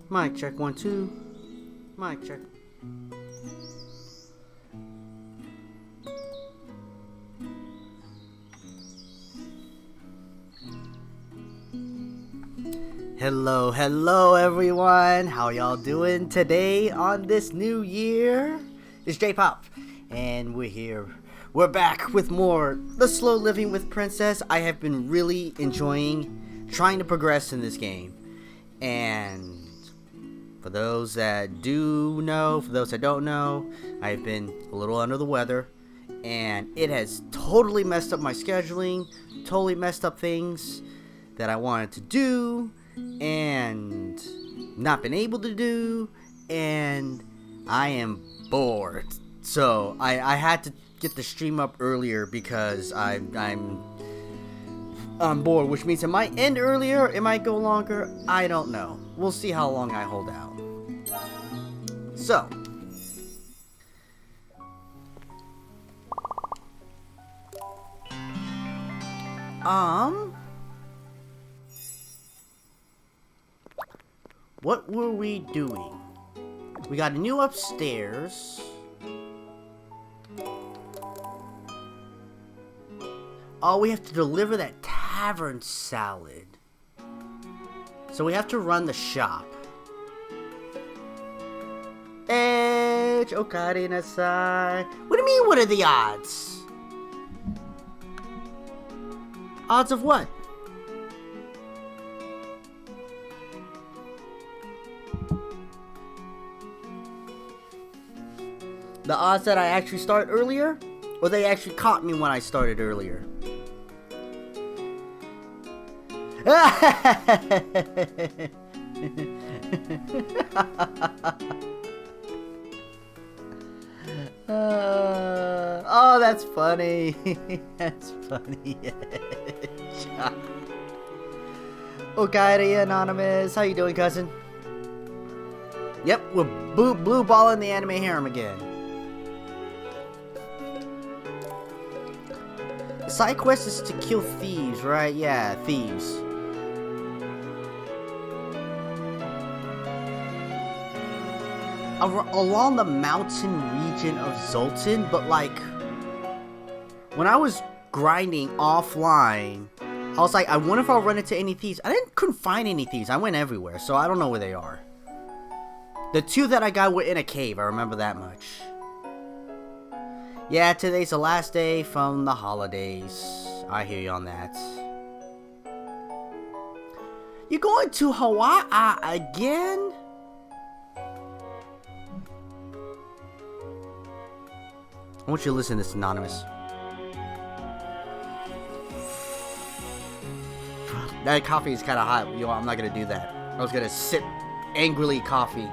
Mic check 1 2. Mic check. Hello everyone. How y'all doing today on this new year? It's J-Pop, and we're here. We're back with more The Slow Living with Princess. I have been really enjoying trying to progress in this game. And for those that do know, for those that don't know, I've been a little under the weather. And it has totally messed up my scheduling, totally messed up things that I wanted to do and not been able to do, and I am bored. So I had to get the stream up earlier because I'm bored, which means it might end earlier, it might go longer, I don't know. We'll see how long I hold out. So what were we doing? We got a new upstairs. Oh, we have to deliver that tavern salad. So we have to run the shop. Edge, Okari Nasai. What do you mean, what are the odds? Odds of what? The odds that I actually start earlier? Or they actually caught me when I started earlier? Oh, that's funny. That's funny. Okairi Anonymous, how you doing, cousin? Yep, we're blue balling the anime harem again. The side quest is to kill thieves, right? Yeah, thieves. Along the mountain region of Zoltan, but like when I was grinding offline, I was like, I wonder if I'll run into any thieves. Couldn't find any thieves. I went everywhere, so I don't know where they are. The two that I got were in a cave, I remember that much. Yeah, today's the last day from the holidays. I hear you on that. You going to Hawaii again? I want you to listen to this, Anonymous. That coffee is kind of hot. You know, I'm not going to do that. I was going to sip angrily coffee.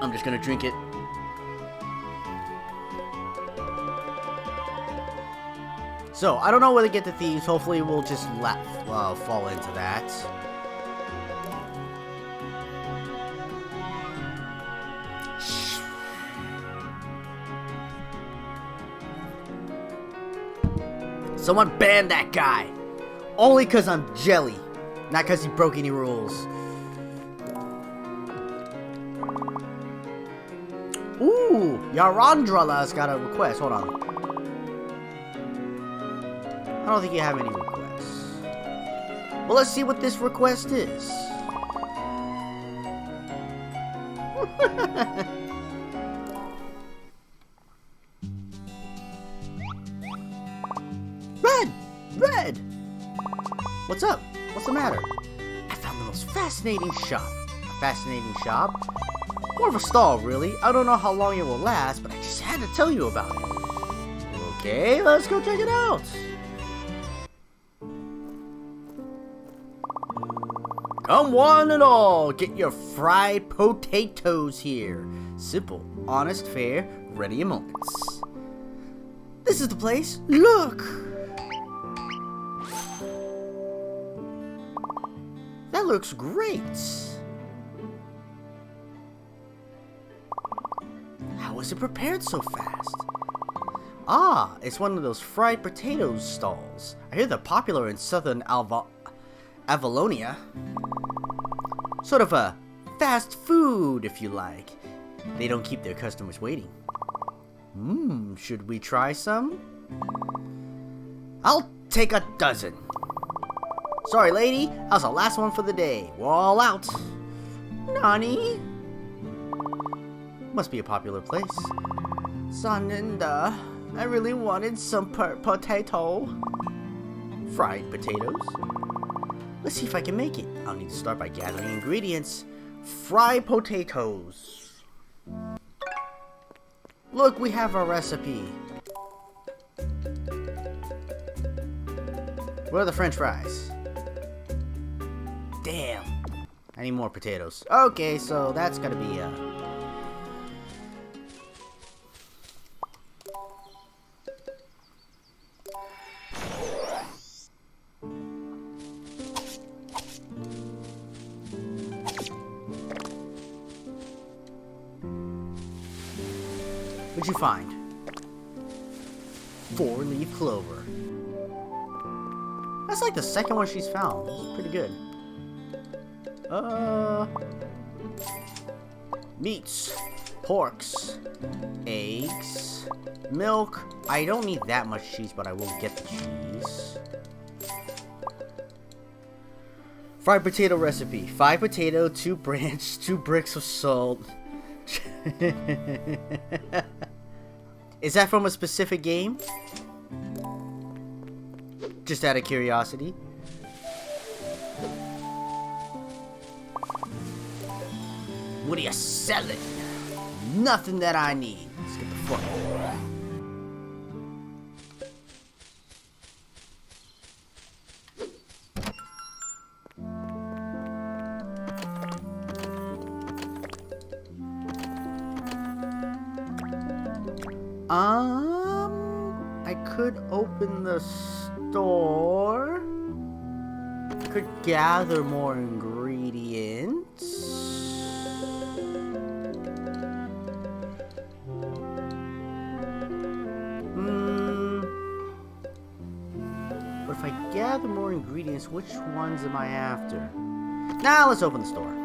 I'm just going to drink it. So, I don't know where to get the thieves. Hopefully, we'll just fall into that. Someone ban that guy. Only because I'm jelly. Not because he broke any rules. Ooh, Yarandrala's got a request. Hold on. I don't think you have any requests. Well, let's see what this request is. Red! What's up? What's the matter? I found the most fascinating shop. A fascinating shop? More of a stall, really. I don't know how long it will last, but I just had to tell you about it. Okay, let's go check it out. Come one and all, get your fried potatoes here. Simple, honest, fair, ready in moments. This is the place. Look! That looks great. How was it prepared so fast? Ah, it's one of those fried potatoes stalls. I hear they're popular in southern Avalonia. Sort of a fast food, if you like. They don't keep their customers waiting. Should we try some? I'll take a dozen. Sorry, lady. How's the last one for the day? We're all out. Nani? Must be a popular place. Saninda, I really wanted some potato. Fried potatoes. Let's see if I can make it. I'll need to start by gathering ingredients. Fried potatoes. Look, we have a recipe. Where are the French fries? Damn. I need more potatoes. Okay, so that's gotta be What'd you find? 4-leaf clover. That's like the second one she's found. It's pretty good. Meats, porks, eggs, milk. I don't need that much cheese, but I will get the cheese. Fried potato recipe. 5 potato, 2 branch, 2 bricks of salt. Is that from a specific game? Just out of curiosity. What are you selling? Nothing that I need. Let's get the fuck out. I could open the store. Could gather more ingredients. But if I gather more ingredients, which ones am I after? Now let's open the store.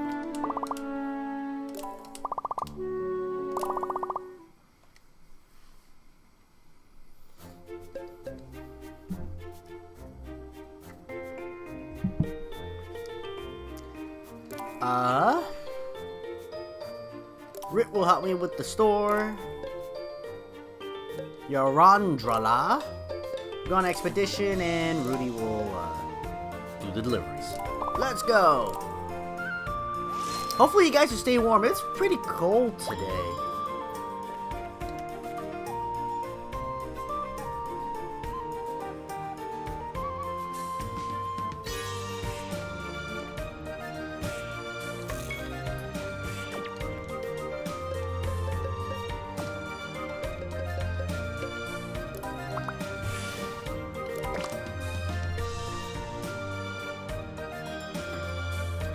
Rit will help me with the store. Yarandrala go on expedition, and Rudy will do the deliveries. Let's go. Hopefully you guys will stay warm. It's pretty cold today.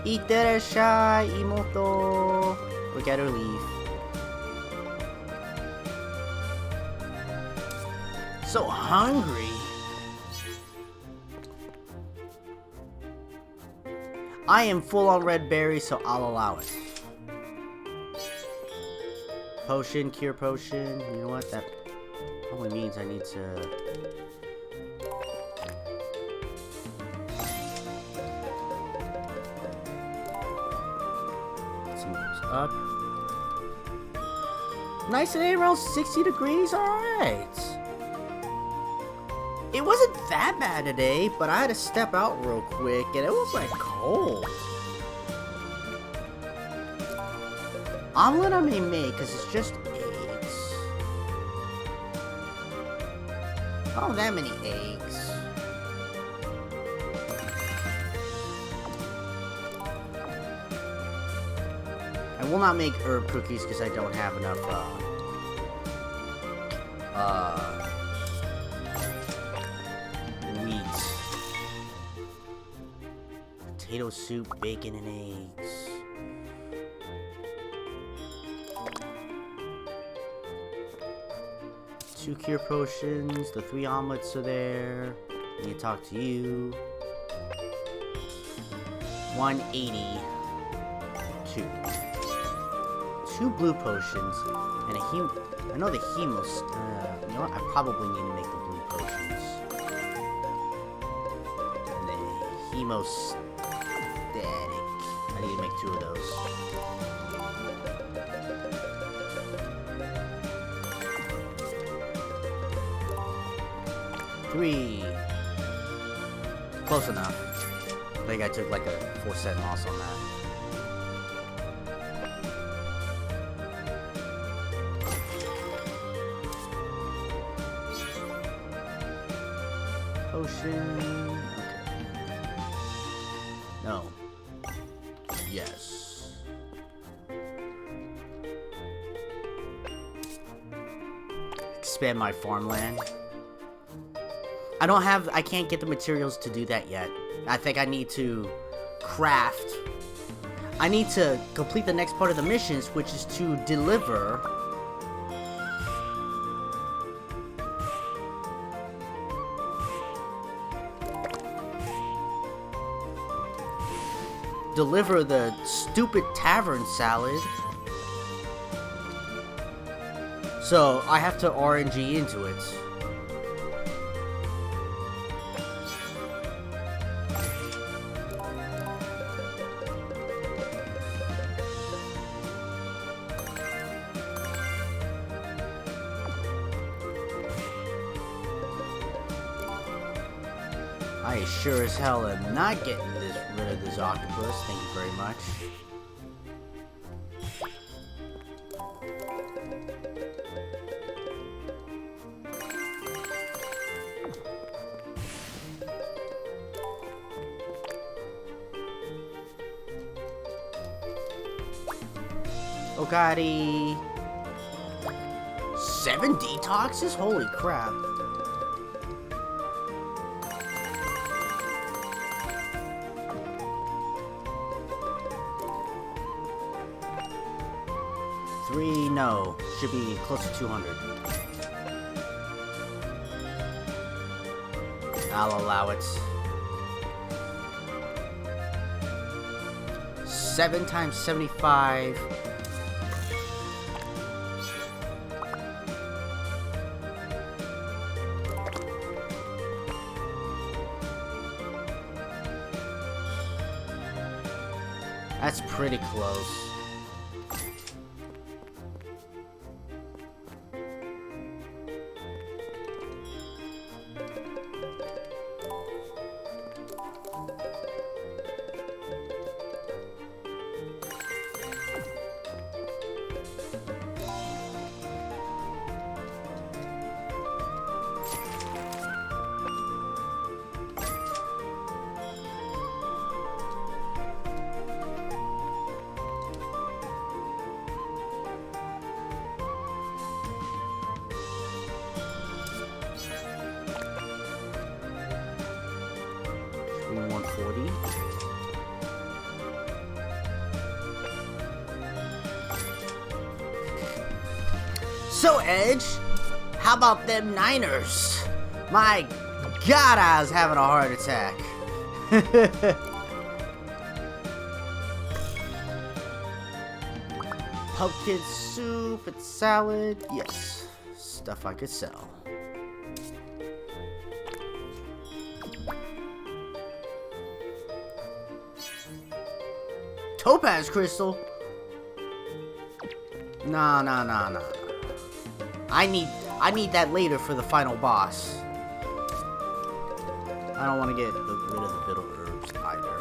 Itterashai, imoto. We gotta leave. So hungry. I am full on red berries, so I'll allow it. Potion, cure potion. You know what? That probably means I need to... up. Nice today, around 60 degrees, alright. It wasn't that bad today, but I had to step out real quick and it was like cold. Omelet I may make because it's just eggs. Oh, that many eggs. I will not make herb cookies because I don't have enough, wheat. Potato soup, bacon, and eggs. Two cure potions, the 3 omelets are there. I need to talk to you. 180. 2. 2 blue potions and a I know the hemos. You know what? I probably need to make the blue potions. And the hemostatic. I need to make 2 of those. Three. Close enough. I think I took like a 4% loss on that. Potion. Okay. No. Yes. Expand my farmland. I can't get the materials to do that yet. I think I need to craft. I need to complete the next part of the missions, which is to deliver the stupid tavern salad. So I have to RNG into it. I sure as hell am not getting rid of this octopus. Thank you very much. Oh goddy. 7 detoxes? Holy crap. No, should be close to 200. I'll allow it. 7 times 75. That's pretty close. So, Edge, how about them Niners? My God, I was having a heart attack. Pumpkin soup and salad. Yes, stuff I could sell. Topaz crystal? Nah. I need that later for the final boss. I don't want to get rid of the bitter herbs either.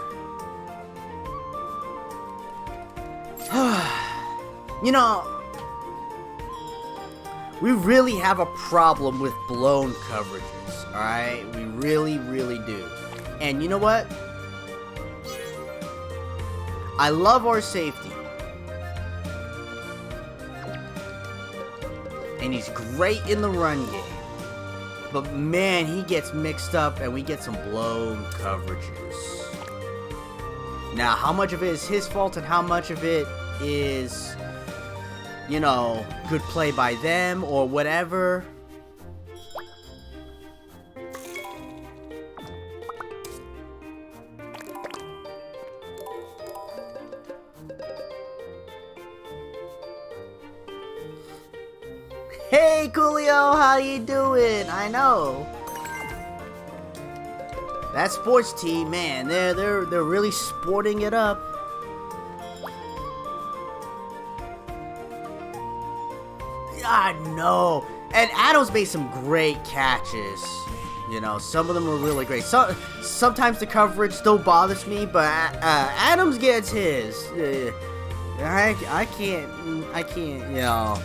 You know, we really have a problem with blown coverages, alright? We really do. And you know what? I love our safety. And he's great in the run game. But man, he gets mixed up and we get some blown coverages. Now, how much of it is his fault and how much of it is, you know, good play by them or whatever? Coolio, how you doing? I know. That sports team, man, they're really sporting it up. I know. And Adams made some great catches. You know, some of them were really great. Sometimes the coverage still bothers me, but Adams gets his. I can't, you know.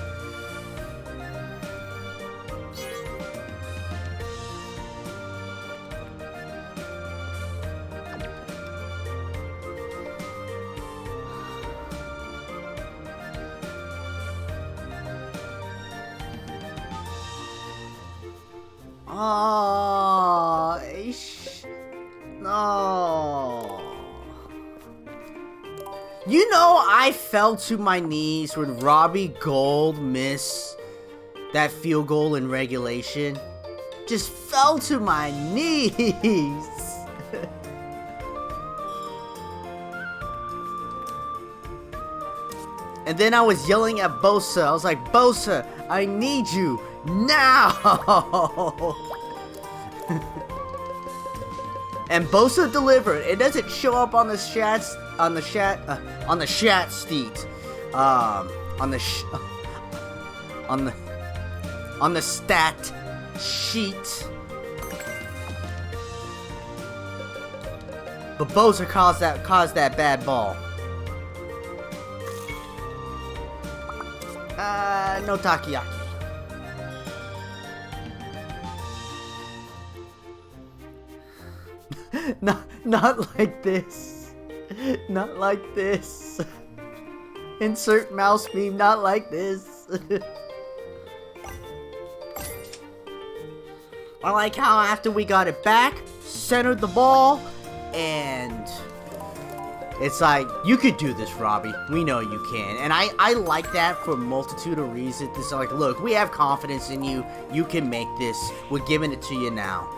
Oh, no. You know, I fell to my knees when Robbie Gould missed that field goal in regulation. Just fell to my knees. And then I was yelling at Bosa. I was like, Bosa, I need you now. And Bosa delivered. It doesn't show up on the stat sheet. But Bosa caused that bad ball. No takoyaki. Not like this. Not like this. Insert mouse meme, not like this. I like how after we got it back, centered the ball, and it's like, you could do this, Robbie. We know you can. And I like that for a multitude of reasons. It's like, look, we have confidence in you. You can make this. We're giving it to you now.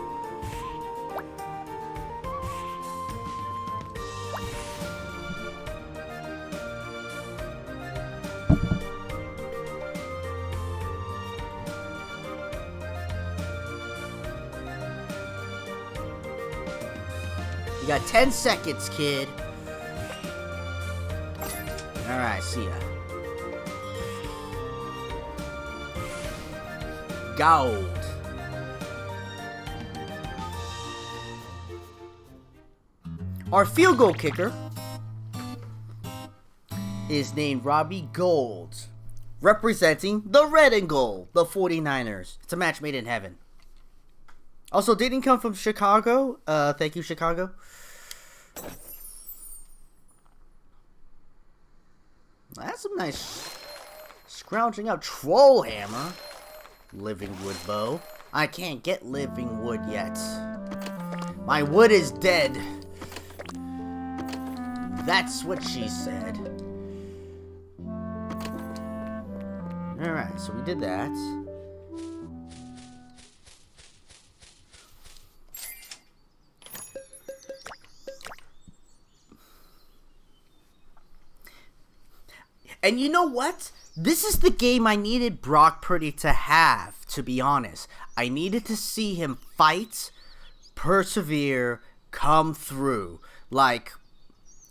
You got 10 seconds, kid. Alright, see ya. Gold. Our field goal kicker is named Robbie Gould, representing the red and gold, the 49ers. It's a match made in heaven. Also, didn't come from Chicago. Thank you, Chicago. That's some nice scrounging out troll hammer. Living wood bow. I can't get living wood yet. My wood is dead. That's what she said. Alright, so we did that. And you know what? This is the game I needed Brock Purdy to have, to be honest. I needed to see him fight, persevere, come through. Like,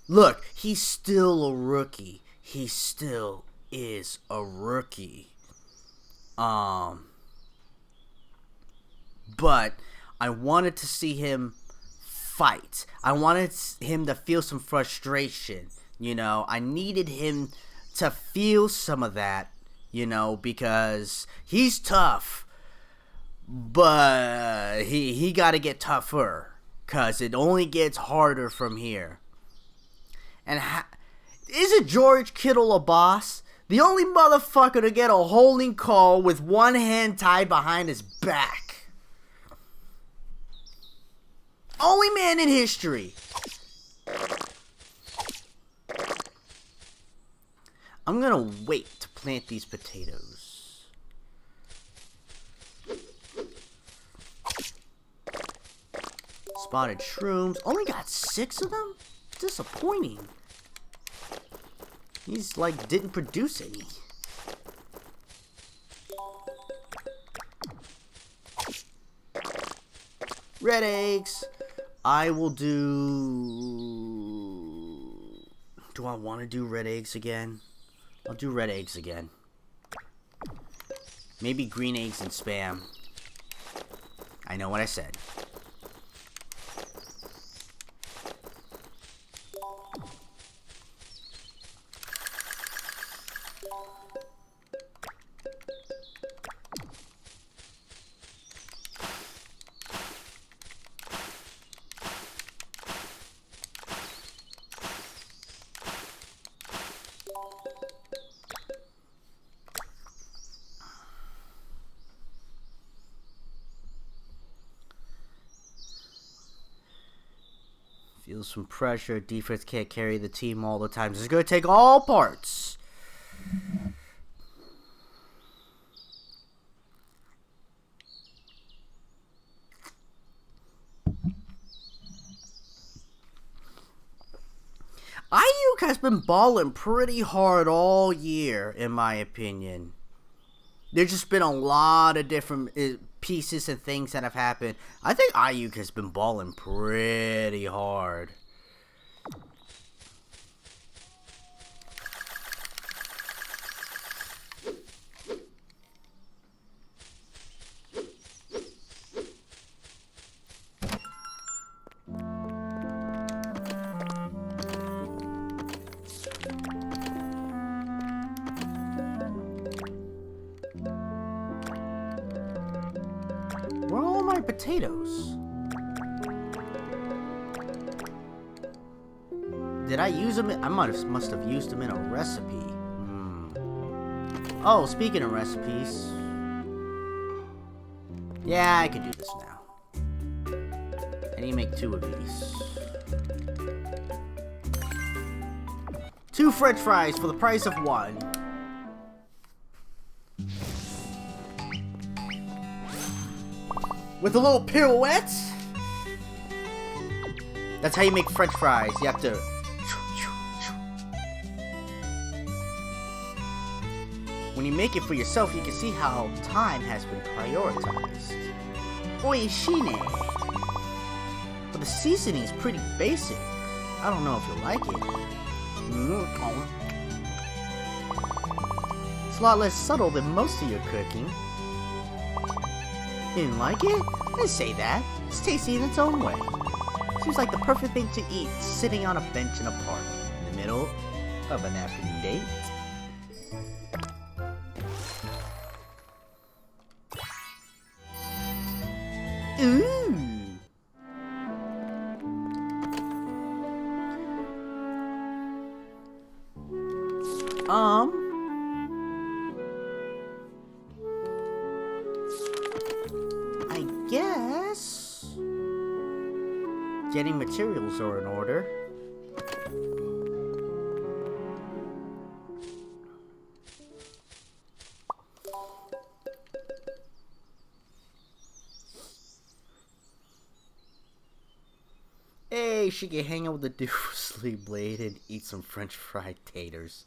look, he's still a rookie. He still is a rookie. But I wanted to see him fight. I wanted him to feel some frustration. You know, I needed him to feel some of that, you know, because he's tough, but he got to get tougher, because it only gets harder from here. And isn't George Kittle a boss? The only motherfucker to get a holding call with one hand tied behind his back. Only man in history. I'm gonna wait to plant these potatoes. Spotted shrooms. Only got 6 of them? Disappointing. He's like didn't produce any. Red eggs. I will do... Do I want to do red eggs again? I'll do red eggs again. Maybe green eggs and Spam. I know what I said. Feel some pressure. Defense can't carry the team all the time. It's going to take all parts. Ayuk has been balling pretty hard all year, in my opinion. There's just been a lot of different pieces and things that have happened. I think Ayuk has been balling pretty hard. Where are all my potatoes? Did I use them? I must have used them in a recipe. Oh, speaking of recipes. Yeah, I could do this now. I need to make 2 of these. 2 French fries for the price of 1. With a little pirouette. That's how you make French fries. You have to... When you make it for yourself, you can see how time has been prioritized. Oishine. But the seasoning is pretty basic. I don't know if you'll like it. It's a lot less subtle than most of your cooking. You didn't like it? I didn't say that. It's tasty in its own way. Seems like the perfect thing to eat sitting on a bench in a park in the middle of an afternoon date. Ooh. I guess getting materials are in order. Hey, she can hang out with the Doofusly Blade and eat some French fried taters.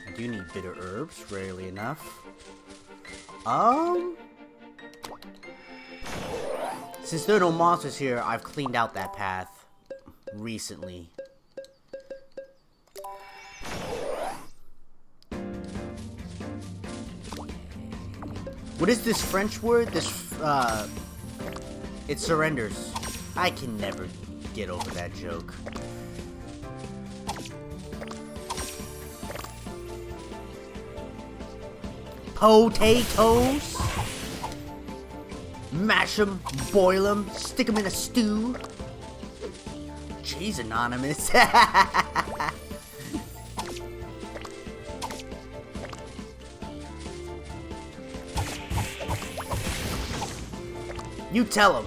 I do need bitter herbs, rarely enough. Since there are no monsters here, I've cleaned out that path recently. What is this French word? It surrenders. I can never get over that joke. Potatoes. Mash them, boil them, stick them in a stew. Jeez, Anonymous. You tell him.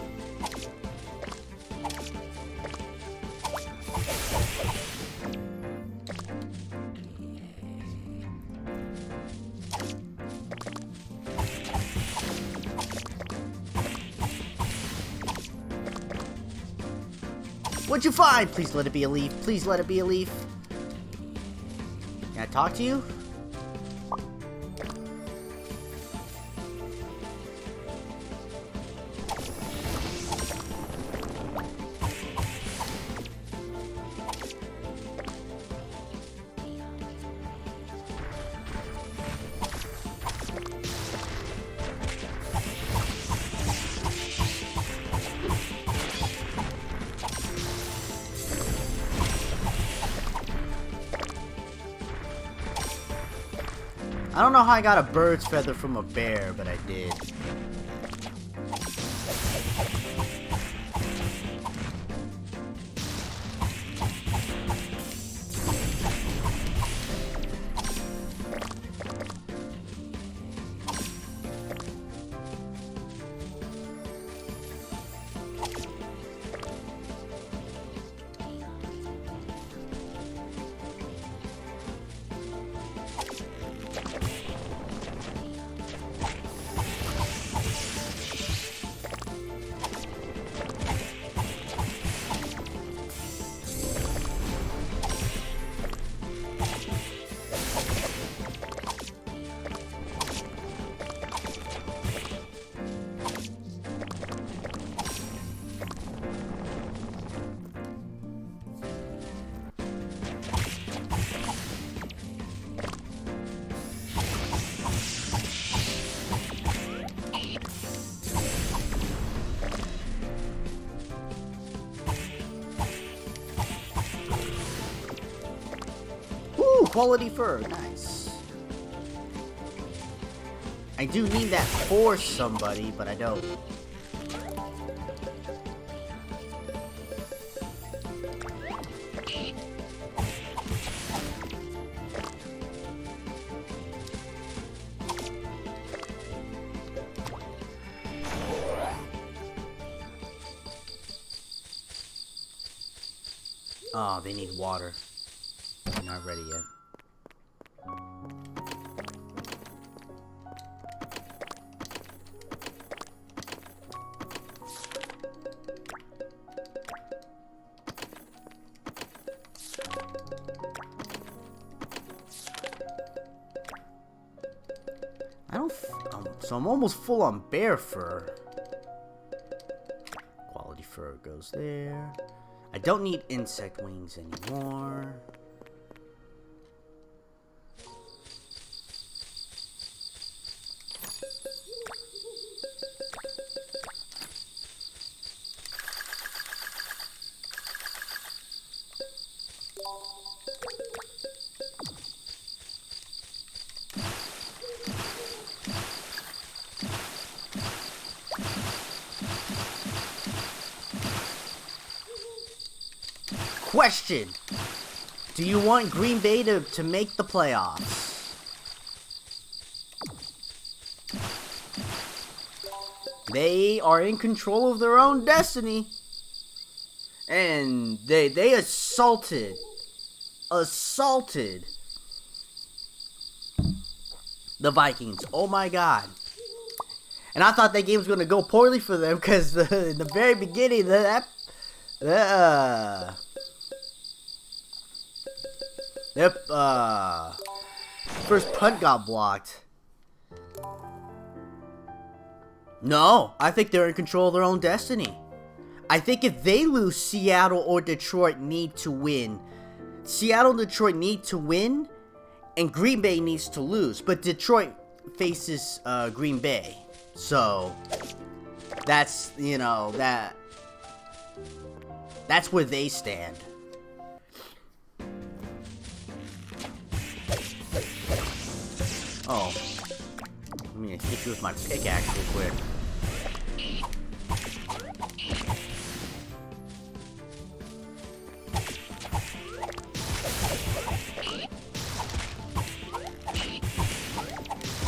What'd you find? Please let it be a leaf. Please let it be a leaf. Can I talk to you? I don't know how I got a bird's feather from a bear, but I did. Quality fur, nice. I do need that for somebody, but I don't. Oh, they need water. They're not ready yet. So I'm almost full on bear fur. Quality fur goes there. I don't need insect wings anymore. Question: do you want Green Bay to make the playoffs? They are in control of their own destiny. And they assaulted the Vikings. Oh my god. And I thought that game was going to go poorly for them because in the very beginning, first punt got blocked. No, I think they're in control of their own destiny. I think if they lose, Seattle or Detroit need to win. Seattle and Detroit need to win, and Green Bay needs to lose. But Detroit faces Green Bay. So, that's, you know, that's where they stand. Oh. Let me hit you with my pickaxe real quick.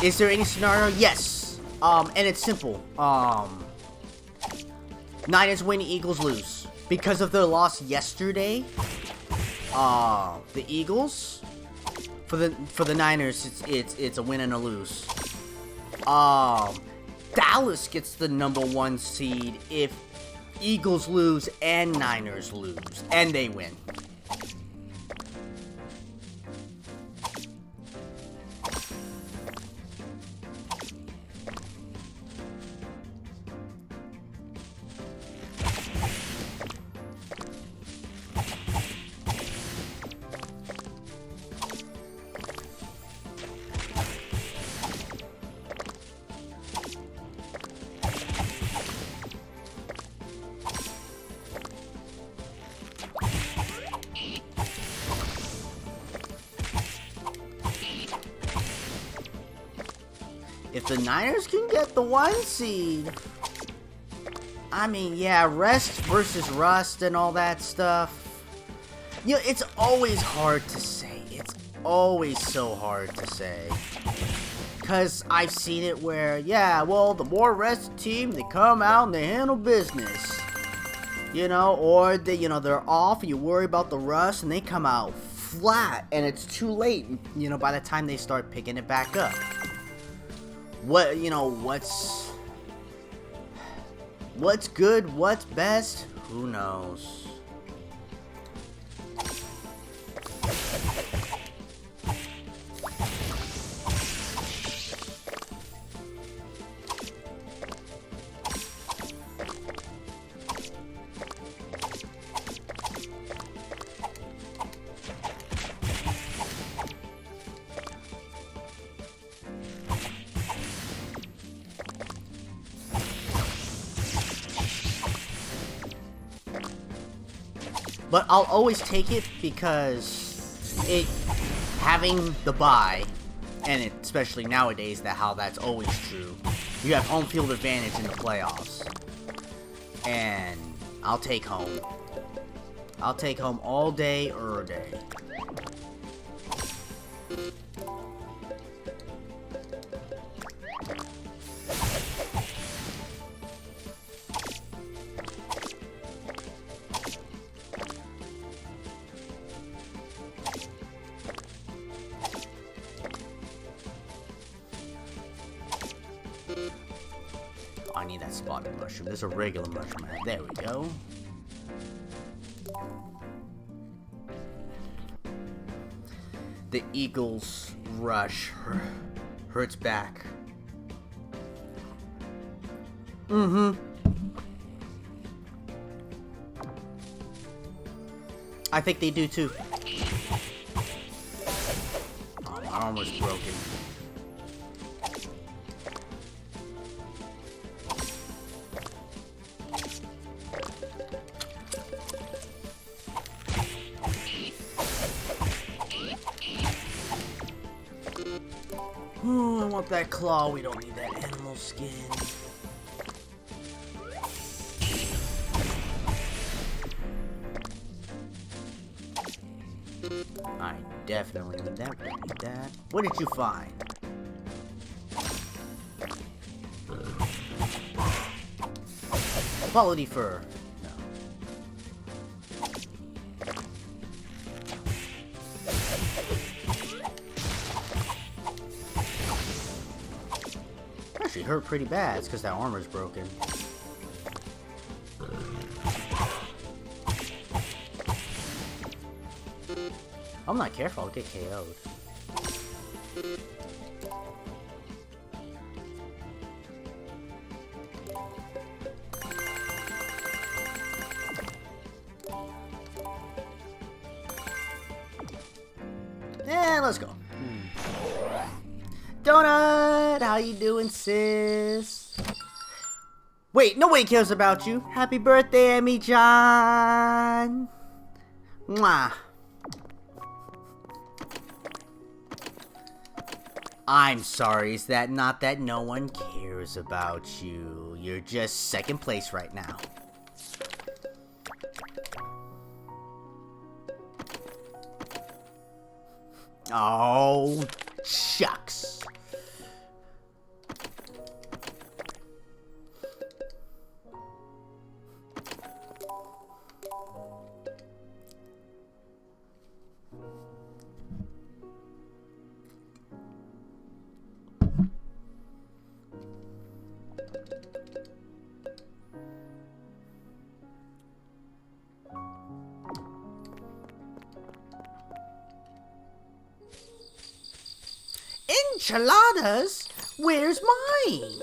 Is there any scenario? Yes. And it's simple. Niners win, Eagles lose. Because of their loss yesterday, the Eagles, for the Niners, it's a win and a lose. Dallas gets the #1 seed if Eagles lose and Niners lose, and they win. If the Niners can get the 1 seed, I mean, yeah, rest versus rust and all that stuff. You know, it's always hard to say. It's always so hard to say. Because I've seen it where, yeah, well, the more rest team, they come out and they handle business. You know, or they, you know, they're off and you worry about the rust and they come out flat and it's too late, you know, by the time they start picking it back up. What, you know, what's good, what's best, who knows. But I'll always take it because having the bye, and especially nowadays how that's always true, you have home field advantage in the playoffs. And I'll take home. I'll take home all day, day. I need that spotted mushroom. There's a regular mushroom. There we go. The Eagles rush hurts back. I think they do too. Oh, my arm was broken. Oh, I want that claw. We don't need that animal skin. I definitely need that. We don't need that. What did you find? Quality fur. No. Actually hurt pretty bad. It's because that armor's broken. I'm not careful, I'll get KO'd. And let's go. Donut, how you doing, sis? Wait, nobody cares about you. Happy birthday, Emmy John. Mwah. I'm sorry, is that not that no one cares about you? You're just second place right now. Oh, shucks. Enchiladas? Where's mine?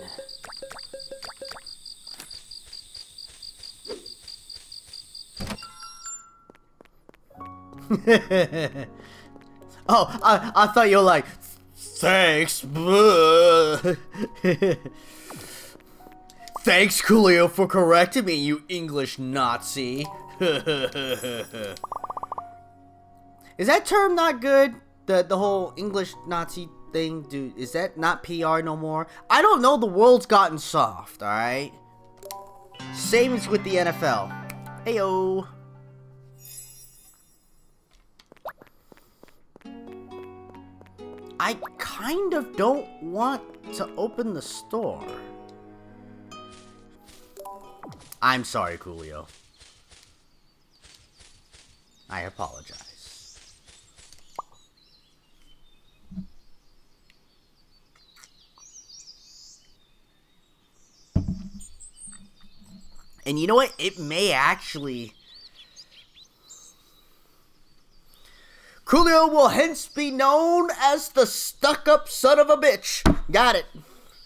Oh, I thought you were like, thanks. Thanks, Coolio, for correcting me, you English Nazi. Is that term not good? The whole English Nazi thing, dude, is that not PR no more? I don't know, the world's gotten soft, alright? Same as with the NFL. Heyo. I kind of don't want to open the store. I'm sorry, Coolio. I apologize. And you know what? It may actually... Coolio will hence be known as the stuck-up son of a bitch. Got it.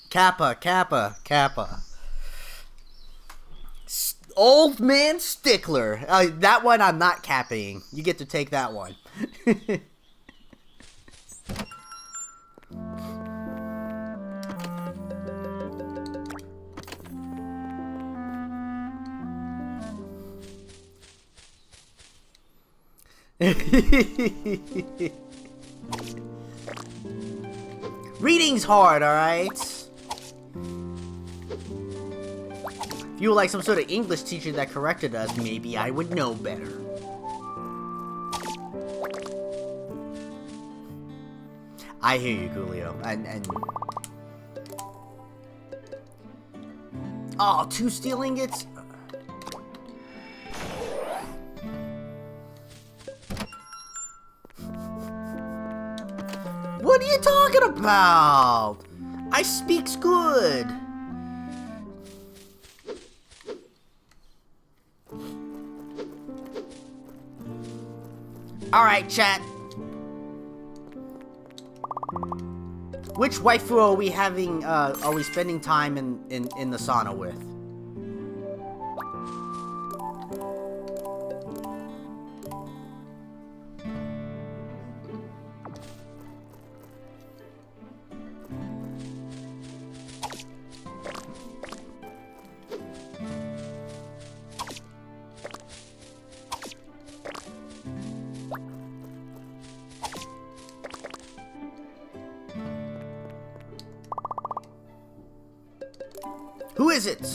Kappa, Kappa, Kappa. Old man stickler. That one I'm not capping. You get to take that one. Reading's hard, alright? If you were like some sort of English teacher that corrected us, maybe I would know better. I hear you, Coolio. And... Oh, 2 steel ingots? What are you talking about? I speaks good. Alright, chat. Which waifu are we having, are we spending time in the sauna with? Who is it?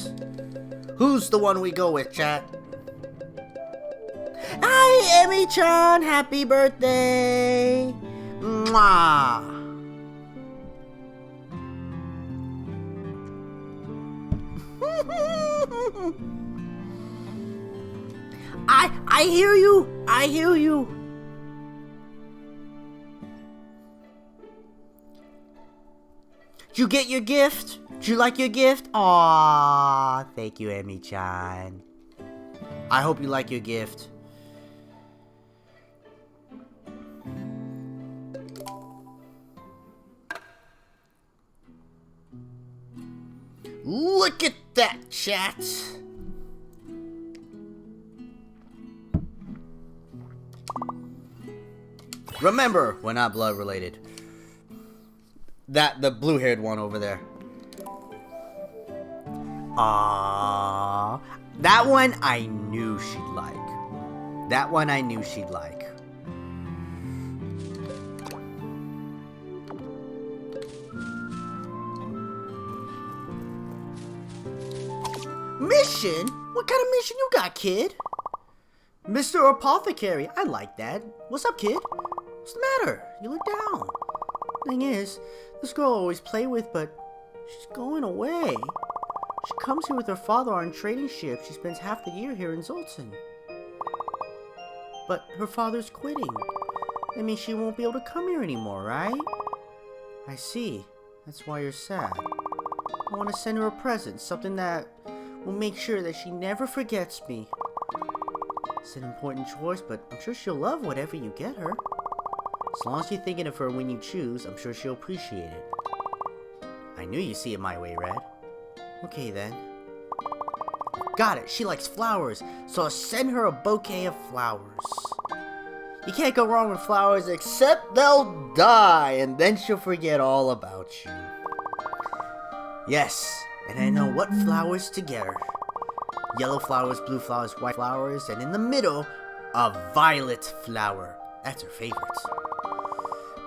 Who's the one we go with, chat? Hi, Emmy-chan! Happy birthday! Mwah! I hear you! I hear you! Did you get your gift? Did you like your gift? Aww, thank you, Emmy-chan. I hope you like your gift. Look at that, chat! Remember, we're not blood related. The blue-haired one over there. That one I knew she'd like. That one I knew she'd like. Mission? What kind of mission you got, kid? Mr. Apothecary, I like that. What's up, kid? What's the matter? You look down. Thing is, this girl I always play with, but she's going away. She comes here with her father on trading ship. She spends half the year here in Zoltan. But her father's quitting. That means she won't be able to come here anymore, right? I see. That's why you're sad. I want to send her a present, something that will make sure that she never forgets me. It's an important choice, but I'm sure she'll love whatever you get her. As long as you're thinking of her when you choose, I'm sure she'll appreciate it. I knew you'd see it my way, Red. Okay then. Got it, she likes flowers, so I'll send her a bouquet of flowers. You can't go wrong with flowers except they'll die, and then she'll forget all about you. Yes, and I know what flowers to get her. Yellow flowers, blue flowers, white flowers, and in the middle, a violet flower. That's her favorite.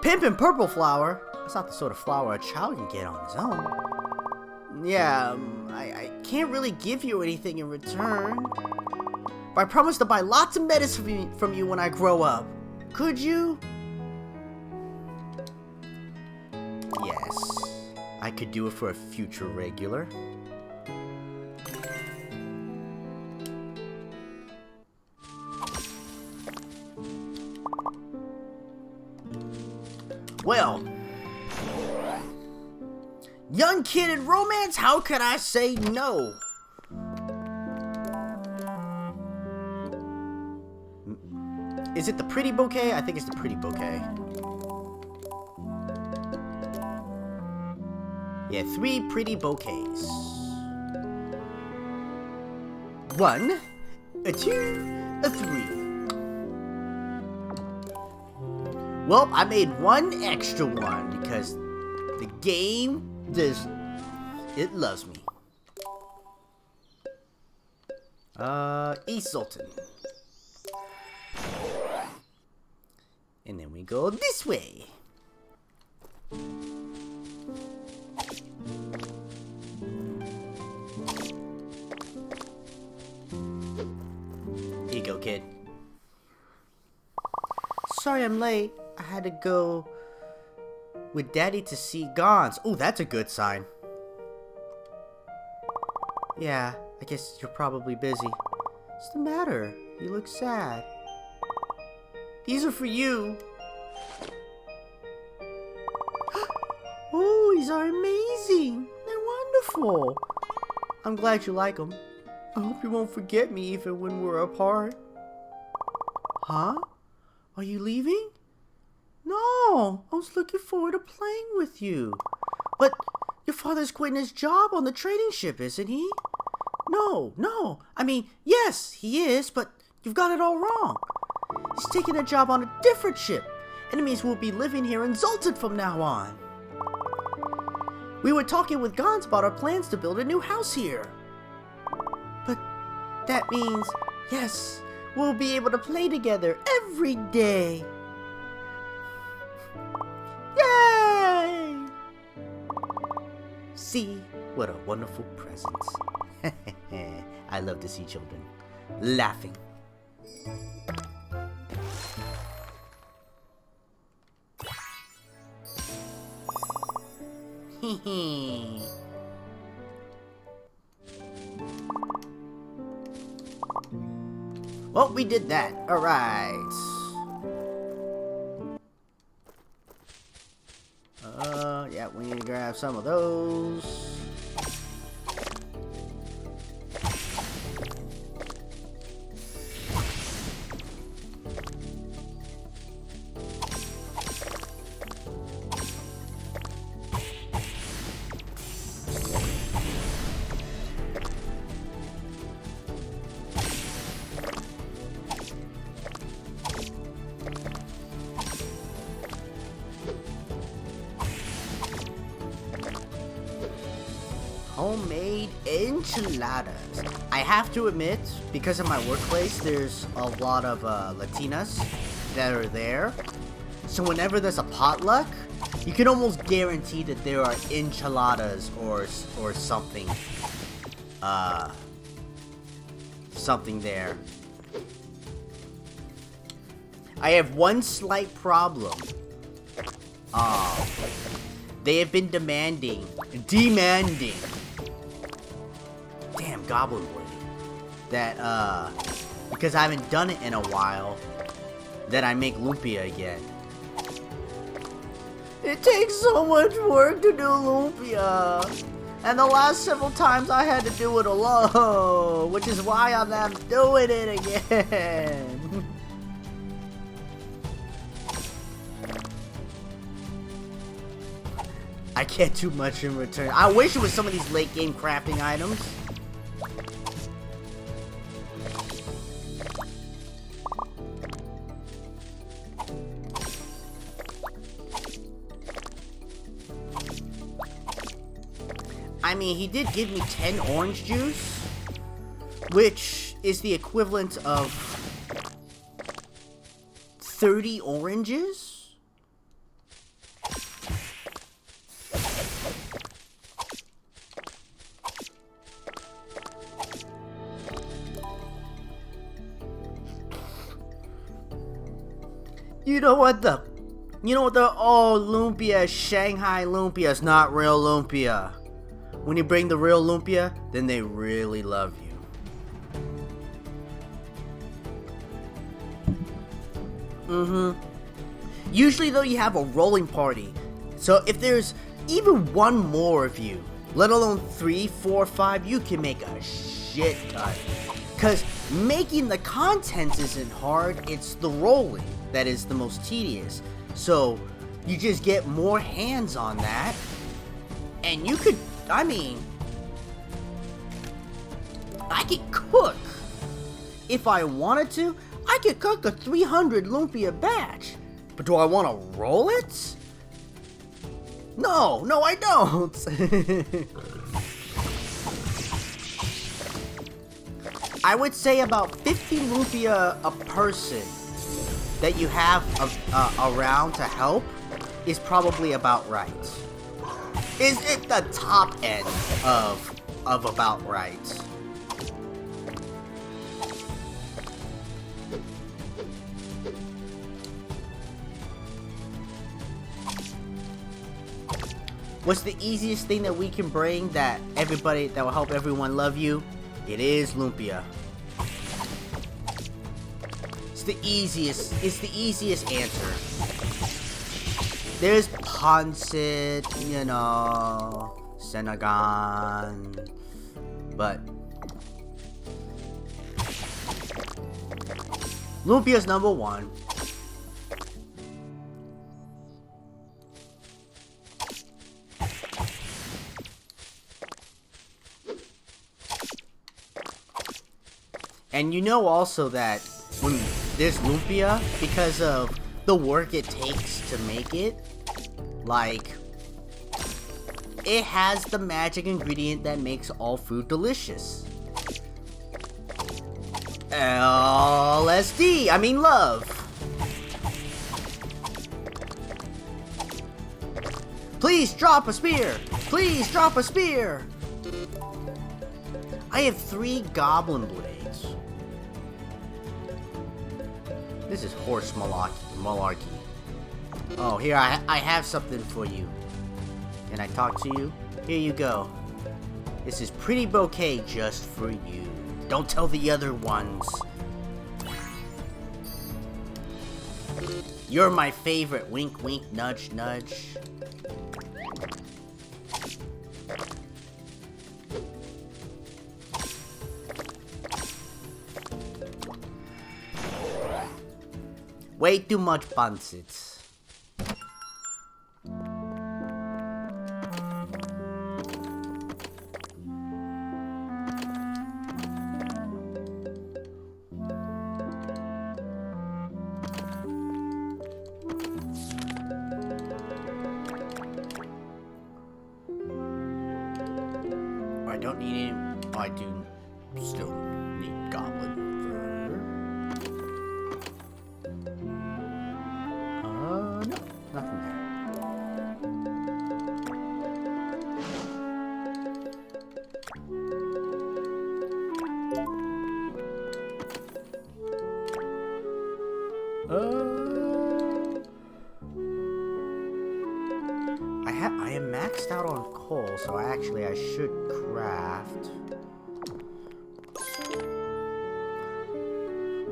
Pink and purple flower. That's not the sort of flower a child can get on his own. Yeah, I can't really give you anything in return. But I promise to buy lots of medicine from you when I grow up. Could you? Yes, I could do it for a future regular. Well, young kid in romance, how could I say no? Is it the pretty bouquet? I think it's the pretty bouquet. Yeah, 3 pretty bouquets. 1, a 2, a 3. Well, I made 1 extra one because the game it loves me. East Sultan. And then we go this way. Here you go, kid. Sorry I'm late. I had to go with Daddy to see Gons. Oh, that's a good sign. Yeah, I guess you're probably busy. What's the matter? You look sad. These are for you. Oh, these are amazing. They're wonderful. I'm glad you like them. I hope you won't forget me even when we're apart. Huh? Are you leaving? No, I was looking forward to playing with you. But your father's quitting his job on the trading ship, isn't he? No. I mean, yes, he is, but you've got it all wrong. He's taking a job on a different ship, and it means we'll be living here in Zoltan from now on. We were talking with Gons about our plans to build a new house here. But that means, yes, we'll be able to play together every day. Yay! See, what a wonderful present. I love to see children laughing. Well, we did that. All right. Yeah, we need to grab some of those. Homemade enchiladas. I have to admit, because of my workplace, there's a lot of Latinas that are there. So whenever there's a potluck, you can almost guarantee that there are enchiladas or something. Something there. I have one slight problem. They have been demanding. Damn Goblin Blade. That, because I haven't done it in a while, that I make lumpia again. It takes so much work to do lumpia. And the last several times I had to do it alone, which is why I'm not doing it again. I can't do much in return. I wish it was some of these late game crafting items. I mean, he did give me 10 orange juice, which is the equivalent of 30 oranges? You know what the... Oh, lumpia, Shanghai lumpia is not real lumpia. When you bring the real lumpia, then they really love you. Usually though, you have a rolling party. So if there's even one more of you, let alone 3, 4, 5, you can make a shit ton. Cause making the contents isn't hard, it's the rolling that is the most tedious. So you just get more hands on that, and you could, I mean, I could cook. If I wanted to, I could cook a 300 lumpia batch. But do I want to roll it? No, I don't. I would say about 50 lumpia a person that you have around to help is probably about right. Is it the top end of about right? What's the easiest thing that we can bring that will help everyone love you? It is lumpia. It's the easiest answer. There's pancit, Senegan, but lumpia's number one. And also that when there's lumpia, because of the work it takes to make it, like, it has the magic ingredient that makes all food delicious. LSD, I mean love. Please drop a spear! Please drop a spear! I have 3 goblin blades. This is horse malarkey. Oh, here, I have something for you. Can I talk to you? Here you go. This is pretty bouquet just for you. Don't tell the other ones. You're my favorite. Wink, wink, nudge, nudge. Way too much pancits. I don't need any. Oh, I do still need goblin fur. No, nothing there. I am maxed out on coal, so I should craft.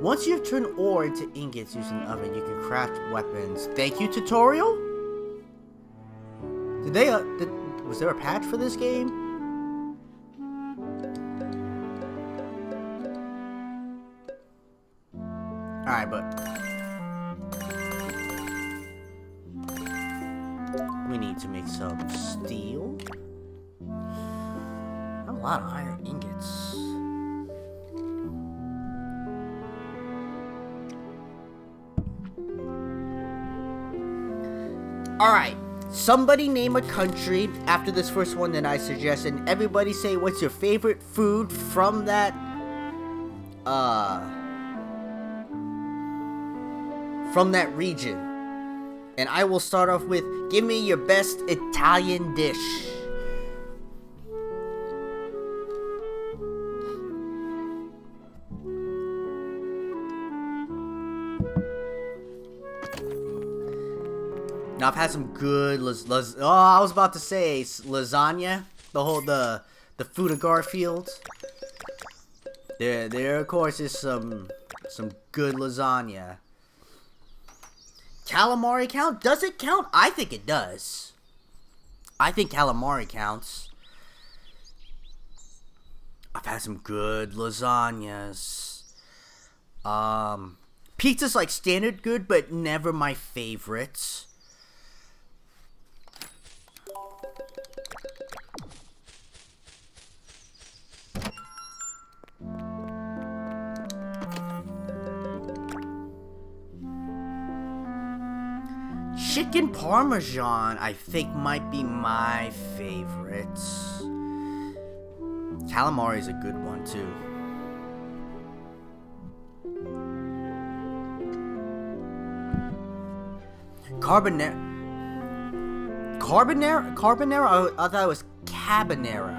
Once you've turned ore into ingots using an oven, you can craft weapons. Thank you, tutorial? Was there a patch for this game? Alright, but... We need to make some steel. A lot of iron ingots. Alright, somebody name a country after this first one that I suggest, and everybody say what's your favorite food from that, region. And I will start off with, give me your best Italian dish. Now I've had some good I was about to say lasagna. The food of Garfield. There of course is some good lasagna. Calamari count? Does it count? I think it does. I think calamari counts. I've had some good lasagnas. Pizza's like standard good, but never my favorites. Chicken Parmesan, I think, might be my favorite. Calamari is a good one, too. Carbonara? I thought it was Cabanera.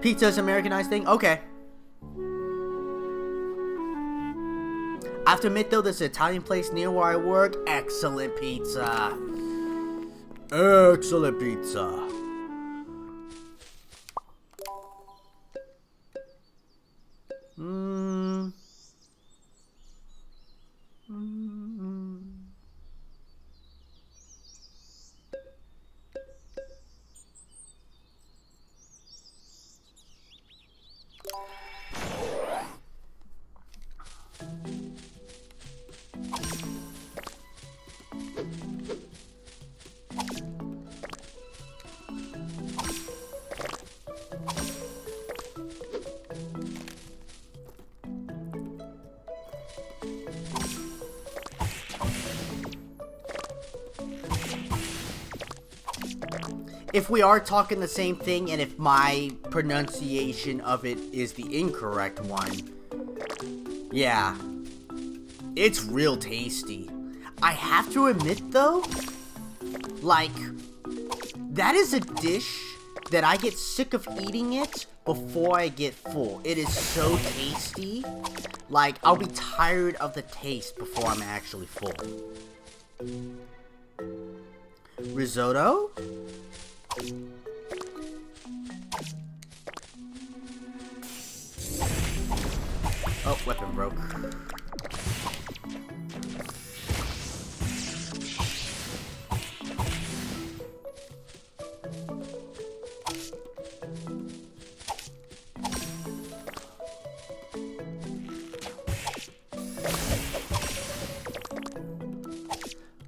Pizza's Americanized thing? Okay. I have to admit though, this Italian place near where I work, excellent pizza. Excellent pizza. If we are talking the same thing, and if my pronunciation of it is the incorrect one, yeah, it's real tasty. I have to admit though, like, that is a dish that I get sick of eating it before I get full. It is so tasty, like, I'll be tired of the taste before I'm actually full. Risotto? Oh, weapon broke.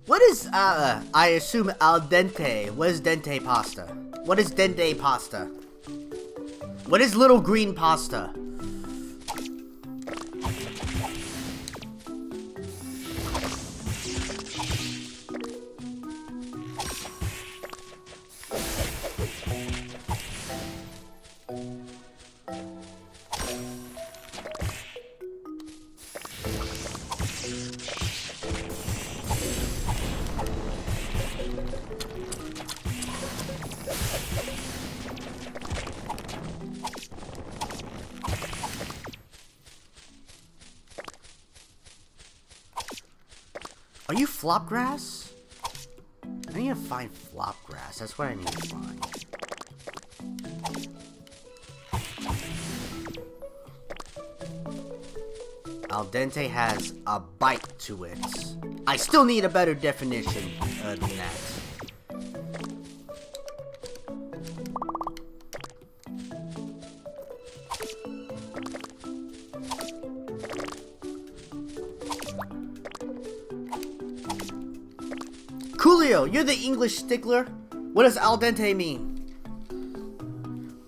What is, I assume al dente. What is dente pasta? What is dente pasta? What is little green pasta? Are you flopgrass? I need to find flopgrass. That's what I need to find. Al dente has a bite to it. I still need a better definition than that. Coolio, you're the English stickler. What does al dente mean?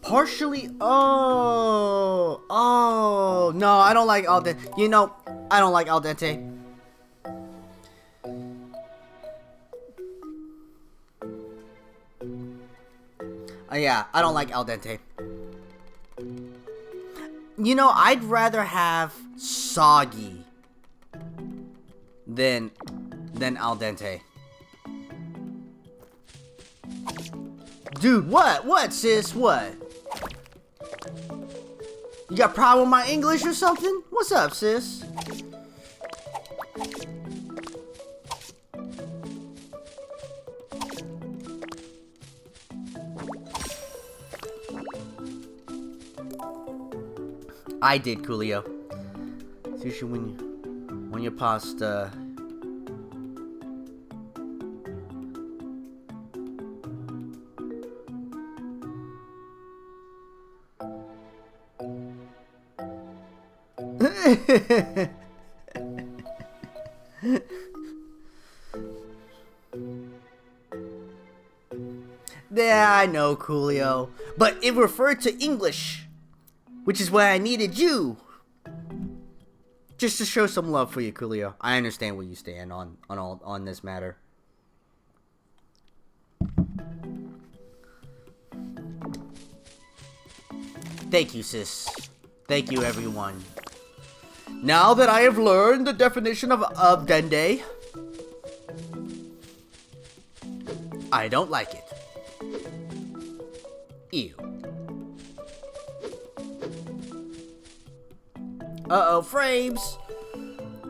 Partially. Oh, no, I don't like al dente. You know, I don't like al dente. Yeah, I don't like al dente. You know, I'd rather have soggy than al dente. Dude, what? What, sis? What? You got a problem with my English or something? What's up, sis? I did, Coolio. It's usually when you past Yeah, I know, Coolio. But it referred to English, which is why I needed you. Just to show some love for you, Coolio. I understand where you stand on this matter. Thank you, sis. Thank you, everyone. Now that I have learned the definition of dende, I don't like it. Ew. Uh-oh, frames.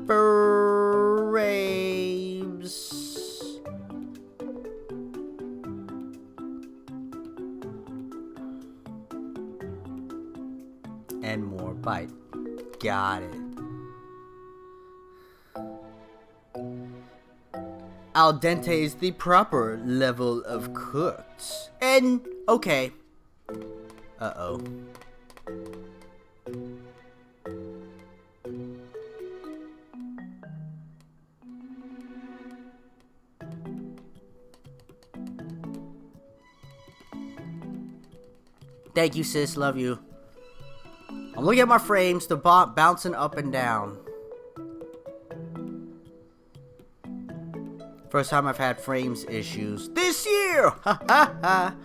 Frames. And more bite. Got it. Al dente is the proper level of cooked. And, okay. Uh-oh. Thank you, sis. Love you. I'm looking at my frames. The bot bouncing up and down. First time I've had frames issues this year. Ha ha ha.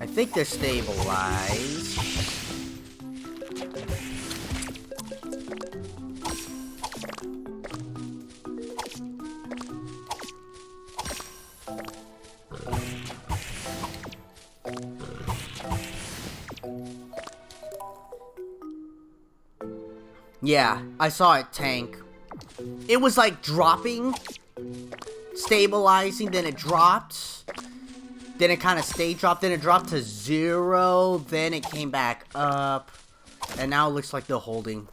I think they're stabilized. Yeah, I saw it tank. It was like dropping, stabilizing, then it dropped. Then it kind of stayed dropped, then it dropped to 0, then it came back up. And now it looks like they're holding.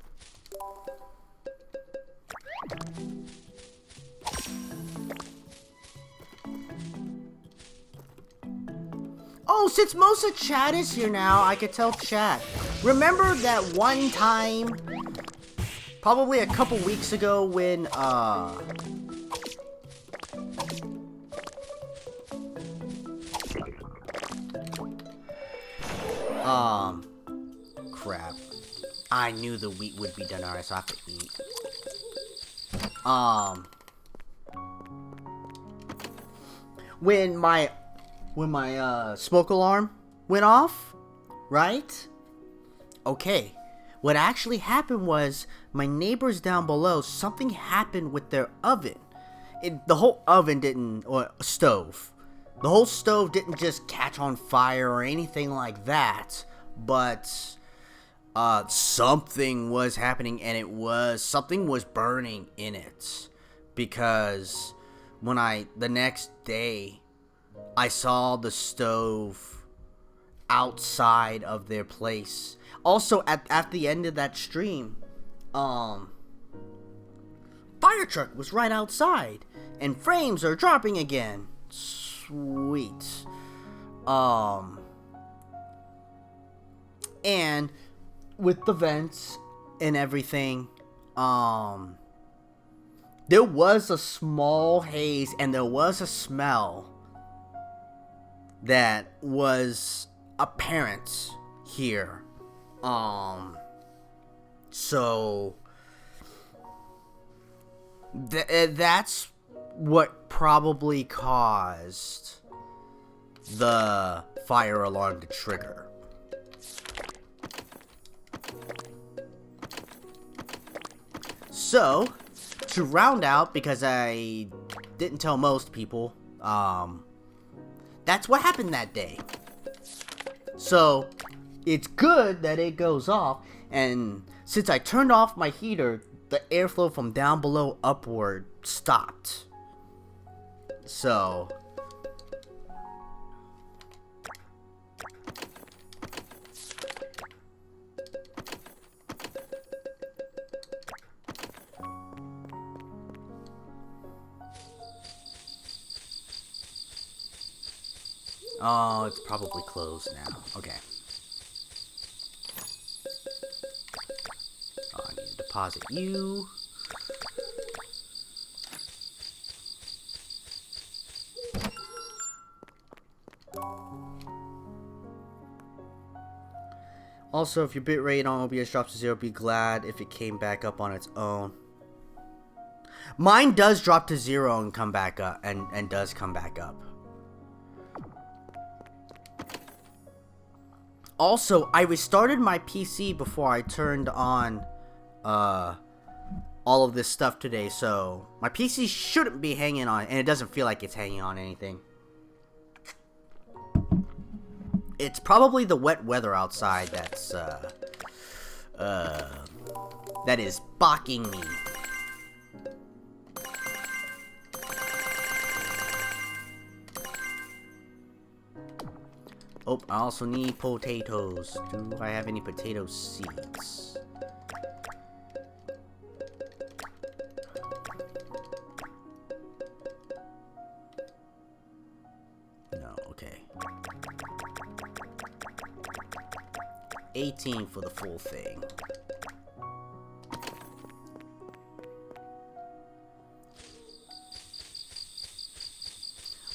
Oh, since most of chat is here now, I could tell chat. Remember that one time, probably a couple weeks ago when, crap. I knew the wheat would be done. Alright, so I have to eat. When my smoke alarm went off, right? Okay. What actually happened was my neighbors down below, something happened with their oven. The whole oven didn't, or stove. The whole stove didn't just catch on fire or anything like that, but something was happening, and something was burning in it, because when the next day I saw the stove outside of their place. Also at the end of that stream, fire truck was right outside, and frames are dropping again. Sweet. And with the vents and everything, there was a small haze and there was a smell that was apparent here. So that's what probably caused the fire alarm to trigger. So, to round out, because I didn't tell most people, that's what happened that day. So, it's good that it goes off, and since I turned off my heater, the airflow from down below upward stopped. So, oh, it's probably closed now. Okay. Oh, I need to deposit you. Also, if your bitrate on OBS drops to 0, be glad if it came back up on its own. Mine does drop to 0 and come back up, and does come back up. Also, I restarted my PC before I turned on all of this stuff today, so my PC shouldn't be hanging on, and it doesn't feel like it's hanging on anything. It's probably the wet weather outside that's that is balking me. Oh, I also need potatoes. Do I have any potato seeds? No, okay. 18 for the full thing.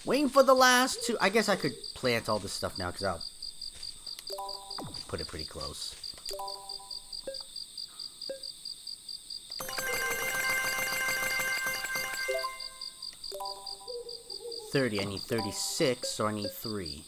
Waiting for the last two. I guess I could plant all this stuff now because I'll put it pretty close. $30. I need 36, so I need 3.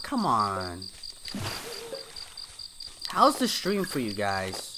Come on. How's the stream for you guys?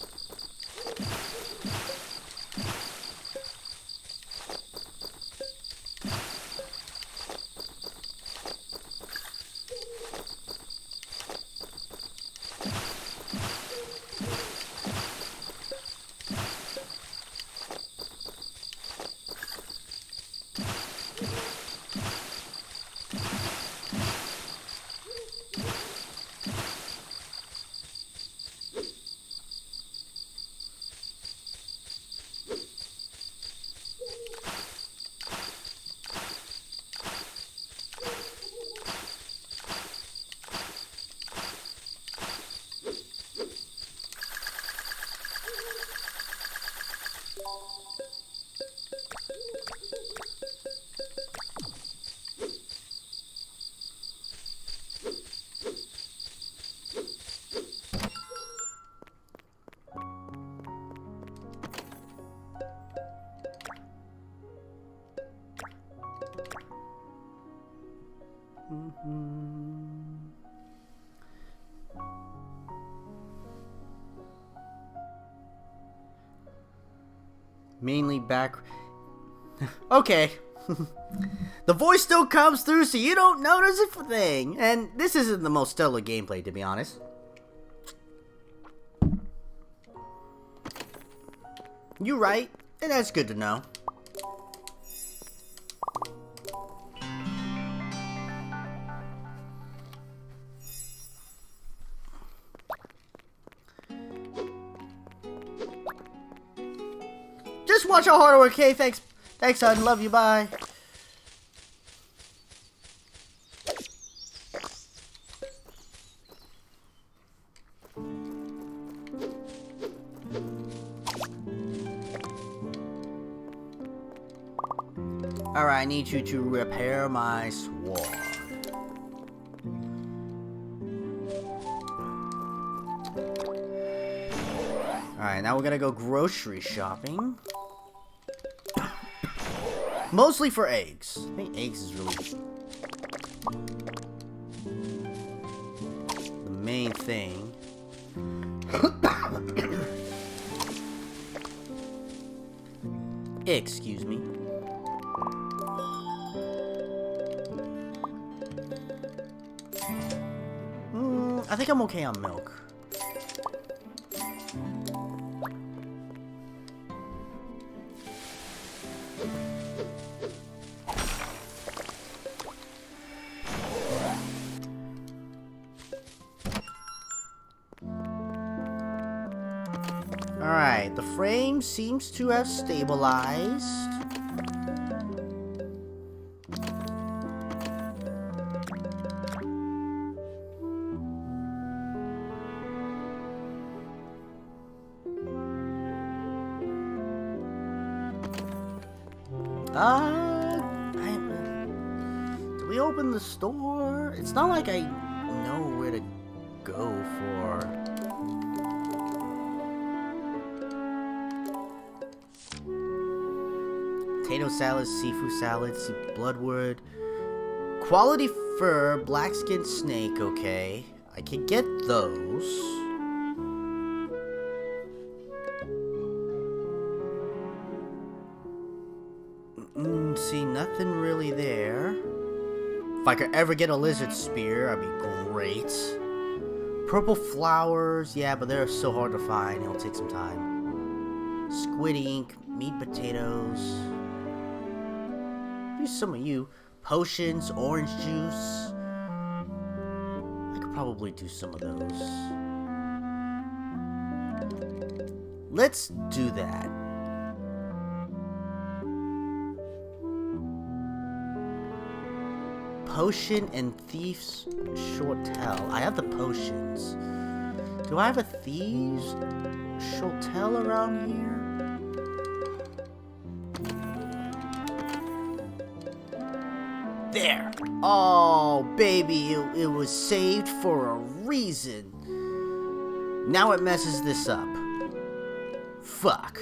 Mainly back. Okay. The voice still comes through, so you don't notice a thing. And this isn't the most stellar gameplay, to be honest. You're right, and that's good to know. Just watch our hard work, okay? Thanks, son. Love you. Bye. Alright, I need you to repair my sword. Alright, now we're gonna go grocery shopping. Mostly for eggs. I think eggs is really the main thing. Excuse me. I think I'm okay on milk. Alright, the frame seems to have stabilized. Did we open the store? It's not like I know where to go for... Potato salad, seafood salad, bloodwood. Quality fur, black skin snake, okay. I can get those. See, nothing really there. If I could ever get a lizard spear, that'd be great. Purple flowers, yeah, but they're so hard to find. It'll take some time. Squid ink, meat potatoes. Use some of you. Potions, orange juice. I could probably do some of those. Let's do that. Potion and Thief's Shortell. I have the potions. Do I have a Thieves' Shortell around here? There! Oh, baby, it was saved for a reason. Now it messes this up. Fuck.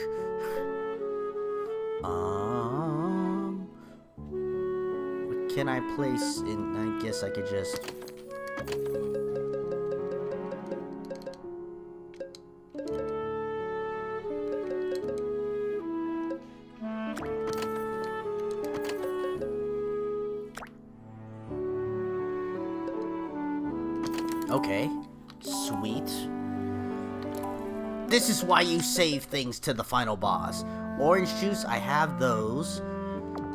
What can I place in? I guess I could just... Okay, sweet. This is why you save things to the final boss. Orange juice, I have those.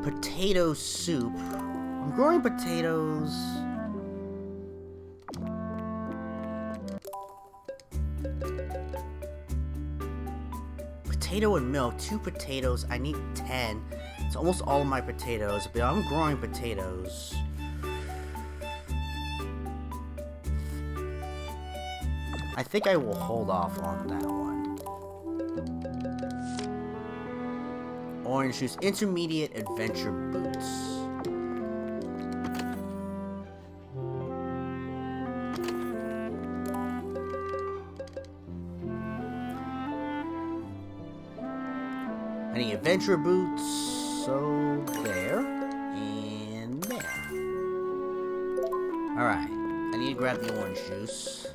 Potato soup. I'm growing potatoes. Potato and milk, 2 potatoes. I need 10. It's almost all of my potatoes, but I'm growing potatoes. I think I will hold off on that one. Orange juice, intermediate adventure boots. I need adventure boots, so there and there. Alright. I need to grab the orange juice.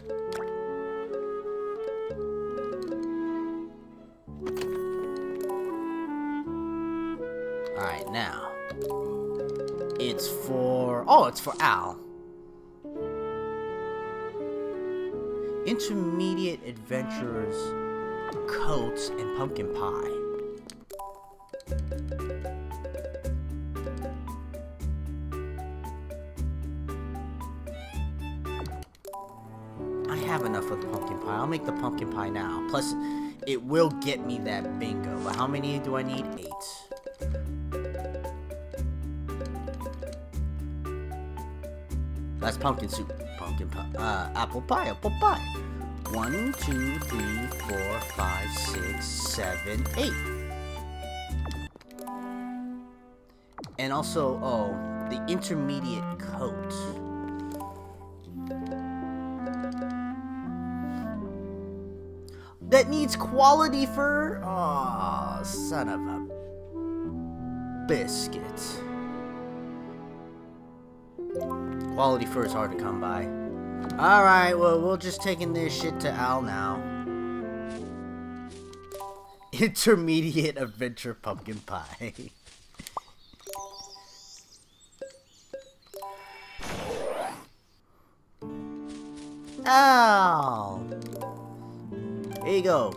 Alright, now. It's for... Oh, it's for Al. Intermediate adventurers, coats, and pumpkin pie. I have enough of the pumpkin pie. I'll make the pumpkin pie now. Plus, it will get me that bingo. But how many do I need? 8. That's pumpkin soup. Pumpkin pie. Apple pie. Apple pie. 1, 2, 3, 4, 5, 6, 7, 8. And also, oh, the intermediate coat. That needs quality fur? Oh, son of a biscuit. Quality fur is hard to come by. Alright, well, we're just taking this shit to Al now. Intermediate adventure pumpkin pie. Al! Here you go.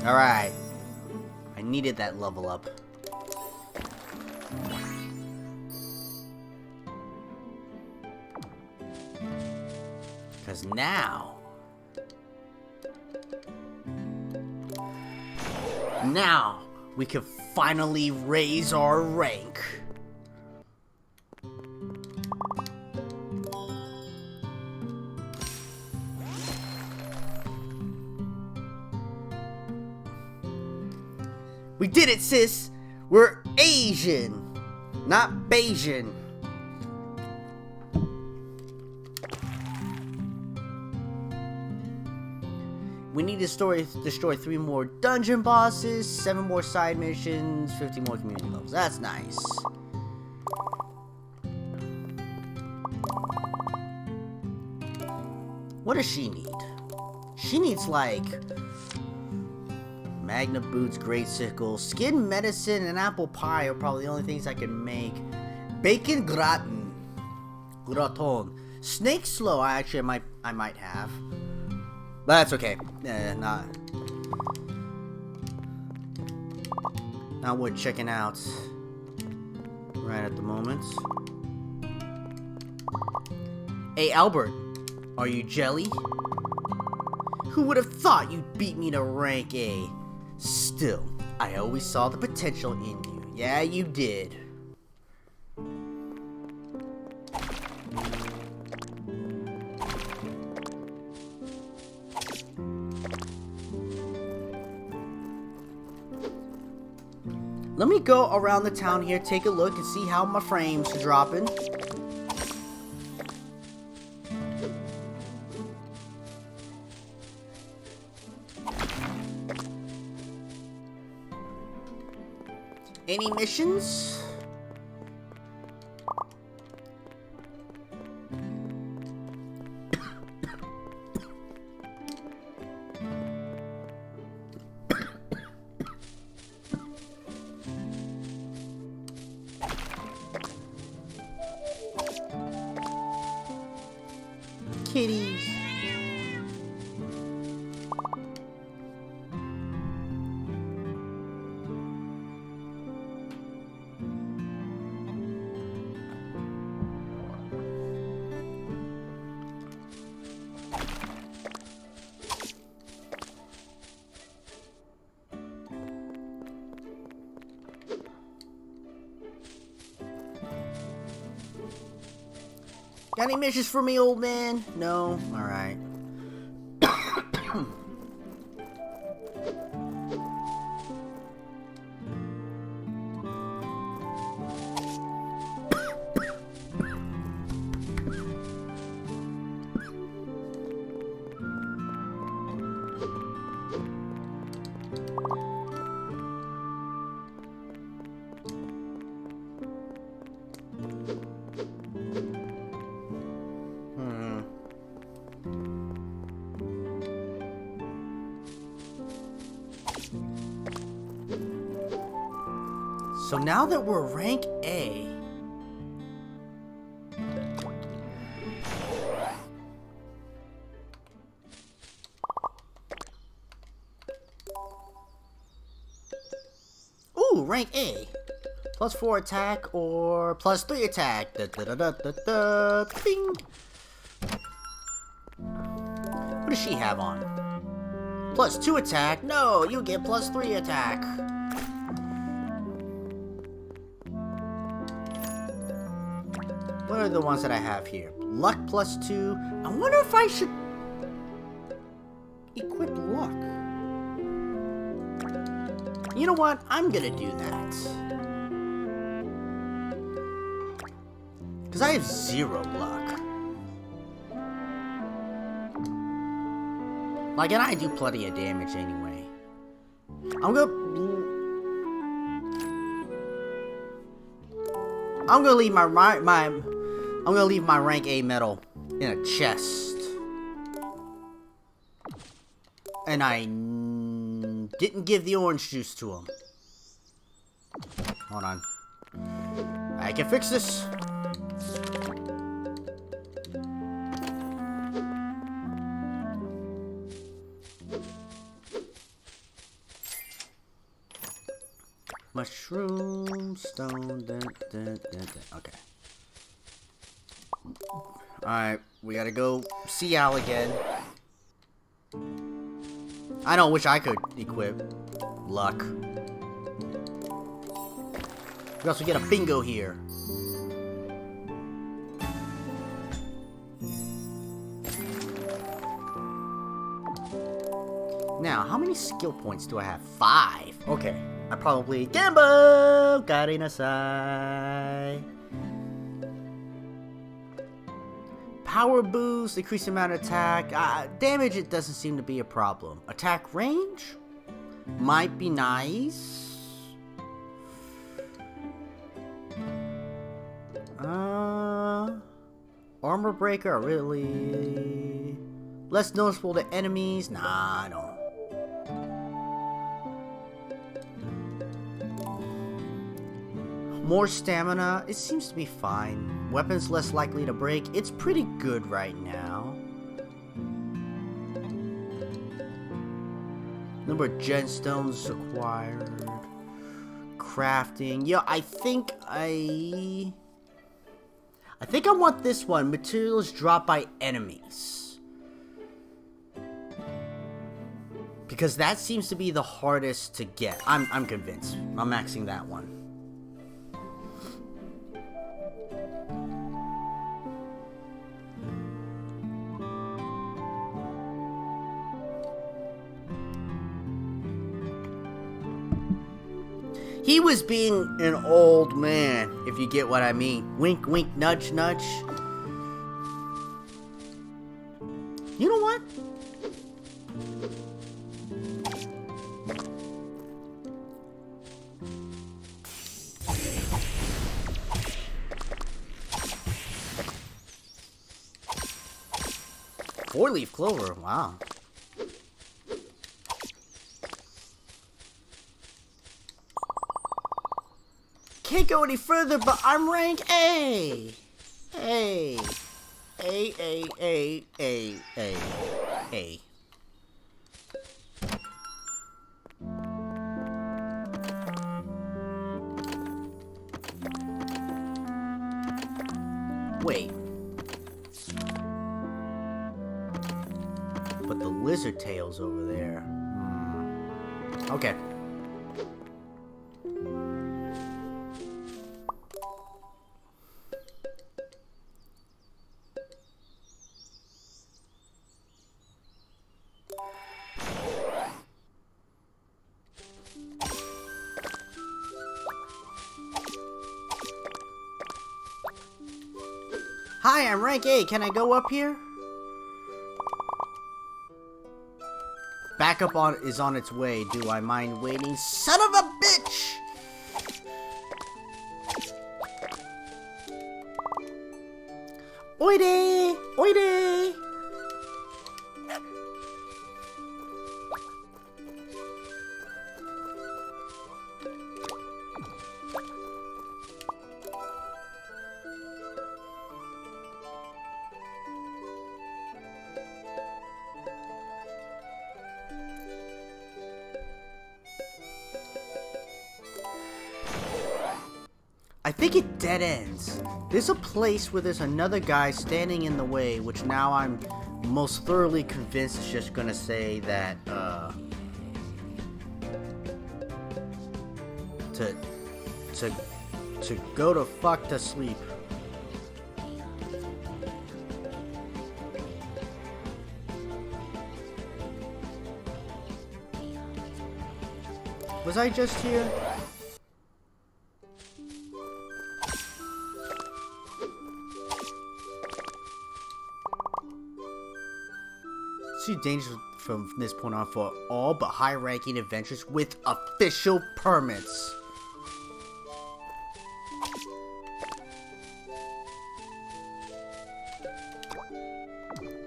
Alright. I needed that level up. Because now we can finally raise our rank. We did it, sis! We're Asian, not Bayesian. We need to destroy 3 more dungeon bosses, 7 more side missions, 50 more community levels. That's nice. What does she need? She needs, like, Magna Boots, Great Sickle, Skin Medicine, and Apple Pie are probably the only things I can make. Bacon Gratin. Gratin. Snake Slow, I might have. But that's okay. Not worth checking out right at the moment. Hey, Albert. Are you jelly? Who would have thought you'd beat me to rank A? Still, I always saw the potential in you. Yeah, you did. Let me go around the town here, take a look, and see how my frames are dropping. Any missions? Kitties. Got any missions for me, old man? No? Alright. So now that we're rank A... Ooh, rank A. +4 attack or +3 attack. Da, da, da, da, da, da. Bing. What does she have on? +2 attack? No, you get +3 attack. What are the ones that I have here? Luck +2. I wonder if I should equip luck. You know what? I'm gonna do that. Because I have 0 luck. Like, and I do plenty of damage anyway. I'm gonna leave my rank A medal in a chest. And I didn't give the orange juice to him. Hold on. I can fix this. Mushroom, stone, okay. Alright, we gotta go see Al again. I don't wish I could equip luck. We also get a bingo here. Now, how many skill points do I have? 5. Okay. I probably Gambo Garinasai. Power boost, increase amount of attack. Damage, it doesn't seem to be a problem. Attack range might be nice. Armor breaker, really less noticeable to enemies. Nah, I don't. More stamina, it seems to be fine. Weapons less likely to break, it's pretty good right now. Number of gemstones acquired. Crafting, yeah, I think I want this one. Materials dropped by enemies. Because that seems to be the hardest to get. I'm convinced. I'm maxing that one. He was being an old man, if you get what I mean. Wink, wink, nudge, nudge. You know what? Four-leaf clover, wow. Can't go any further, but I'm rank A. A. A, A, A, A, A, A. Wait. But the lizard tail's over there. Okay. Hi, I'm rank A. Can I go up here? Backup is on its way. Do I mind waiting? Son of a bitch! Oide! Oide! think it dead ends. There's a place where there's another guy standing in the way, which now I'm most thoroughly convinced is just gonna say that, to go to fuck to sleep. Was I just here? See dangers from this point on for all but high-ranking adventurers with official permits.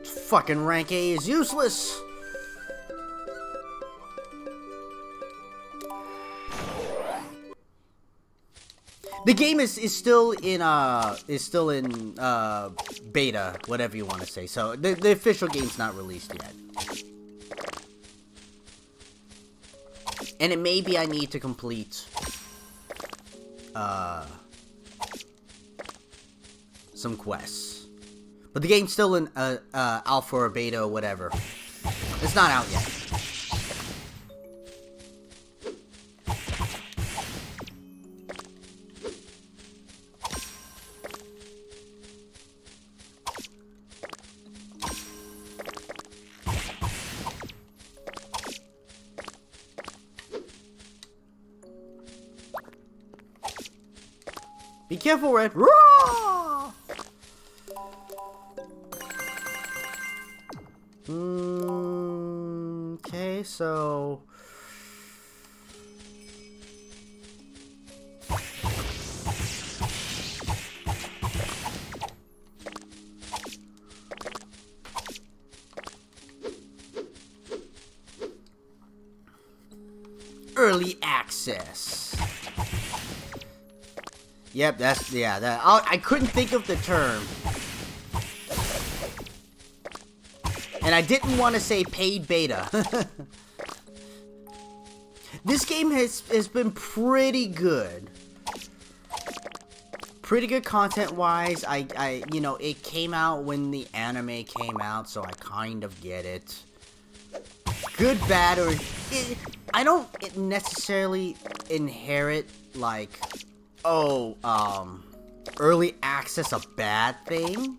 Fucking rank A is useless. The game is still in beta, whatever you want to say. So the official game's not released yet. And it may be I need to complete some quests. But the game's still in alpha or beta or whatever. It's not out yet. Be careful, Red. Roar! Okay, so... Early access. Yep, that's, yeah, that, I couldn't think of the term. And I didn't want to say paid beta. This game has been pretty good. Pretty good content-wise. You know, it came out when the anime came out, so I kind of get it. Good, bad, or... I don't necessarily inherit, like... early access a bad thing?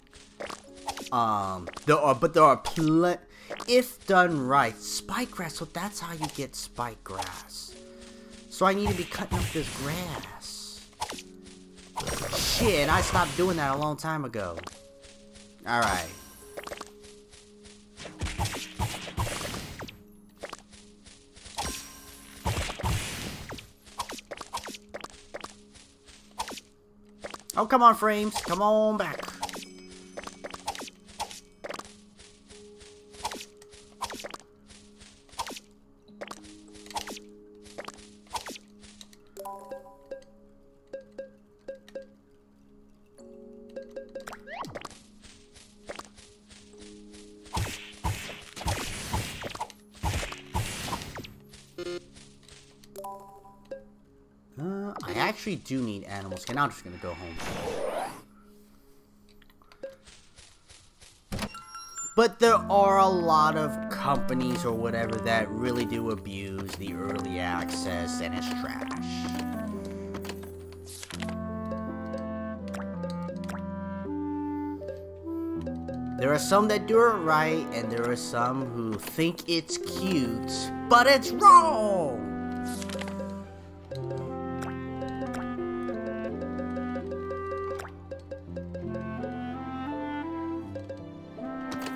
There are plenty, if done right, spike grass, so that's how you get spike grass. So I need to be cutting up this grass. Shit, I stopped doing that a long time ago. Alright. Oh, come on, frames. Come on back. I actually do need animals. Okay, now I'm just gonna go home. But there are a lot of companies or whatever that really do abuse the early access, and it's trash. There are some that do it right, and there are some who think it's cute, but it's wrong!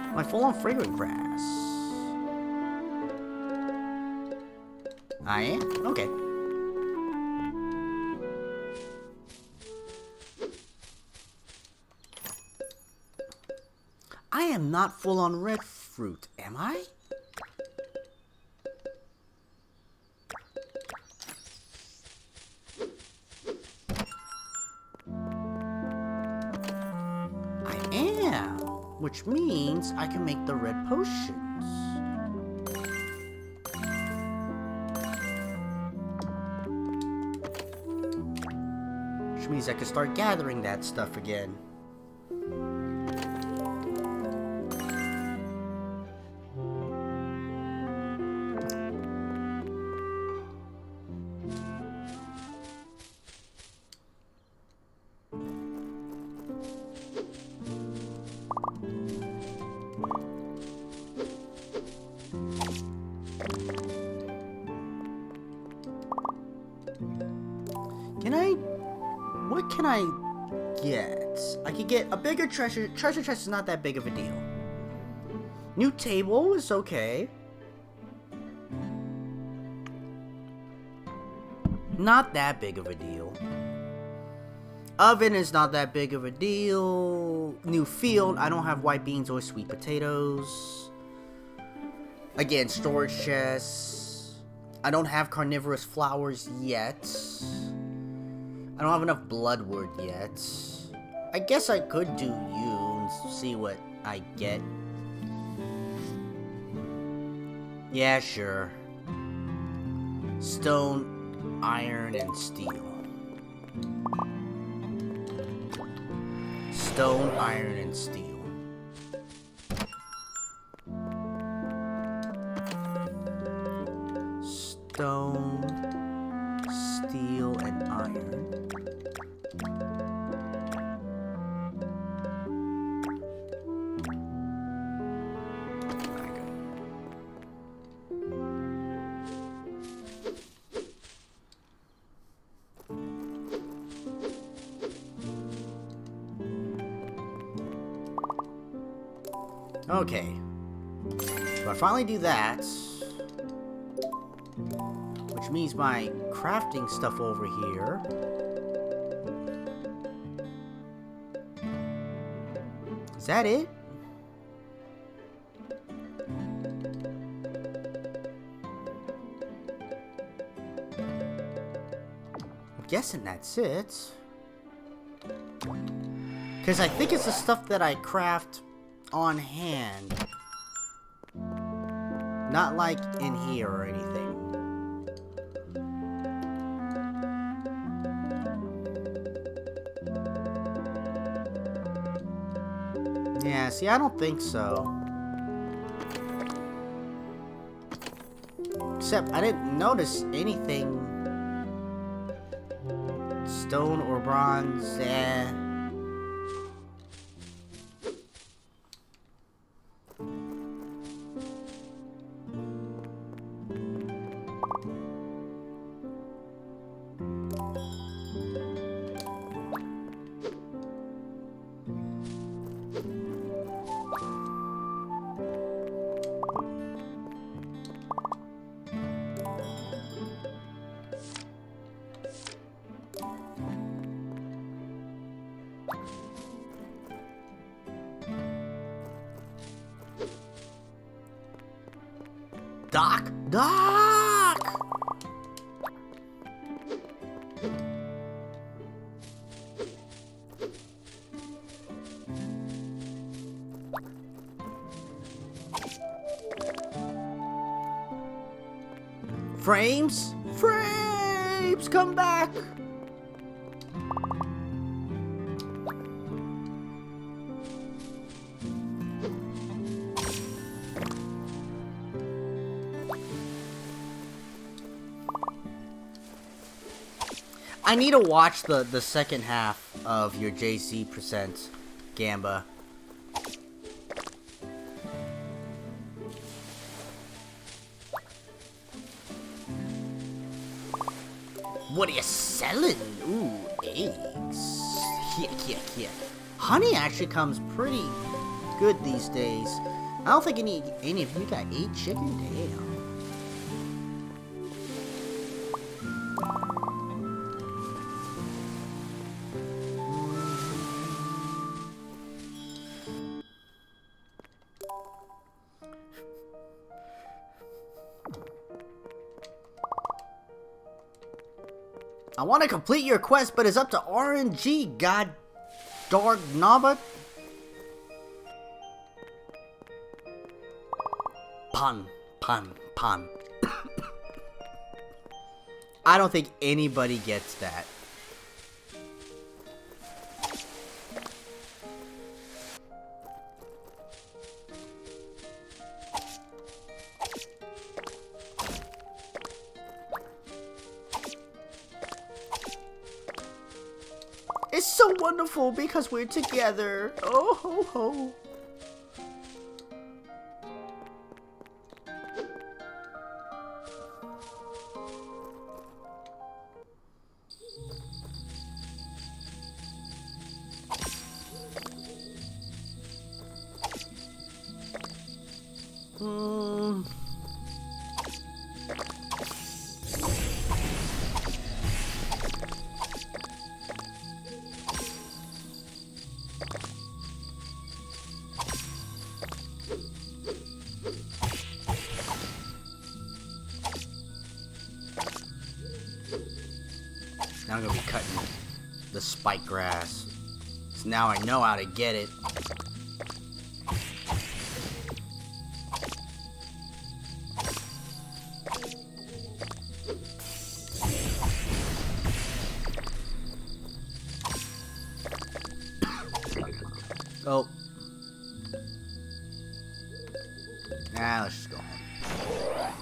Am I full on fragrant grass? I am? Okay. I am not full on red fruit, am I? I am. Which means I can make the red potions. Which means means I can start gathering that stuff again. What can I get? I could get a bigger treasure. Treasure chest is not that big of a deal. New table is okay. Not that big of a deal. Oven is not that big of a deal. New field. I don't have white beans or sweet potatoes. Again, storage chests. I don't have carnivorous flowers yet. I don't have enough bloodwood yet. I guess I could do you and see what I get. Yeah, sure. Stone, iron, and steel. Stone, iron, and steel. Stone, steel, and iron. Okay. So I finally do that, which means my crafting stuff over here is that it? I'm guessing that's it. Because I think it's the stuff that I craft on hand. Not like in here or anything. Yeah, see, I don't think so. Except I didn't notice anything. Stone or bronze, eh. Doc! Frames? Frames! Come back! I need to watch the second half of your JC percent, Gamba. What are you selling? Ooh, eggs. Yeah. Honey actually comes pretty good these days. I don't think any of you got 8 chicken. Damn. I want to complete your quest, but it's up to RNG, god dog Naba. Pun. I don't think anybody gets that. wonderful because we're together. Oh ho ho. Now I'm gonna be cutting the spike grass. So now I know how to get it. Oh. Nah, let's just go home.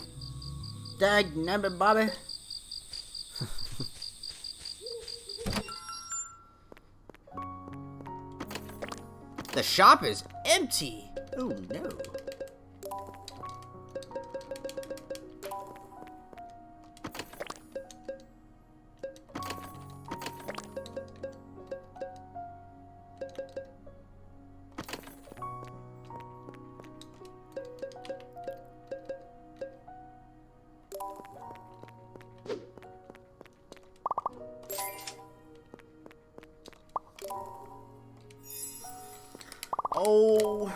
Dagnabbit, Bobby. The shop is empty. Oh no. Oh,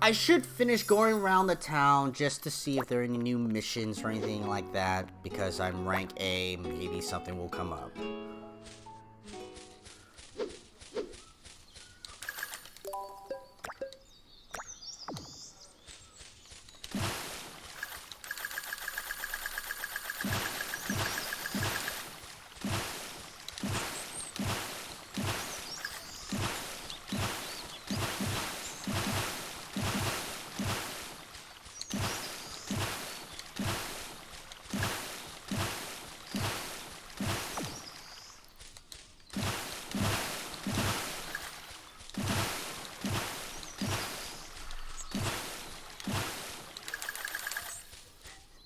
I should finish going around the town just to see if there are any new missions or anything like that, because I'm rank A, maybe something will come up.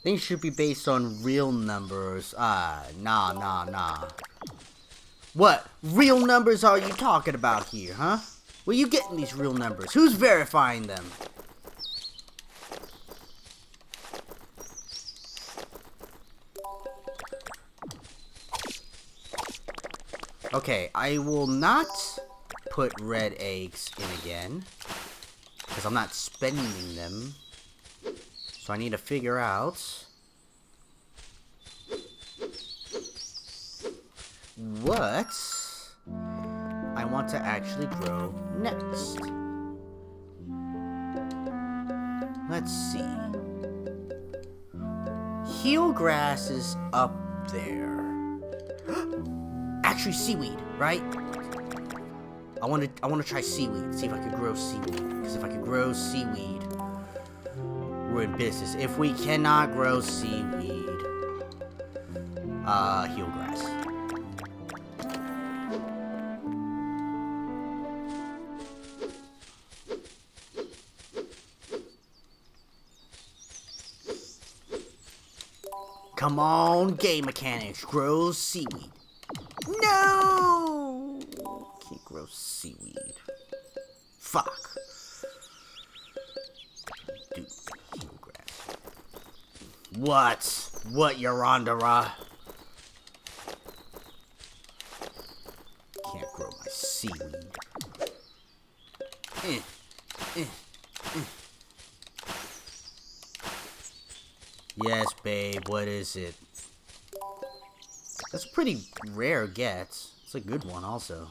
Things should be based on real numbers. Nah. What real numbers are you talking about here, huh? Where you getting these real numbers? Who's verifying them? Okay, I will not put red eggs in again, because I'm not spending them. So I need to figure out what I want to actually grow next. Let's see. Heel grass is up there. Actually, seaweed, right? I want to try seaweed. See if I could grow seaweed. Because if I could grow seaweed, we're in business. If we cannot grow seaweed, heel grass. Come on, game mechanics, grow seaweed. No! Can't grow seaweed. Fuck. Dude, heel grass. What, Yorondera? Can't grow my seaweed. Yes, babe, what is it? That's a pretty rare get. It's a good one, also.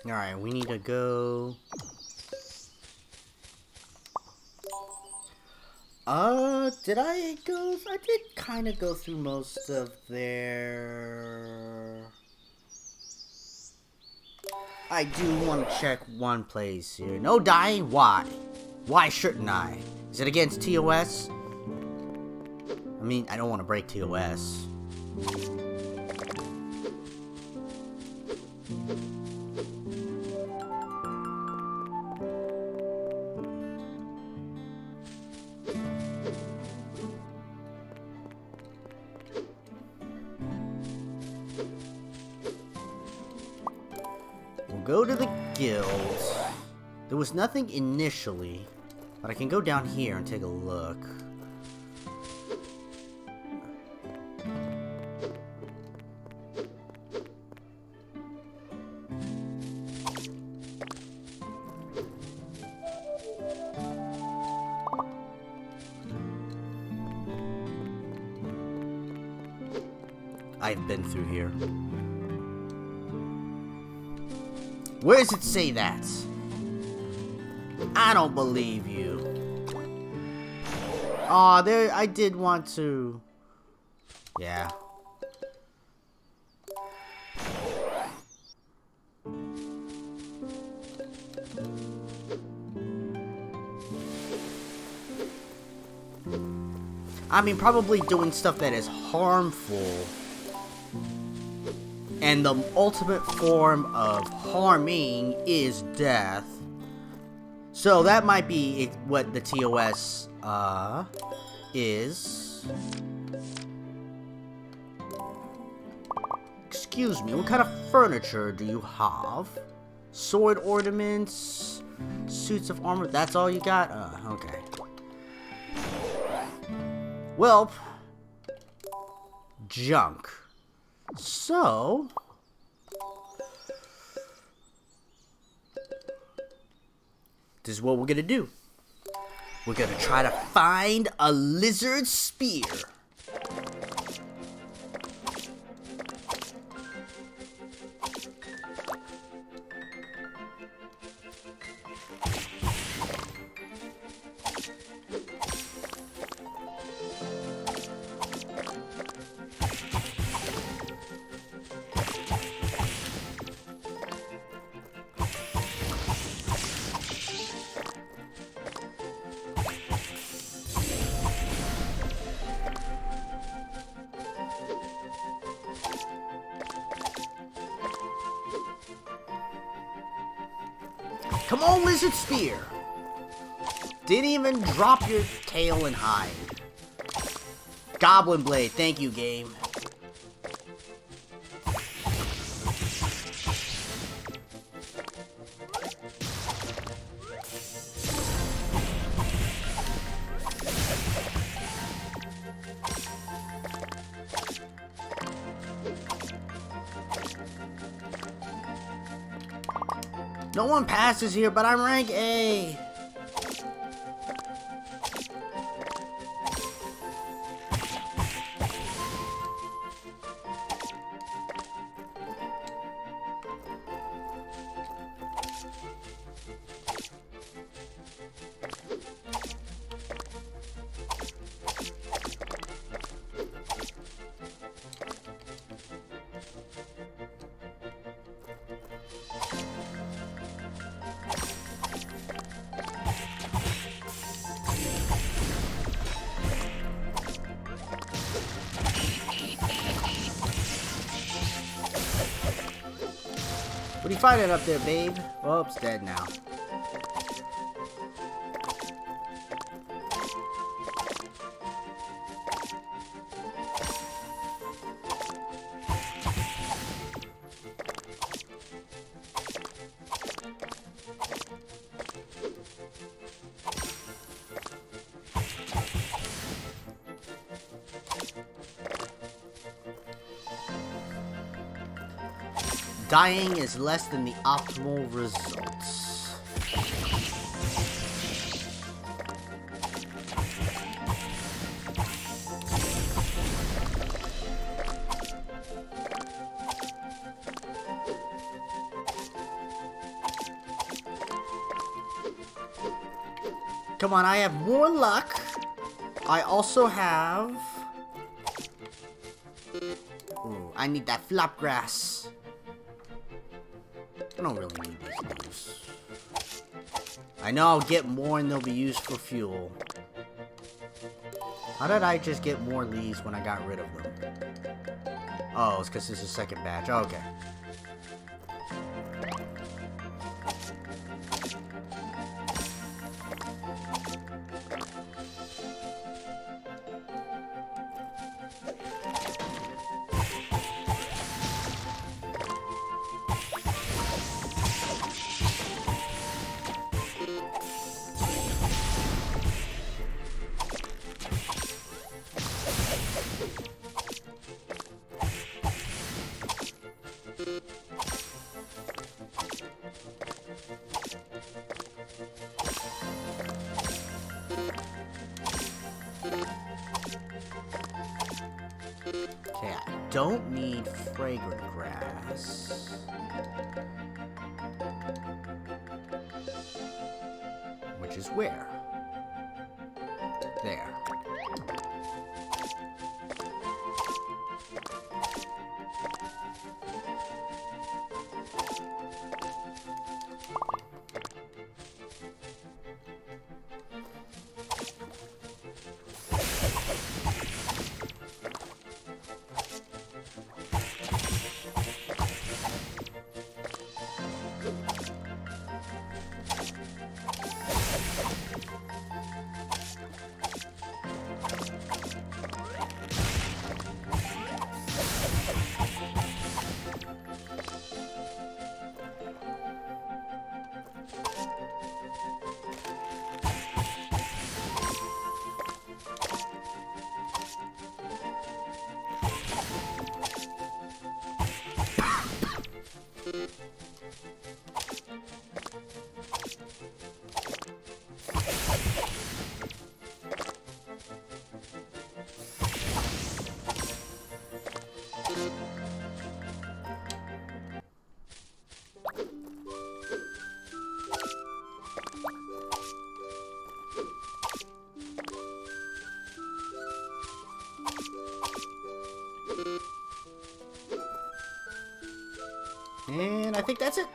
Alright, we need to go... did I go... I did kind of go through most of their... I do want to check one place here. No dying? Why? Why shouldn't I? Is it against TOS? I mean, I don't want to break TOS. We'll go to the guild. There was nothing initially, but I can go down here and take a look. I've been through here. Where does it say that? I don't believe you. Aw, there, I did want to... Yeah. I mean, probably doing stuff that is harmful. And the ultimate form of harming is death. So that might be what the TOS is. Excuse me, what kind of furniture do you have? Sword ornaments, suits of armor, that's all you got? Okay. Well, junk. So, this is what we're gonna do. We're gonna try to find a lizard spear. Come on, lizard spear! Didn't even drop your tail and hide. Goblin blade, thank you, game. No one passes here, but I'm rank A. What are you finding up there, babe? Oh, it's dead now. Dying is less than the optimal results. Come on, I have more luck. I also have... Ooh, I need that flop grass. I don't really need these leaves. I know I'll get more and they'll be used for fuel. How did I just get more leaves when I got rid of them? Oh, it's because this is a second batch. Oh, okay. Okay, I don't need fragrant grass. Which is where? There. And I think that's it.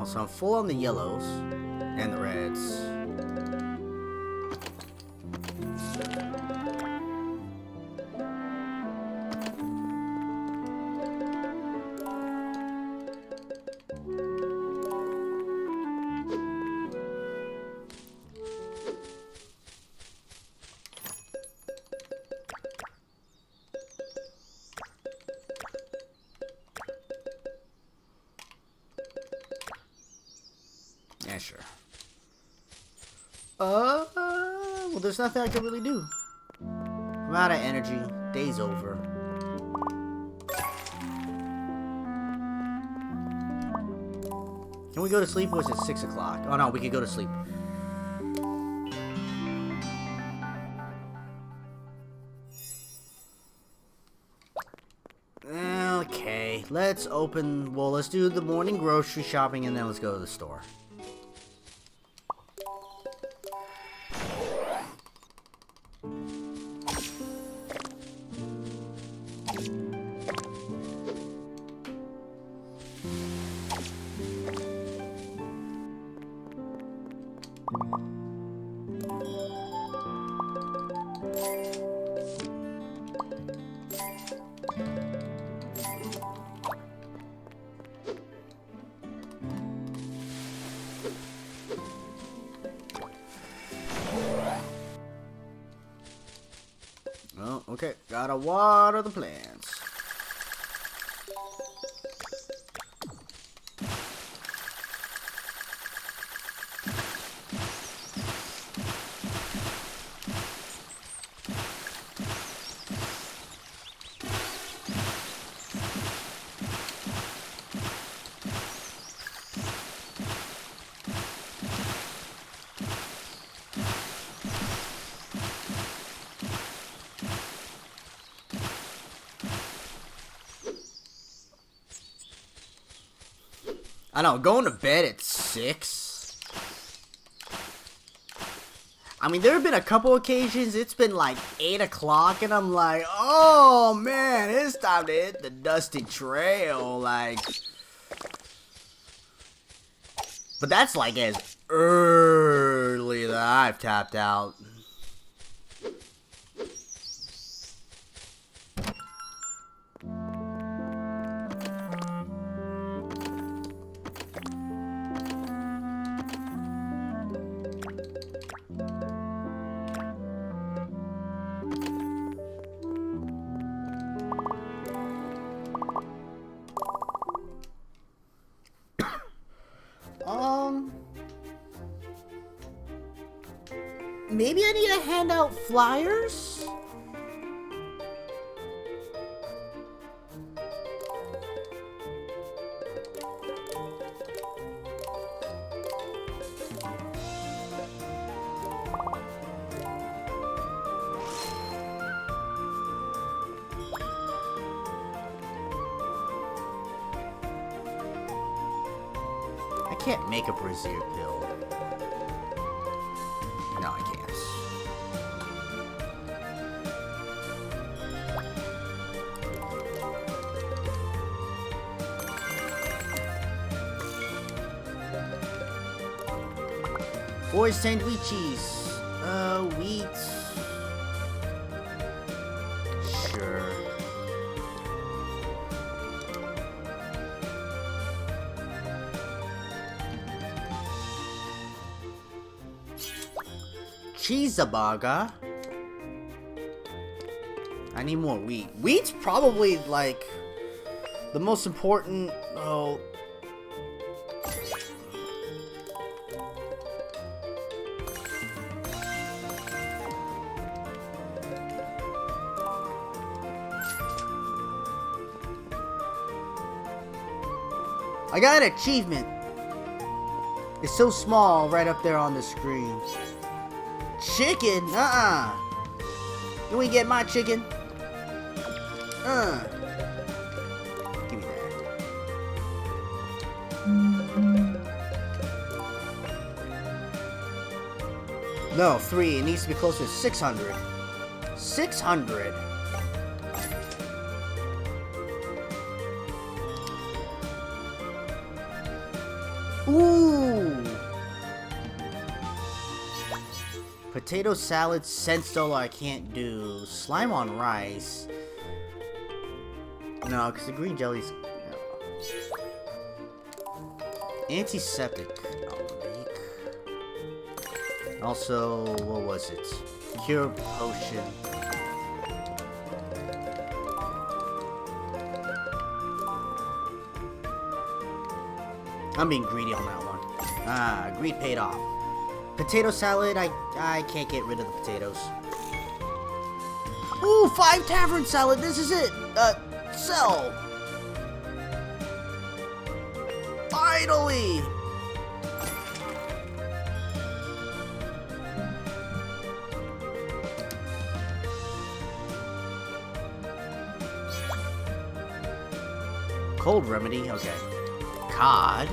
So I'm full on the yellows and the reds. Yeah, sure. Well, there's nothing I can really do. I'm out of energy. Day's over. Can we go to sleep, or is it 6 o'clock? Oh no, we could go to sleep. Okay, let's open... Well, let's do the morning grocery shopping, and then let's go to the store. Oh, okay. Gotta water the plants. I know, going to bed at 6. I mean, there have been a couple occasions, it's been like 8 o'clock, and I'm like, oh man, it's time to hit the dusty trail, like. But that's like as early that I've tapped out. Maybe I need to hand out flyers? I can't make a brazier pill. No, I can't. Four sandwiches. Wheat. Sure. Cheeseburger. I need more wheat. Wheat's probably like the most important. Oh. I got an achievement. It's so small right up there on the screen. Chicken? You ain't get my chicken? Give me that. No, 3. It needs to be closer to 600. 600. Ooh! Potato salad, sense dollar I can't do. Slime on rice. No, because the green jelly's... No. Antiseptic. I'll make. Also, what was it? Cure potion. I'm being greedy on that one. Greed paid off. Potato salad, I can't get rid of the potatoes. Ooh, 5 tavern salad, this is it! Sell! Finally! Cold remedy, okay. Cod?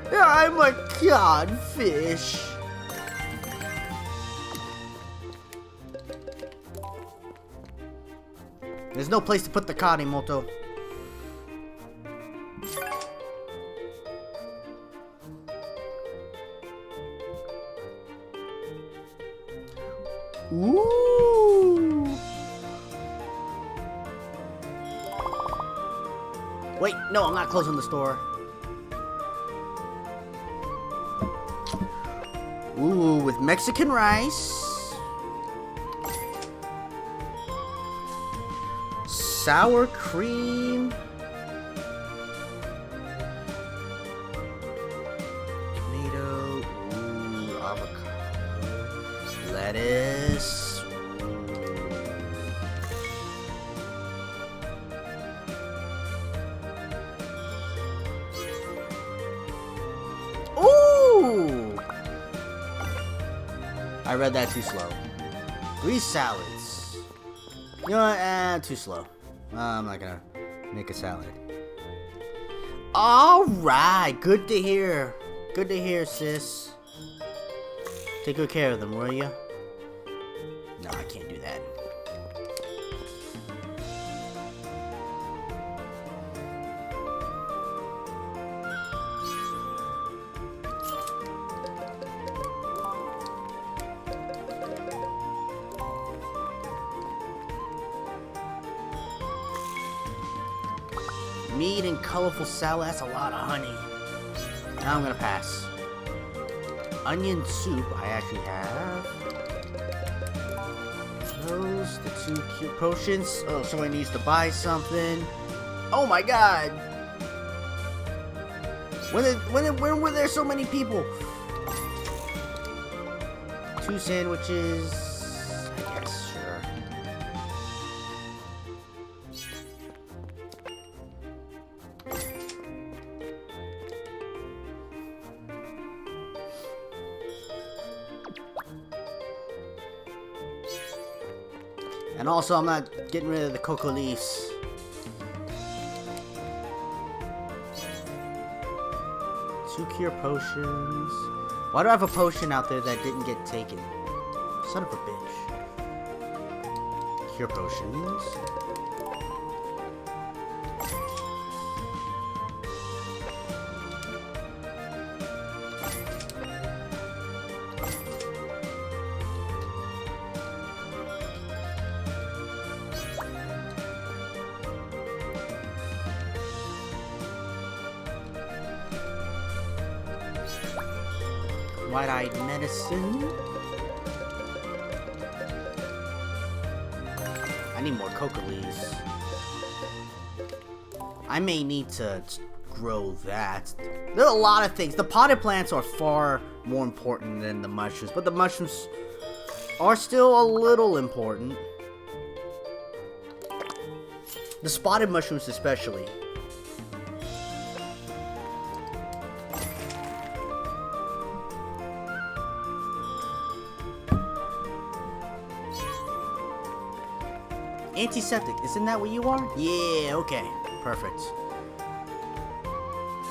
Yeah, I'm a codfish. There's no place to put the cod, Emoto. Ooh. Wait, no, I'm not closing the store. Ooh, with Mexican rice. Sour cream. Tomato. Ooh, avocado. Lettuce. Ooh. I read that too slow. 3 salads. You know what? Too slow. I'm not gonna make a salad. Alright, good to hear. Good to hear, sis. Take good care of them, will you? No, I can't do that. Meat and colorful salad, that's a lot of honey. Now I'm gonna pass. Onion soup, I actually have. Those, the 2 cure potions. Oh, someone needs to buy something. Oh my god! When were there so many people? 2 sandwiches. I guess, sure. And also, I'm not getting rid of the cocoa leaves. Two cure potions. Why do I have a potion out there that didn't get taken? Son of a bitch. Cure potions. White-eyed medicine. I need more coca leaves. I may need to grow that. There are a lot of things. The potted plants are far more important than the mushrooms, but the mushrooms are still a little important. The spotted mushrooms especially. Antiseptic, isn't that what you are? Yeah, okay. Perfect.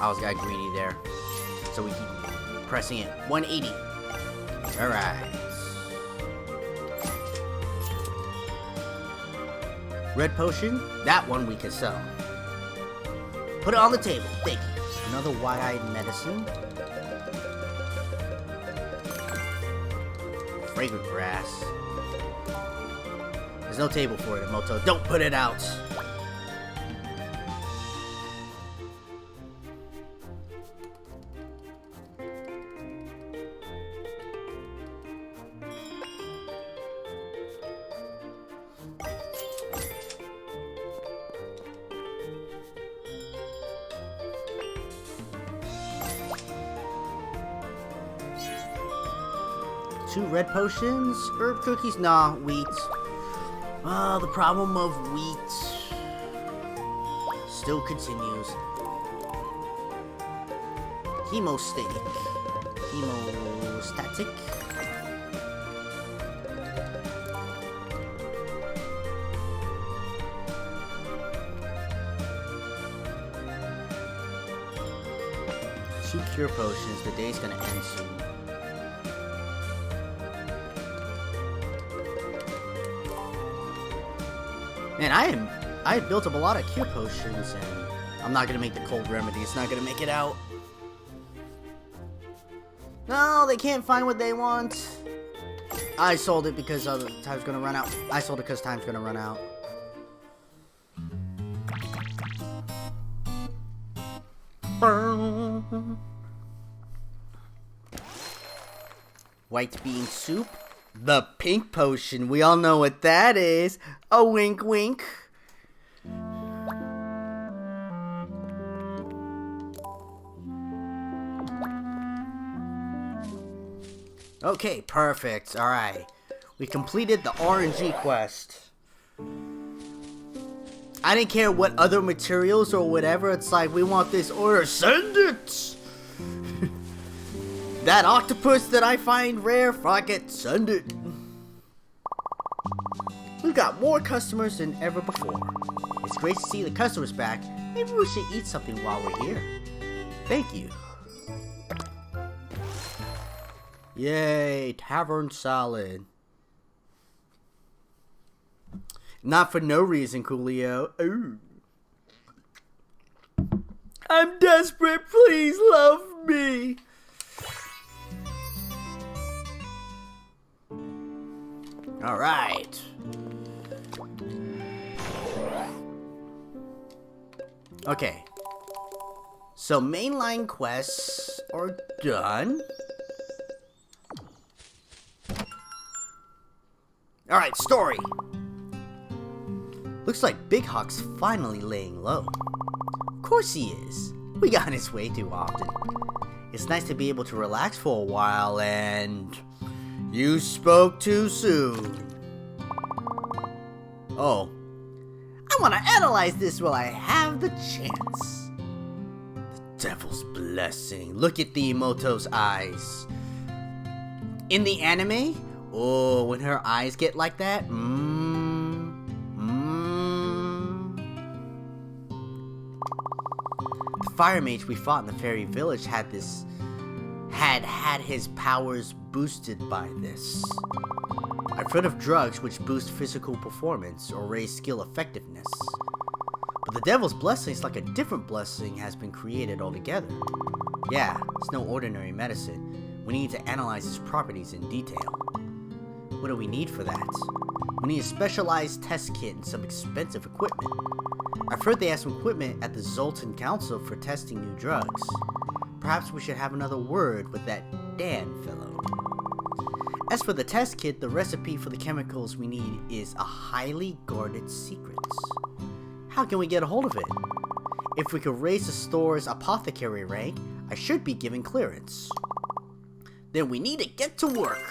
I was got greedy there. So we keep pressing it. 180. Alright. Red potion. That one we can sell. Put it on the table. Thank you. Another white-eyed medicine. Fragrant grass. There's no table for it at Moto. Don't put it out! Two red potions? Herb cookies? Nah, wheat. The problem of wheat still continues. Hemostatic. Hemostatic. Two cure potions. The day's gonna end soon. Man, I had built up a lot of cure potions, and I'm not gonna make the cold remedy. It's not gonna make it out. No, they can't find what they want. I sold it because time's gonna run out. I sold it because time's gonna run out. White bean soup. The pink potion. We all know what that is. A wink wink. Okay, perfect. Alright. We completed the RNG quest. I didn't care what other materials or whatever. It's like, we want this order. Send it! That octopus that I find rare, fuck it, send it. We've got more customers than ever before. It's great to see the customers back, Maybe we should eat something while we're here. Thank you. Yay, tavern salad. Not for no reason, Coolio. Ooh. I'm desperate, please love me. Alright. Okay. So mainline quests are done. Alright, story. Looks like Big Hawk's finally laying low. Of course he is. We got in his way too often. It's nice to be able to relax for a while and... You spoke too soon. Oh. I want to analyze this while I have the chance. The devil's blessing. Look at the Emoto's eyes. In the anime, oh, when her eyes get like that, The fire mage we fought in the fairy village had his powers boosted by this. I've heard of drugs which boost physical performance or raise skill effectiveness. But the devil's blessing is like a different blessing has been created altogether. Yeah, it's no ordinary medicine. We need to analyze its properties in detail. What do we need for that? We need a specialized test kit and some expensive equipment. I've heard they have some equipment at the Zoltan Council for testing new drugs. Perhaps we should have another word with that Dan fellow. As for the test kit, the recipe for the chemicals we need is a highly guarded secret. How can we get a hold of it? If we could raise the store's apothecary rank, I should be given clearance. Then we need to get to work.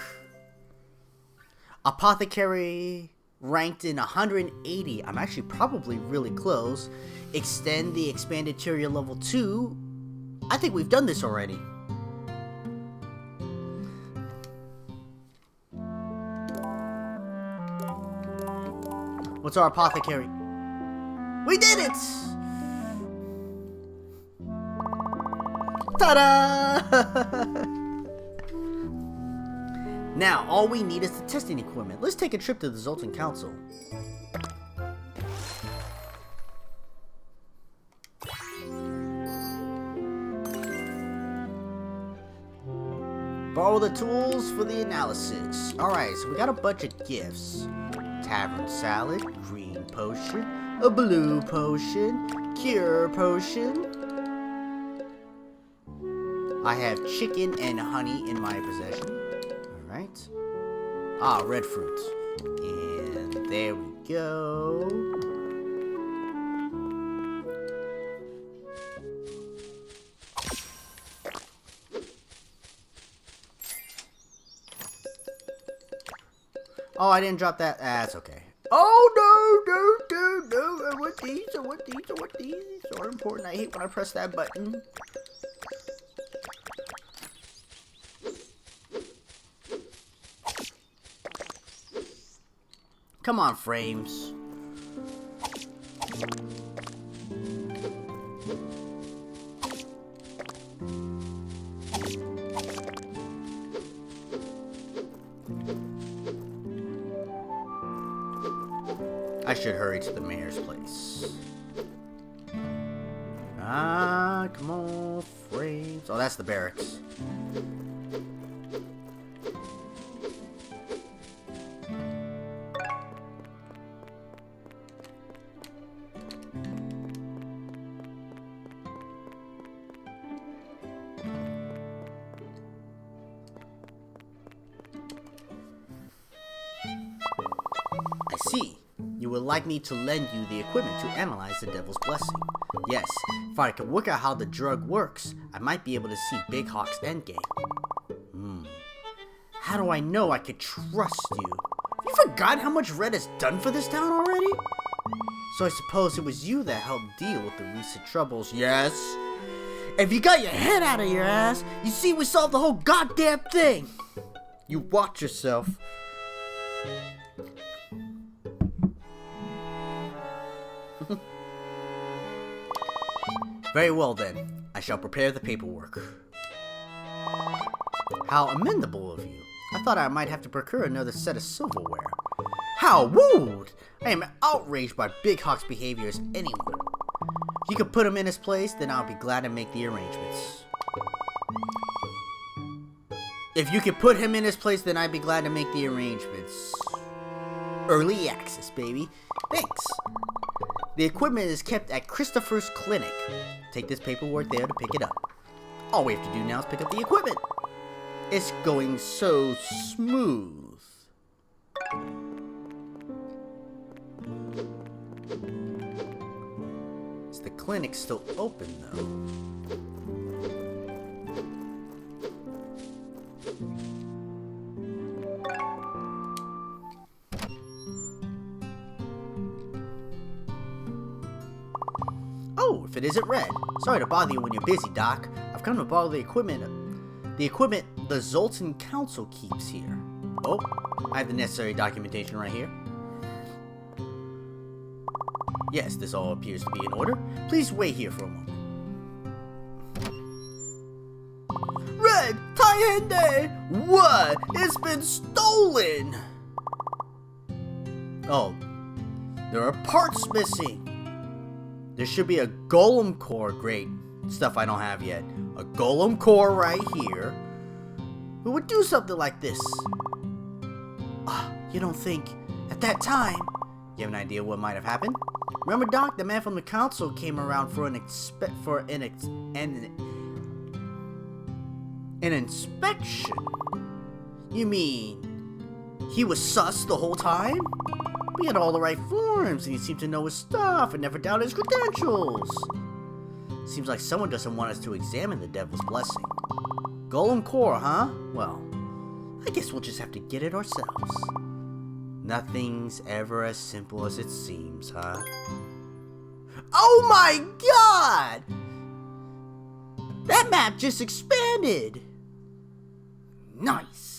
Apothecary ranked in 180. I'm actually probably really close. Extend the expanded tier level 2. I think we've done this already. What's our apothecary? We did it! Ta-da! Now, all we need is the testing equipment. Let's take a trip to the Zoltan Council. Borrow the tools for the analysis. Alright, so we got a bunch of gifts. Tavern salad, green potion, a blue potion, cure potion. I have chicken and honey in my possession. Alright. Ah, red fruit. And there we go. Oh, I didn't drop that. That's okay. Oh, no. I want these. I want these. So important. I hate when I press that button. Come on, frames. I should hurry to the mayor's place. Ah, come on, frames. Oh, that's the barracks. I see. You would like me to lend you the equipment to analyze the devil's blessing. Yes, if I could work out how the drug works, I might be able to see Big Hawk's endgame. How do I know I could trust you? You forgot how much Red has done for this town already? So I suppose it was you that helped deal with the recent troubles, yes? If you got your head out of your ass, you see we solved the whole goddamn thing! You watch yourself. Very well then, I shall prepare the paperwork. How amendable of you. I thought I might have to procure another set of silverware. How rude! I am outraged by Big Hawk's behavior as anyone. If you could put him in his place, then I'll be glad to make the arrangements. If you could put him in his place, then I'd be glad to make the arrangements. Early access, baby. Thanks. The equipment is kept at Christopher's clinic. Take this paperwork there to pick it up. All we have to do now is pick up the equipment. It's going so smooth. Is the clinic still open though? Oh, if it isn't Red. Sorry to bother you when you're busy, Doc. I've come to borrow the equipment the Zoltan Council keeps here. Oh, I have the necessary documentation right here. Yes, this all appears to be in order. Please wait here for a moment. Red! Taihende! What? It's been stolen! Oh, there are parts missing. There should be a golem core. Great. Stuff I don't have yet. A golem core right here. Who would do something like this? You don't think at that time? You have an idea what might have happened? Remember, Doc, the man from the council came around for an inspection. You mean he was sus the whole time? We had all the right forms, and he seemed to know his stuff and never doubted his credentials. Seems like someone doesn't want us to examine the Devil's Blessing. Golem core, huh? Well, I guess we'll just have to get it ourselves. Nothing's ever as simple as it seems, huh? Oh my god! That map just expanded! Nice!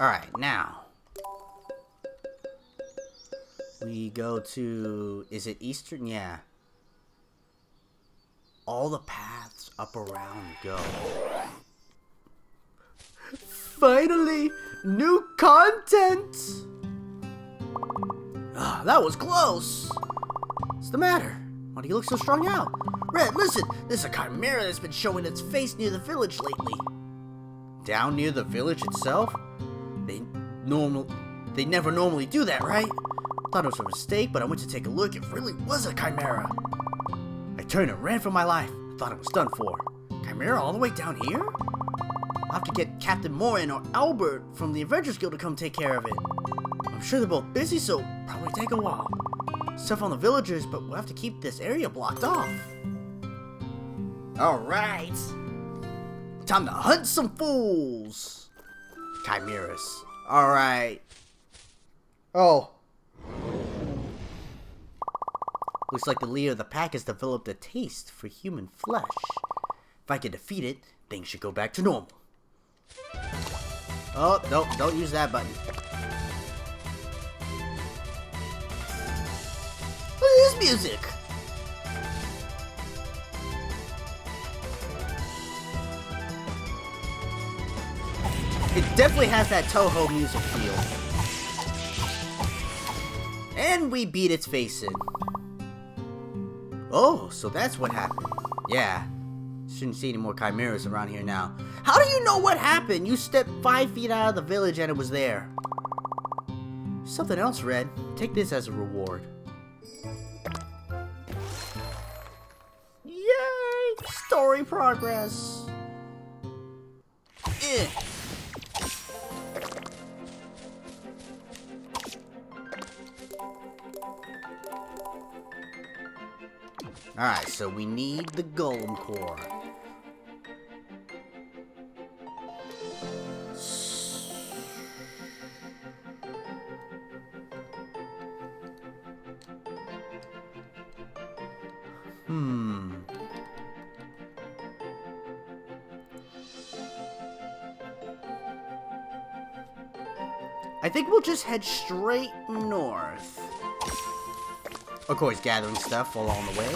Alright, now we go to, is it Eastern? Yeah. All the paths up around go. Finally! New content! That was close! What's the matter? Why do you look so strung out? Red, listen! There's a chimera that's been showing its face near the village lately. Down near the village itself? They never normally do that, right? Thought it was a mistake, but I went to take a look. It really was a chimera. I turned and ran for my life. I thought it was done for. Chimera all the way down here? I'll have to get Captain Morin or Albert from the Adventures Guild to come take care of it. I'm sure they're both busy, so probably take a while. Stuff on the villagers, but we'll have to keep this area blocked off. Alright. Time to hunt some fools. Chimeras. Alright. Oh. Looks like the leader of the pack has developed a taste for human flesh. If I can defeat it, things should go back to normal. Oh, no, don't use that button. Look at this music! It definitely has that Toho music feel. And we beat its face in. Oh, so that's what happened. Yeah. Shouldn't see any more chimeras around here now. How do you know what happened? You stepped 5 feet out of the village and it was there. Something else, Red. Take this as a reward. Yay! Story progress. Alright, so we need the golem core. I think we'll just head straight north. Of course, gathering stuff along the way.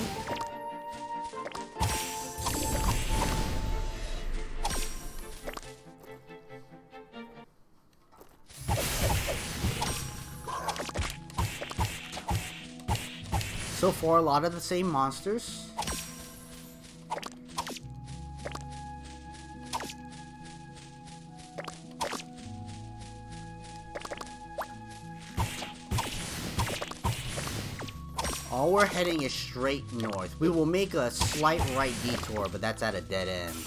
So far, a lot of the same monsters. All we're heading is straight north. We will make a slight right detour, but that's at a dead end.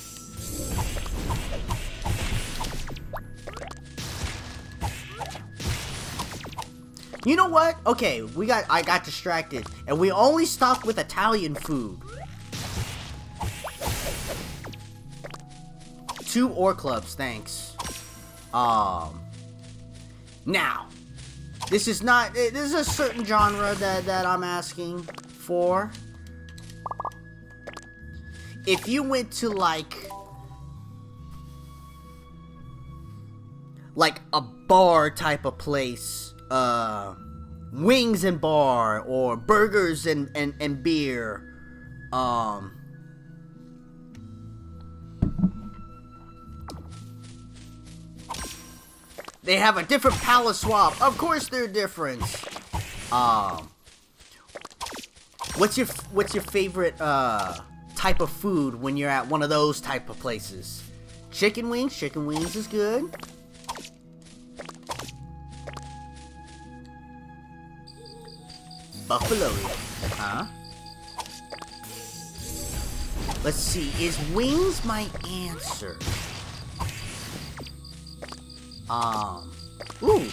You know what? Okay, I got distracted, and we only stopped with Italian food. 2 ore clubs, thanks. Now, this is a certain genre that I'm asking for. If you went to like a bar type of place, wings and bar, or burgers and beer, they have a different palette swap. Of course they're different. What's your favorite type of food when you're at one of those type of places? Chicken wings. Chicken wings is good. Buffalo. Huh? Let's see. Is wings my answer? Ooh.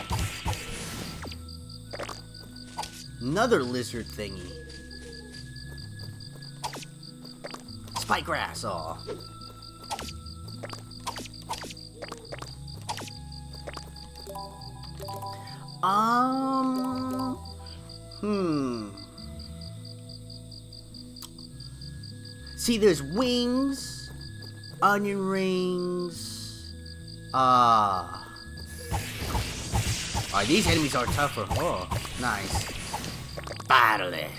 Another lizard thingy. Spike grass, aw. See, there's wings, onion rings, Alright, these enemies are tougher. Oh, nice. Battle it.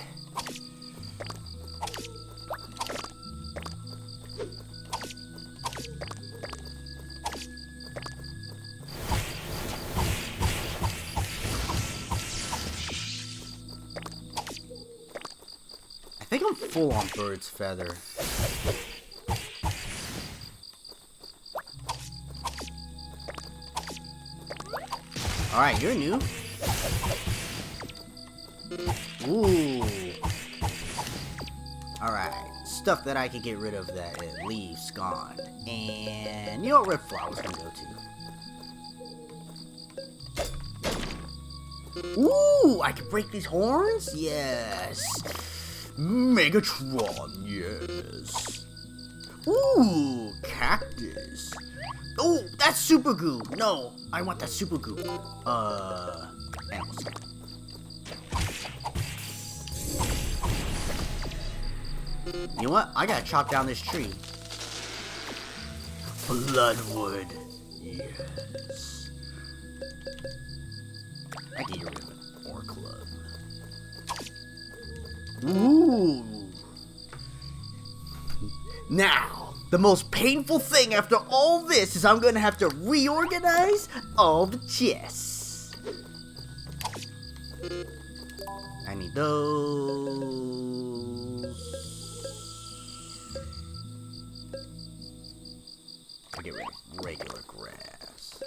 I think I'm full on bird's feather. Alright, you're new. Ooh. Alright. Stuff that I can get rid of that leaves gone. And you know what red flower's gonna go to? Ooh, I can break these horns? Yes. Megatron, yes. Ooh, cactus. Oh, that's super goo. No, I want that super goo. Animals. You know what? I gotta chop down this tree. Bloodwood. Yes. I can get rid of an ore club. Ooh. Now, the most painful thing after all this is I'm gonna have to reorganize all the chests. I need those. I'll get rid of regular grass.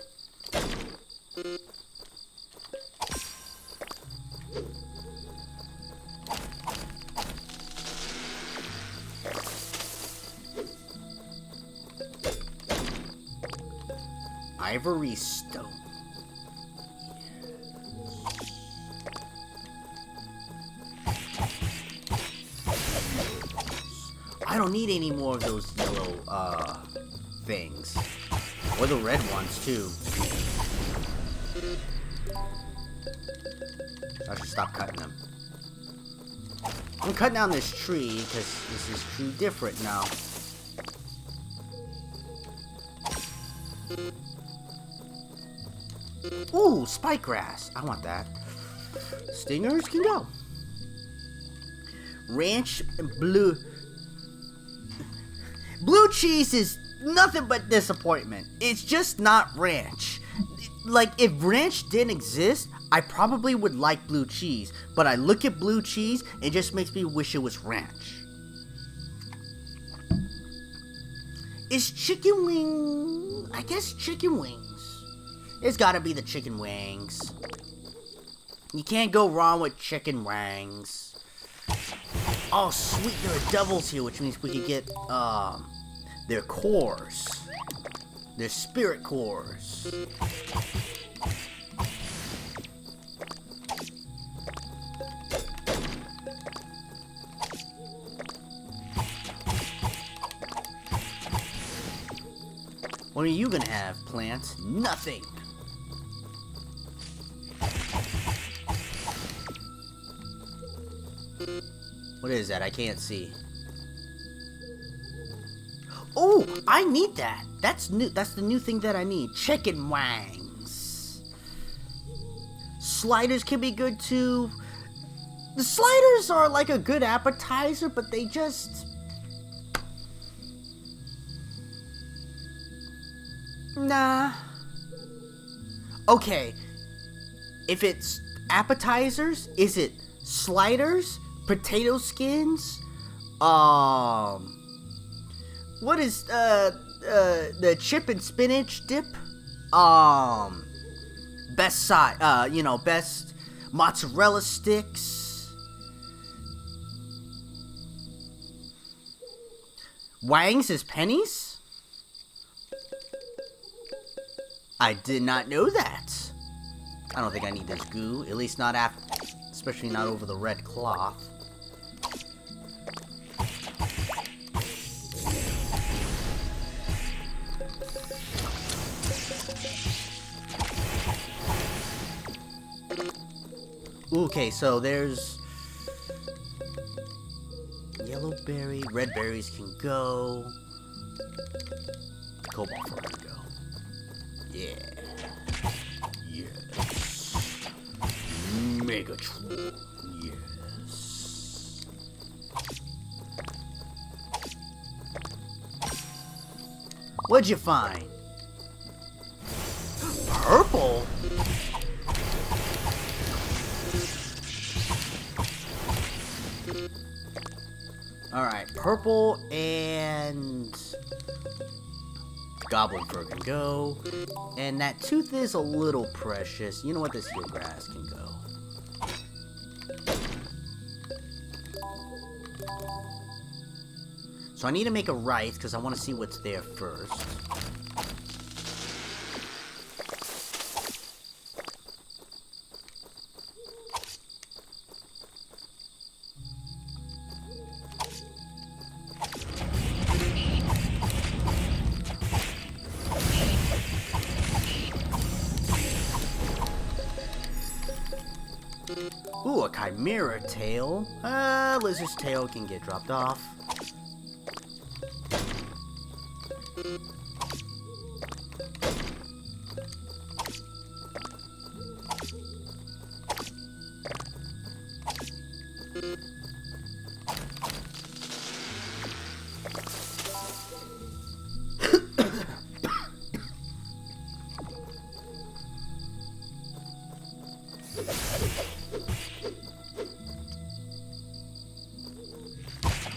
Ivory stone. I don't need any more of those yellow, things. Or the red ones, too. I should stop cutting them. I'm cutting down this tree, because this is true different now. Ooh, spike grass. I want that. Stingers can go. Ranch and blue. Blue cheese is nothing but disappointment. It's just not ranch. Like, if ranch didn't exist, I probably would like blue cheese. But I look at blue cheese, it just makes me wish it was ranch. Is chicken wing... I guess chicken wings. It's gotta be the chicken wings. You can't go wrong with chicken wings. Oh, sweet, there are devils here, which means we could get, their cores. Their spirit cores. What are you gonna have, plant? Nothing! What is that? I can't see. Oh! I need that! That's new. That's the new thing that I need. Chicken wings. Sliders can be good too. The sliders are like a good appetizer, but they just... Nah. Okay. If it's appetizers, is it sliders? Potato skins? What is, the chip and spinach dip? Best side, best mozzarella sticks. Wangs is pennies? I did not know that. I don't think I need this goo, at least not after, especially not over the red cloth. Okay, so there's yellow berry, red berries can go. Cobalt fruit can go. Yeah. Yes. Megatron. Yes. What'd you find? Purple? Alright, purple and goblin fur can go. And that tooth is a little precious. You know what? This heel grass can go. So I need to make a right because I want to see what's there first. Ooh, a chimera tail. Lizard's tail can get dropped off.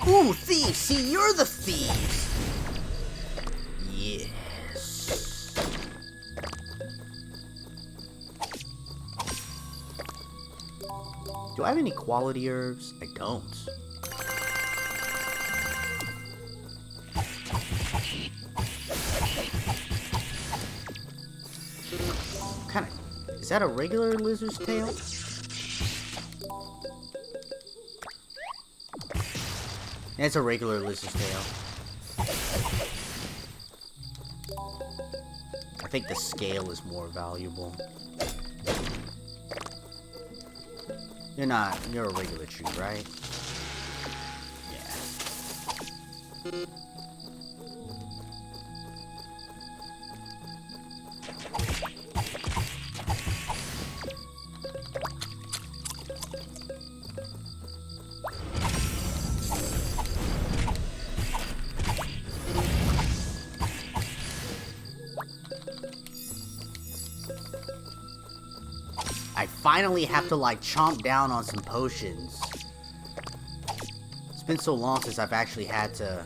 Ooh, thieves! See, you're the thieves! Yes. Do I have any quality herbs? I don't. Kind of... Is that a regular lizard's tail? It's a regular lizard's tail. I think the scale is more valuable. You're a regular tree, right? Yeah. finally have to like chomp down on some potions. It's been so long since I've actually had to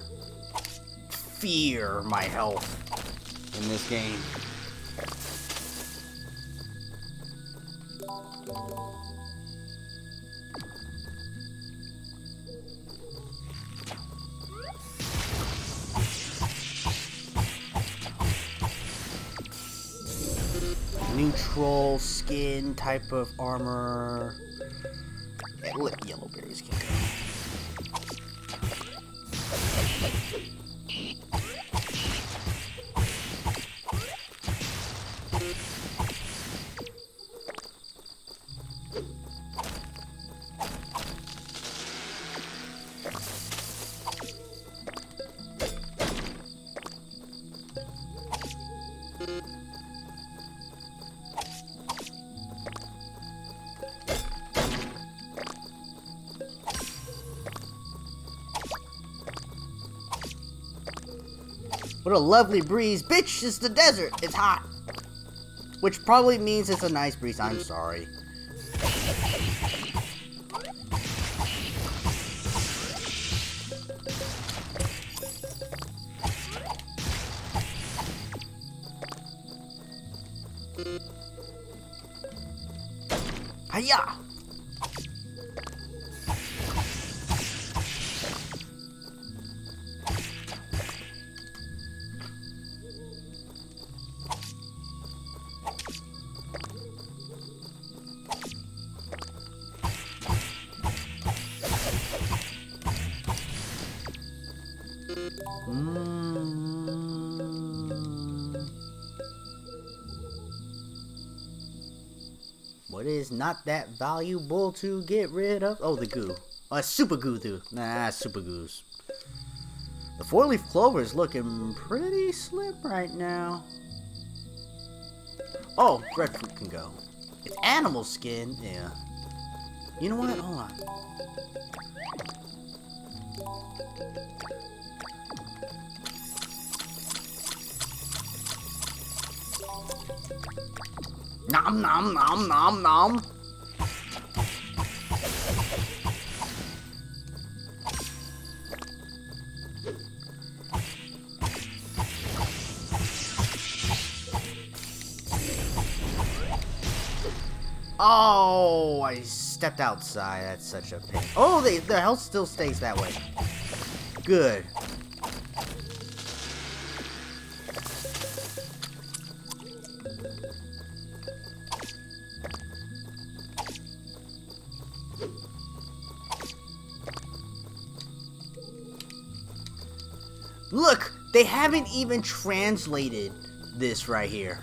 fear my health in this game. Neutral skin type of armor. Yeah, let yellow berries can go. What a lovely breeze. Bitch, it's the desert. It's hot. Which probably means it's a nice breeze. I'm sorry. Hiya! What is not that valuable to get rid of? Oh, the goo. Oh, it's super goo, too. Nah, super goos. The 4-leaf clover is looking pretty slim right now. Oh, breadfruit can go. It's animal skin. Yeah. You know what? Hold on. Nom nom nom nom nom. Oh, I stepped outside. That's such a pain. Oh, the health still stays that way. Good. Look, they haven't even translated this right here.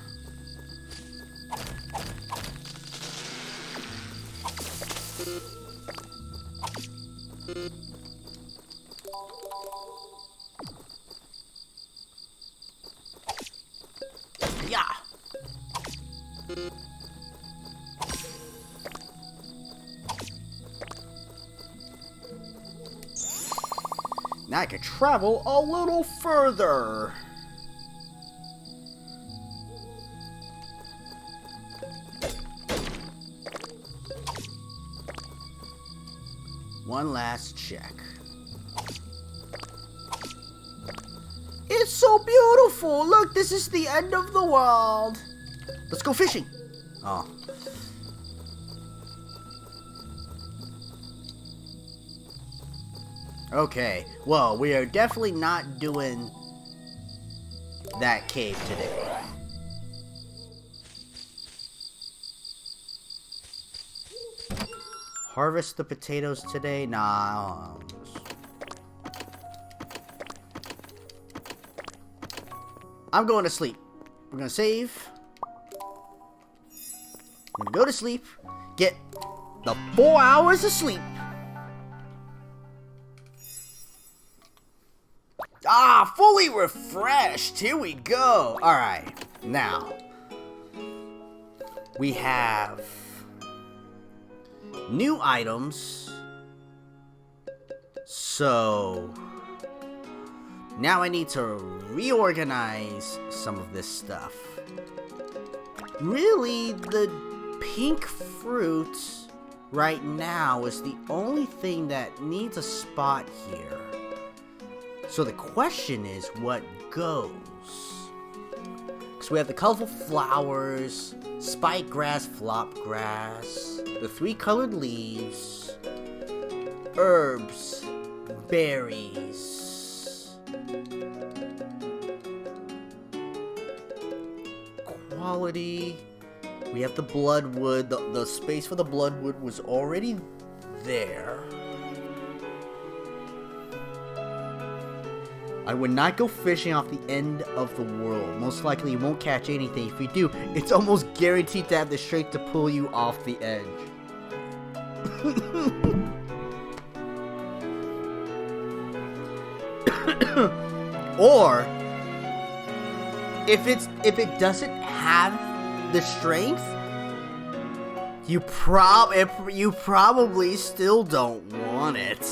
Yeah. Now I can travel a little further. One last check. It's so beautiful. Look, this is the end of the world. Let's go fishing. Oh. Okay, well, we are definitely not doing that cave today. Harvest the potatoes today? Nah. I'm going to sleep. We're gonna save. I'm gonna go to sleep. Get the 4 hours of sleep. Ah, fully refreshed. Here we go. Alright, now we have new items. So now I need to reorganize some of this stuff. Really, the pink fruit right now is the only thing that needs a spot here. So the question is, what goes? Because we have the colorful flowers, spike grass, flop grass, the 3 colored leaves, herbs, berries, quality. We have the bloodwood. The space for the bloodwood was already there. I would not go fishing off the end of the world. Most likely you won't catch anything. If you do, it's almost guaranteed to have the strength to pull you off the edge. Or if it doesn't have the strength, you probably still don't want it.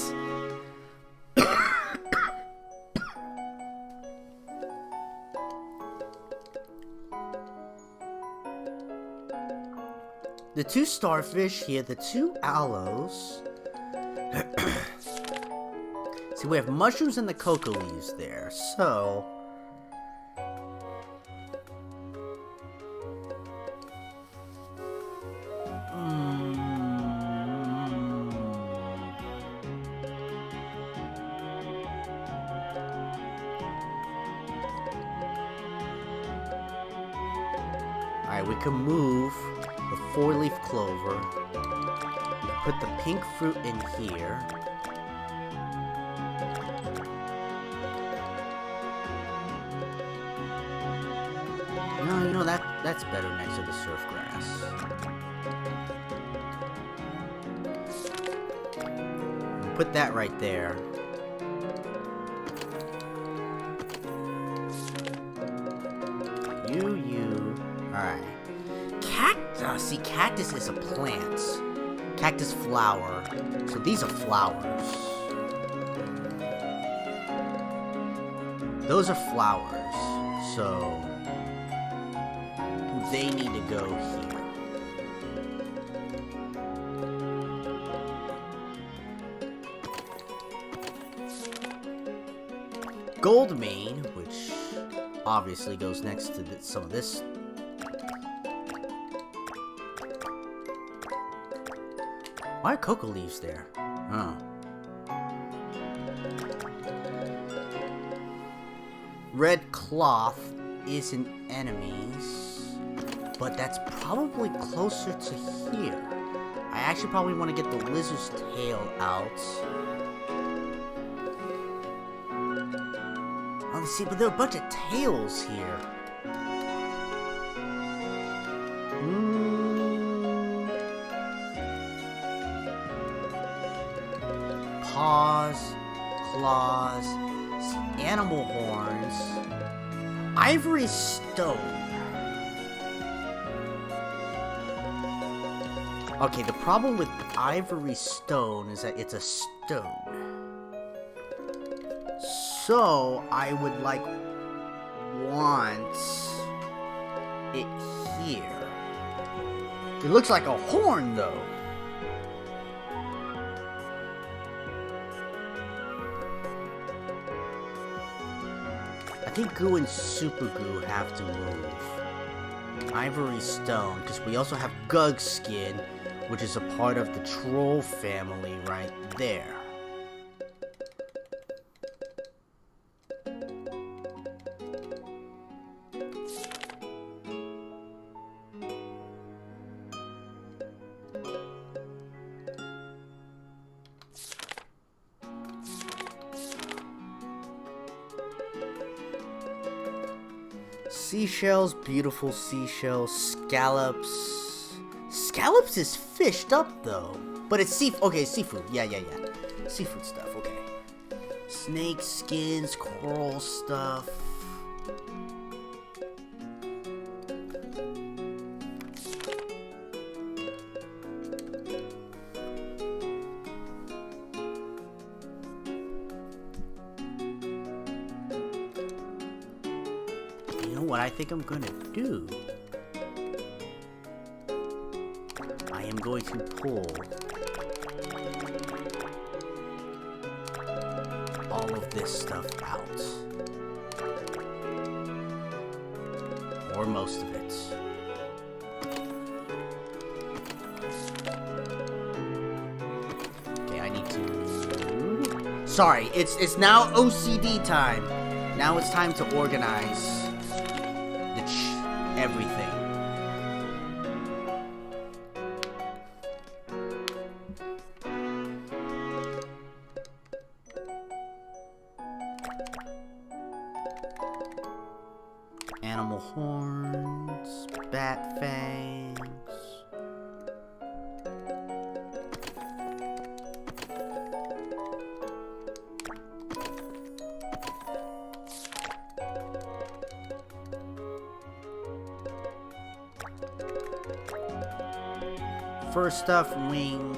The 2 starfish here, the 2 aloes. See, we have mushrooms and the cocoa leaves there, so... Alright, we can move the 4-leaf clover. Put the pink fruit in here. No, you know, that's better next to the surf grass. Put that right there. You. Alright. Cactus. See, cactus is a plant. Cactus flower. So these are flowers. Those are flowers. So they need to go here. Goldmane, which obviously goes next to some of this. Why are cocoa leaves there? Oh. Red cloth isn't enemies, but that's probably closer to here. I actually probably want to get the lizard's tail out. Oh, see, but there are a bunch of tails here. Paws, claws, animal horns, ivory stone. Okay, the problem with ivory stone is that it's a stone. So, I would want it here. It looks like a horn, though. I think Goo and Super Goo have to move. Ivory stone, because we also have Gug skin, which is a part of the troll family right there. Seashells, beautiful seashells, scallops. Scallops is fished up though, but it's okay, seafood. Yeah. Seafood stuff. Okay. Snake skins, coral stuff. What I think I'm gonna do I am going to pull all of this stuff out. Or most of it. Okay, I need to... Sorry, it's now OCD time. Now it's time to organize everything. Animal horns, bat fangs. First up, wings.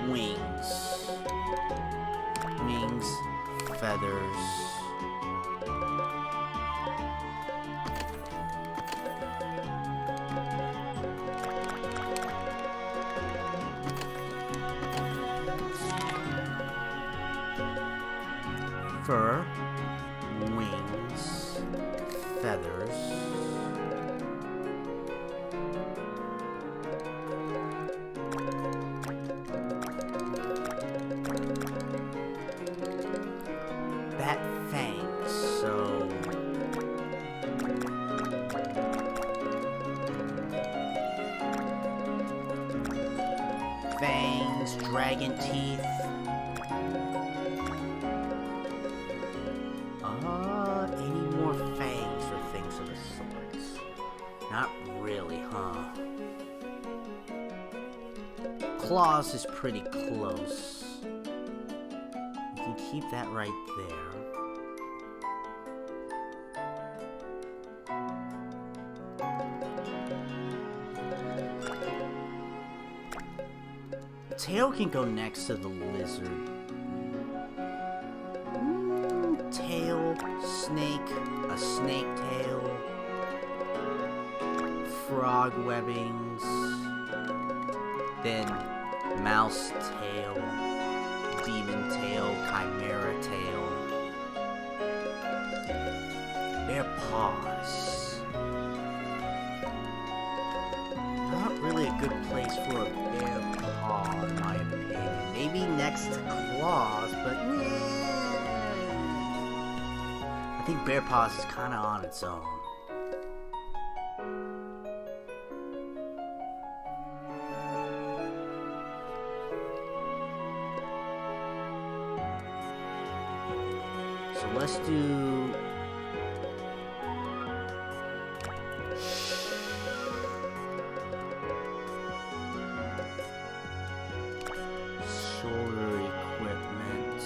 Wings, feathers. Fur, wings, feathers. Bat fangs, so fangs, dragon teeth. Any more fangs or things of the sorts? Not really, huh? Claws is pretty close. You can keep that right there. Tail can go next to the lizard. Tail, snake, a snake tail, frog webbings, then mouse tail, demon tail, chimera tail, bear paws. Not really a good place for a bear paw, in my opinion. Maybe next to claws, but I think bear paws is kind of on its own. So let's do shoulder equipment.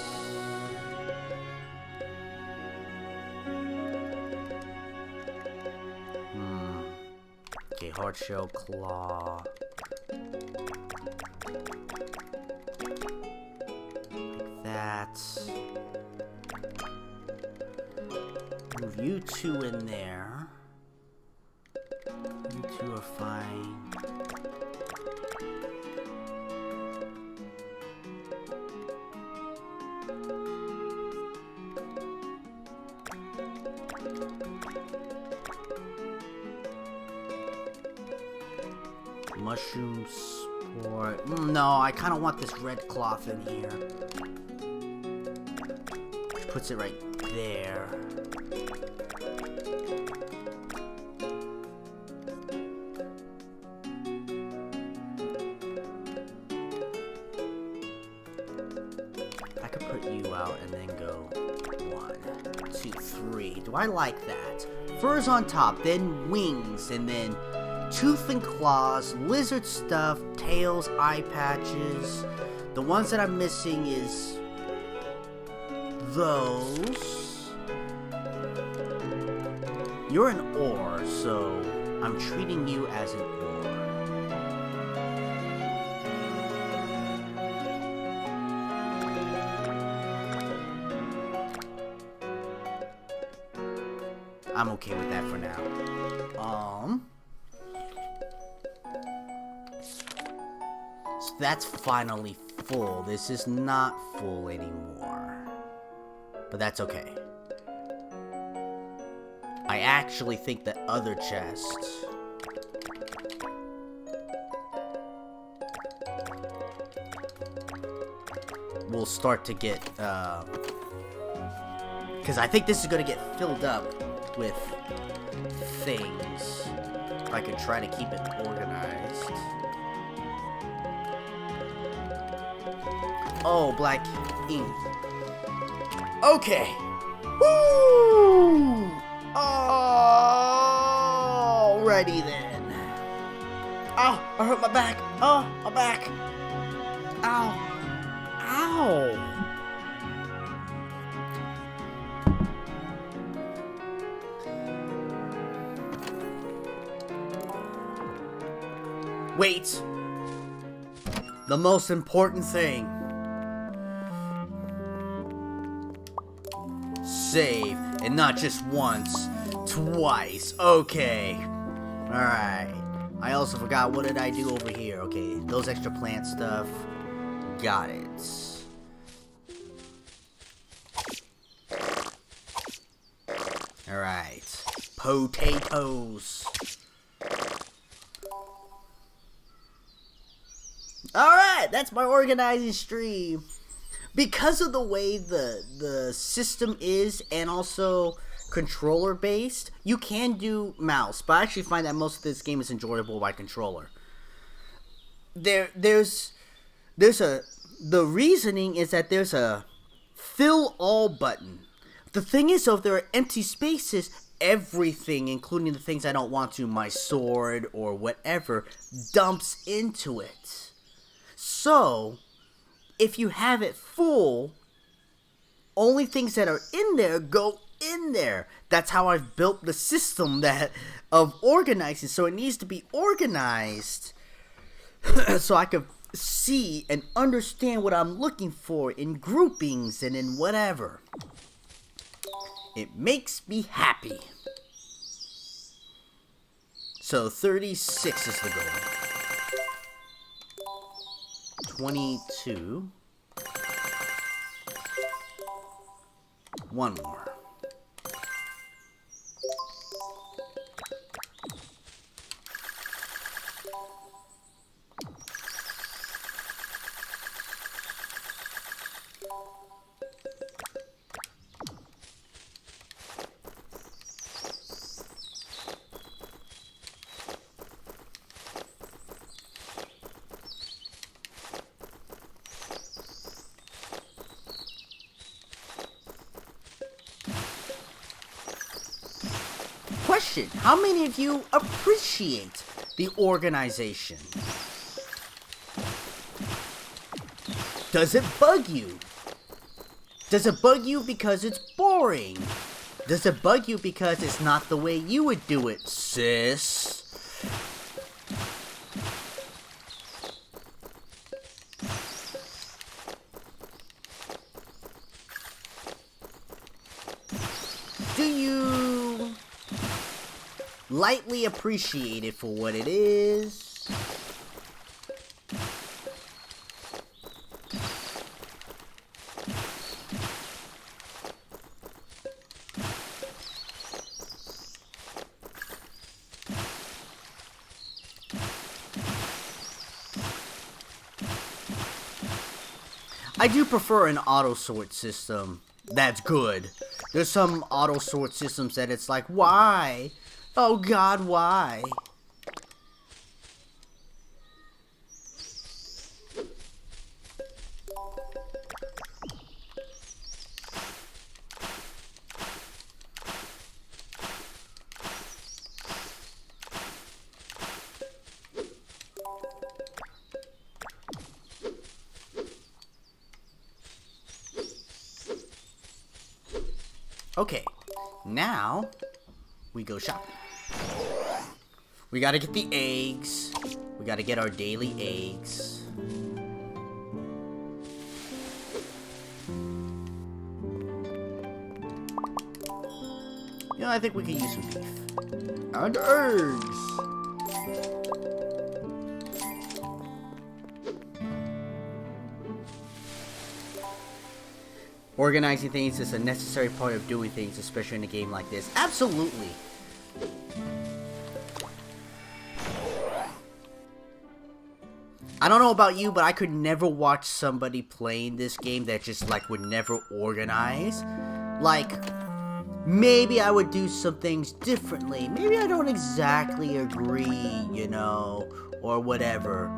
Okay, hard shell claw. Like that. Move you two in there. You two are fine. Mushroom sport. No, I kind of want this red cloth in here. Puts it right there. I could put you out and then go 1, 2, 3. Do I like that? Fur's on top, then wings, and then tooth and claws, lizard stuff, tails, eye patches. The ones that I'm missing is those. You're an ore, so I'm treating you as an ore. I'm okay with that for now. So that's finally full. This is not full anymore. But that's okay. I actually think the other chest will start to get, because I think this is going to get filled up with things. If I could try to keep it organized. Oh, black ink. Okay. Woo! Alrighty then. Oh, I hurt my back. Oh, my back. Ow. Ow. Wait. The most important thing. Save, and not just once, twice. Okay. Alright. I also forgot, what did I do over here? Okay, those extra plant stuff. Got it. Alright. Potatoes. Alright, that's my organizing stream. Because of the way the system is, and also controller based, you can do mouse, but I actually find that most of this game is enjoyable by controller. The reasoning is that there's a fill all button. The thing is, though, if there are empty spaces, everything, including the things I don't want to, my sword or whatever, dumps into it. So if you have it full, only things that are in there go in there. That's how I've built the system of organizing. So it needs to be organized so I could see and understand what I'm looking for in groupings and in whatever. It makes me happy. So 36 is the goal. 22. One more. Question: how many of you appreciate the organization? Does it bug you? Does it bug you because it's boring? Does it bug you because it's not the way you would do it, sis? Do you lightly appreciate it for what it is? I do prefer an auto sort system that's good. There's some auto sort systems that it's like, why? Oh God, why? Okay, now we go shopping. We gotta get the eggs. We gotta get our daily eggs. You know, I think we could use some beef. And eggs! Organizing things is a necessary part of doing things, especially in a game like this. Absolutely! I don't know about you, but I could never watch somebody playing this game that just, like, would never organize. Like, maybe I would do some things differently. Maybe I don't exactly agree, you know, or whatever.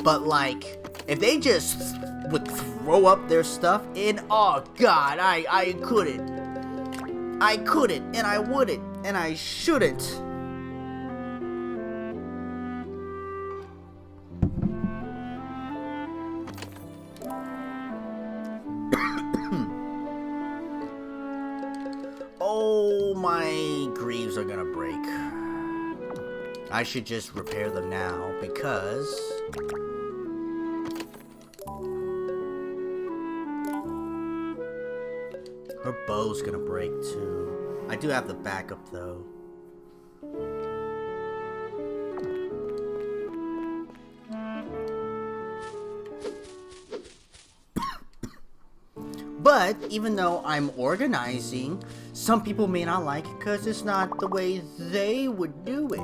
But, like, if they just would throw up their stuff in, oh, God, I couldn't. I couldn't, and I wouldn't, and I shouldn't. Oh, my greaves are gonna break. I should just repair them now, because her bow's gonna break too. I do have the backup though. But even though I'm organizing, some people may not like it because it's not the way they would do it.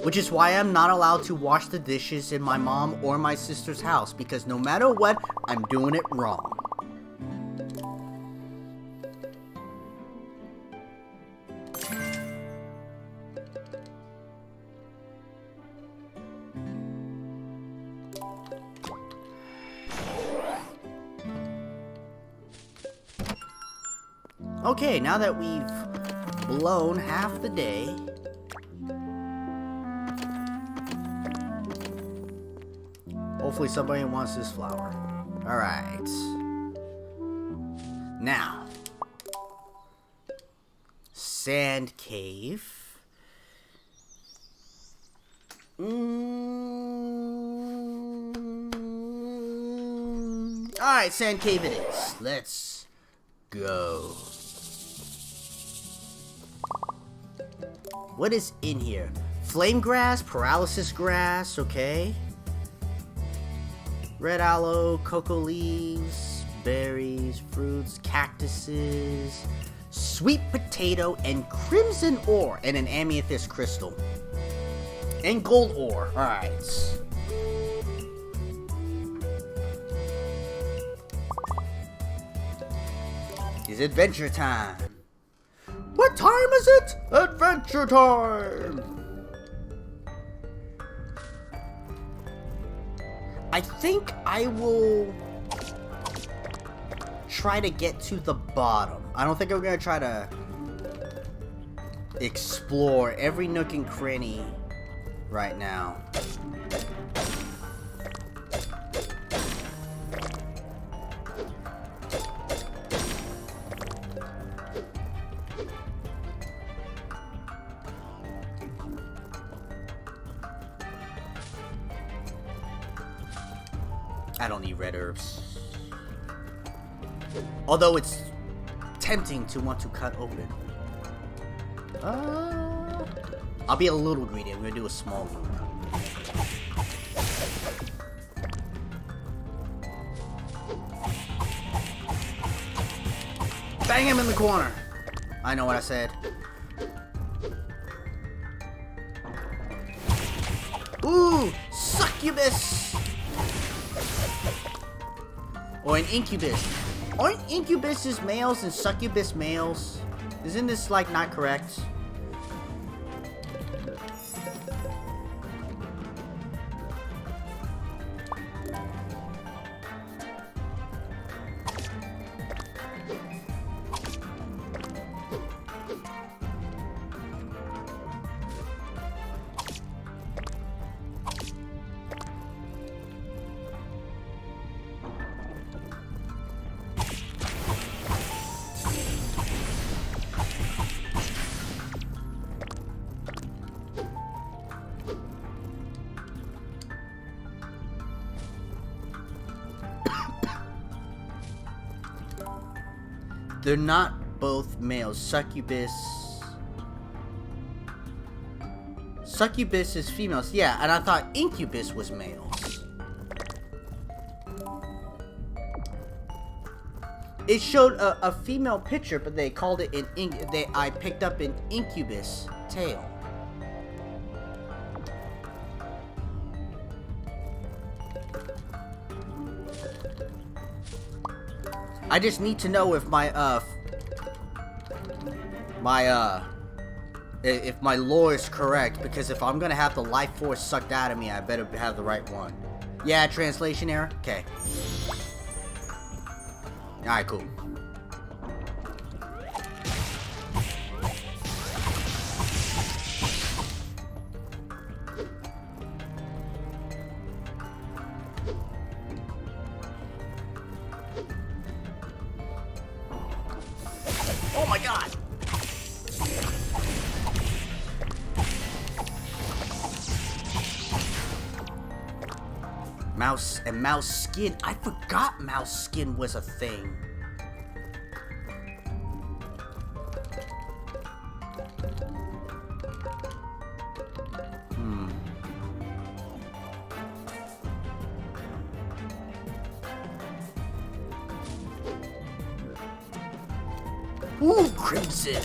Which is why I'm not allowed to wash the dishes in my mom or my sister's house, because no matter what, I'm doing it wrong. Okay, now that we've blown half the day, hopefully somebody wants this flower. Alright. Now, sand cave. Alright, sand cave it is. Let's go. What is in here? Flame grass, paralysis grass, okay. Red aloe, cocoa leaves, berries, fruits, cactuses, sweet potato, and crimson ore, and an amethyst crystal. And gold ore, alright. It's adventure time. What time is it? Adventure time! I think I will try to get to the bottom. I don't think I'm gonna try to explore every nook and cranny right now. I don't need red herbs. Although it's tempting to want to cut open. I'll be a little greedy. I'm gonna do a small loop. Bang him in the corner. I know what I said. Ooh, succubus. Or an incubus. Aren't incubuses males and succubus males? Isn't this, like, not correct? They're not both males. Succubus is females. Yeah, and I thought incubus was males. It showed a female picture, but they called it I picked up an incubus tail. I just need to know if if my lore is correct, because if I'm gonna have the life force sucked out of me, I better have the right one. Yeah, translation error? Okay. Alright, cool. Oh my god! Mouse and mouse skin. I forgot mouse skin was a thing. Ooh, crimson.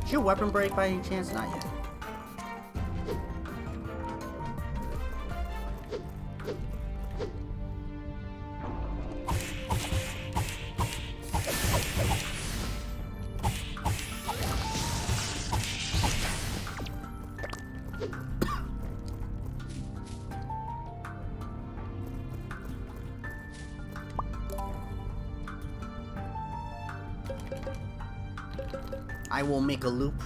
Did your weapon break by any chance? Not yet. I will make a loop.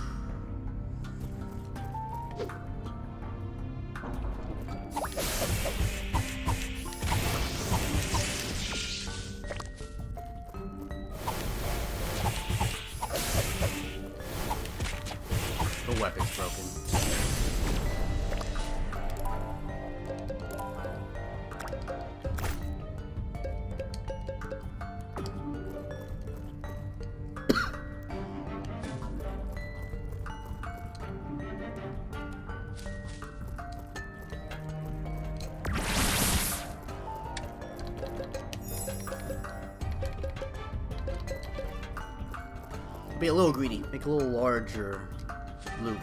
The weapon's broken. Be a little greedy. Make a little larger loop.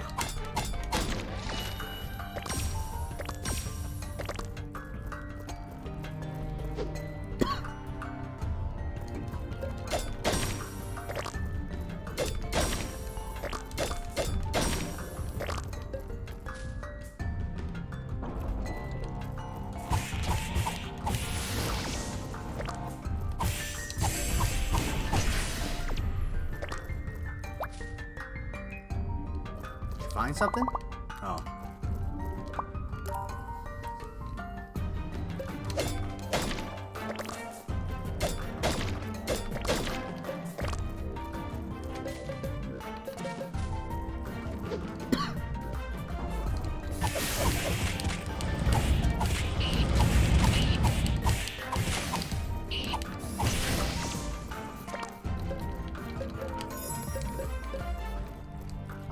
Find something? Oh.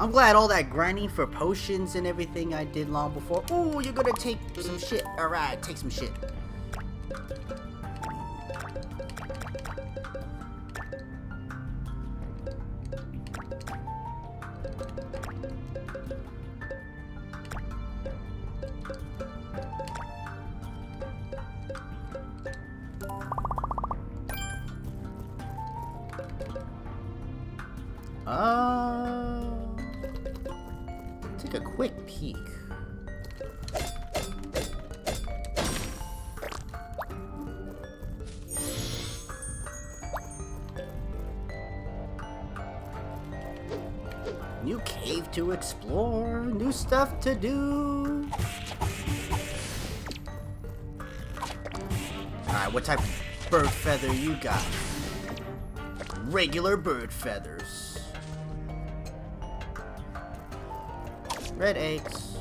I'm glad all that grinding for potions and everything I did long before. Ooh, you're gonna take some shit. Alright, take some shit. Take a quick peek. New cave to explore, new stuff to do. Alright, what type of bird feather you got? Regular bird feathers. Red eggs.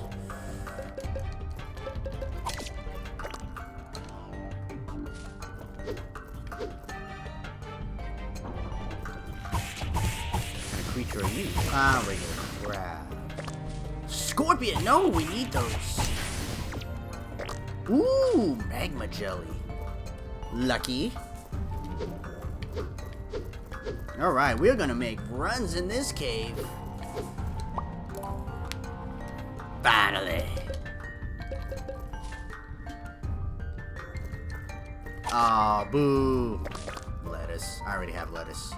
creature are you? Ah, regular crab. Scorpion! No, we need those. Ooh, magma jelly. Lucky. Alright, we're gonna make runs in this cave. Finally. Aw, boo. Lettuce. I already have lettuce.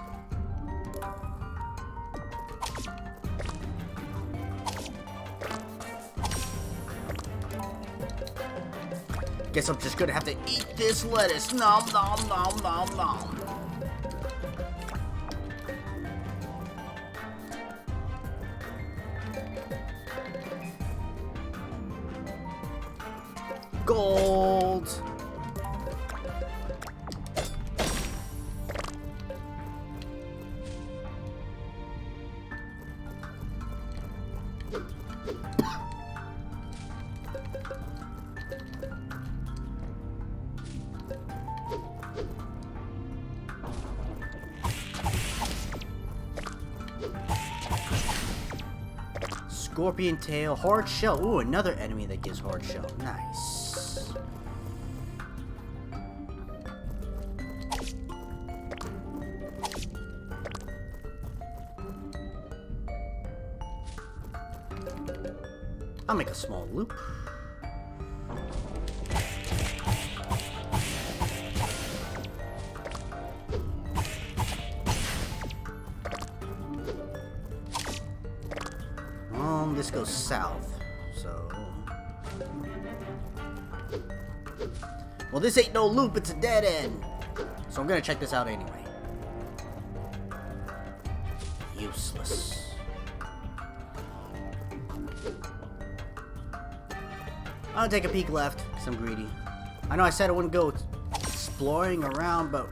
Guess I'm just gonna have to eat this lettuce. Nom nom nom nom nom. Gold. Scorpion tail, hard shell. Ooh, another enemy that gives hard shell. Nice. I'll make a small loop. This goes south, so... Well, this ain't no loop, it's a dead end. So I'm gonna check this out anyway. Useless. I'll take a peek left, because I'm greedy. I know I said I wouldn't go exploring around, but...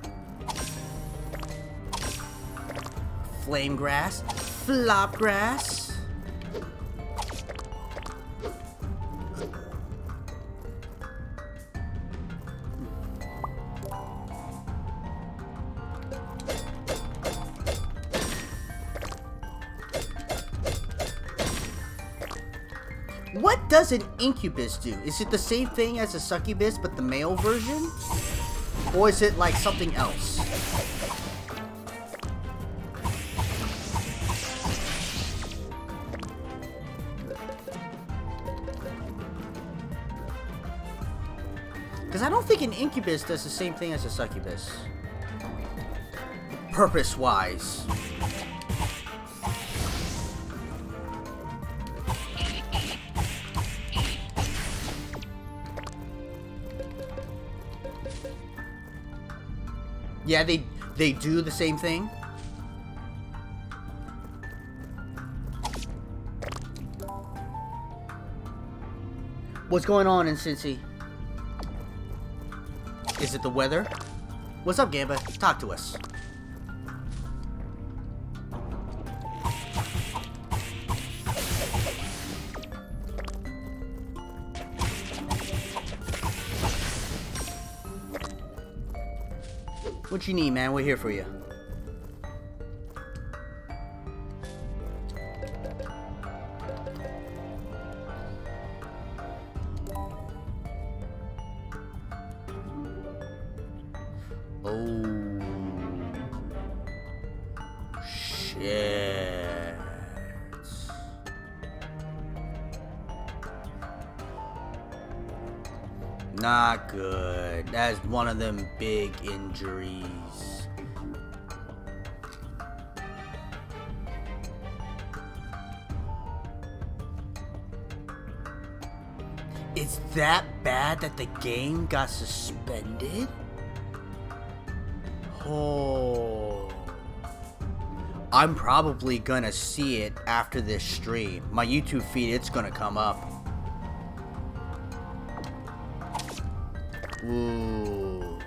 Flame grass, flop grass. What does an incubus do? Is it the same thing as a succubus, but the male version? Or is it like something else? Because I don't think an incubus does the same thing as a succubus. Purpose-wise. Yeah, they do the same thing. What's going on in Cincy? Is it the weather? What's up, Gamba? Talk to us. What you need, man? We're here for you. Oh. Shit. Not good. That's one of them big injuries. It's that bad that the game got suspended? Oh. I'm probably gonna see it after this stream. My YouTube feed, it's gonna come up. Ooh.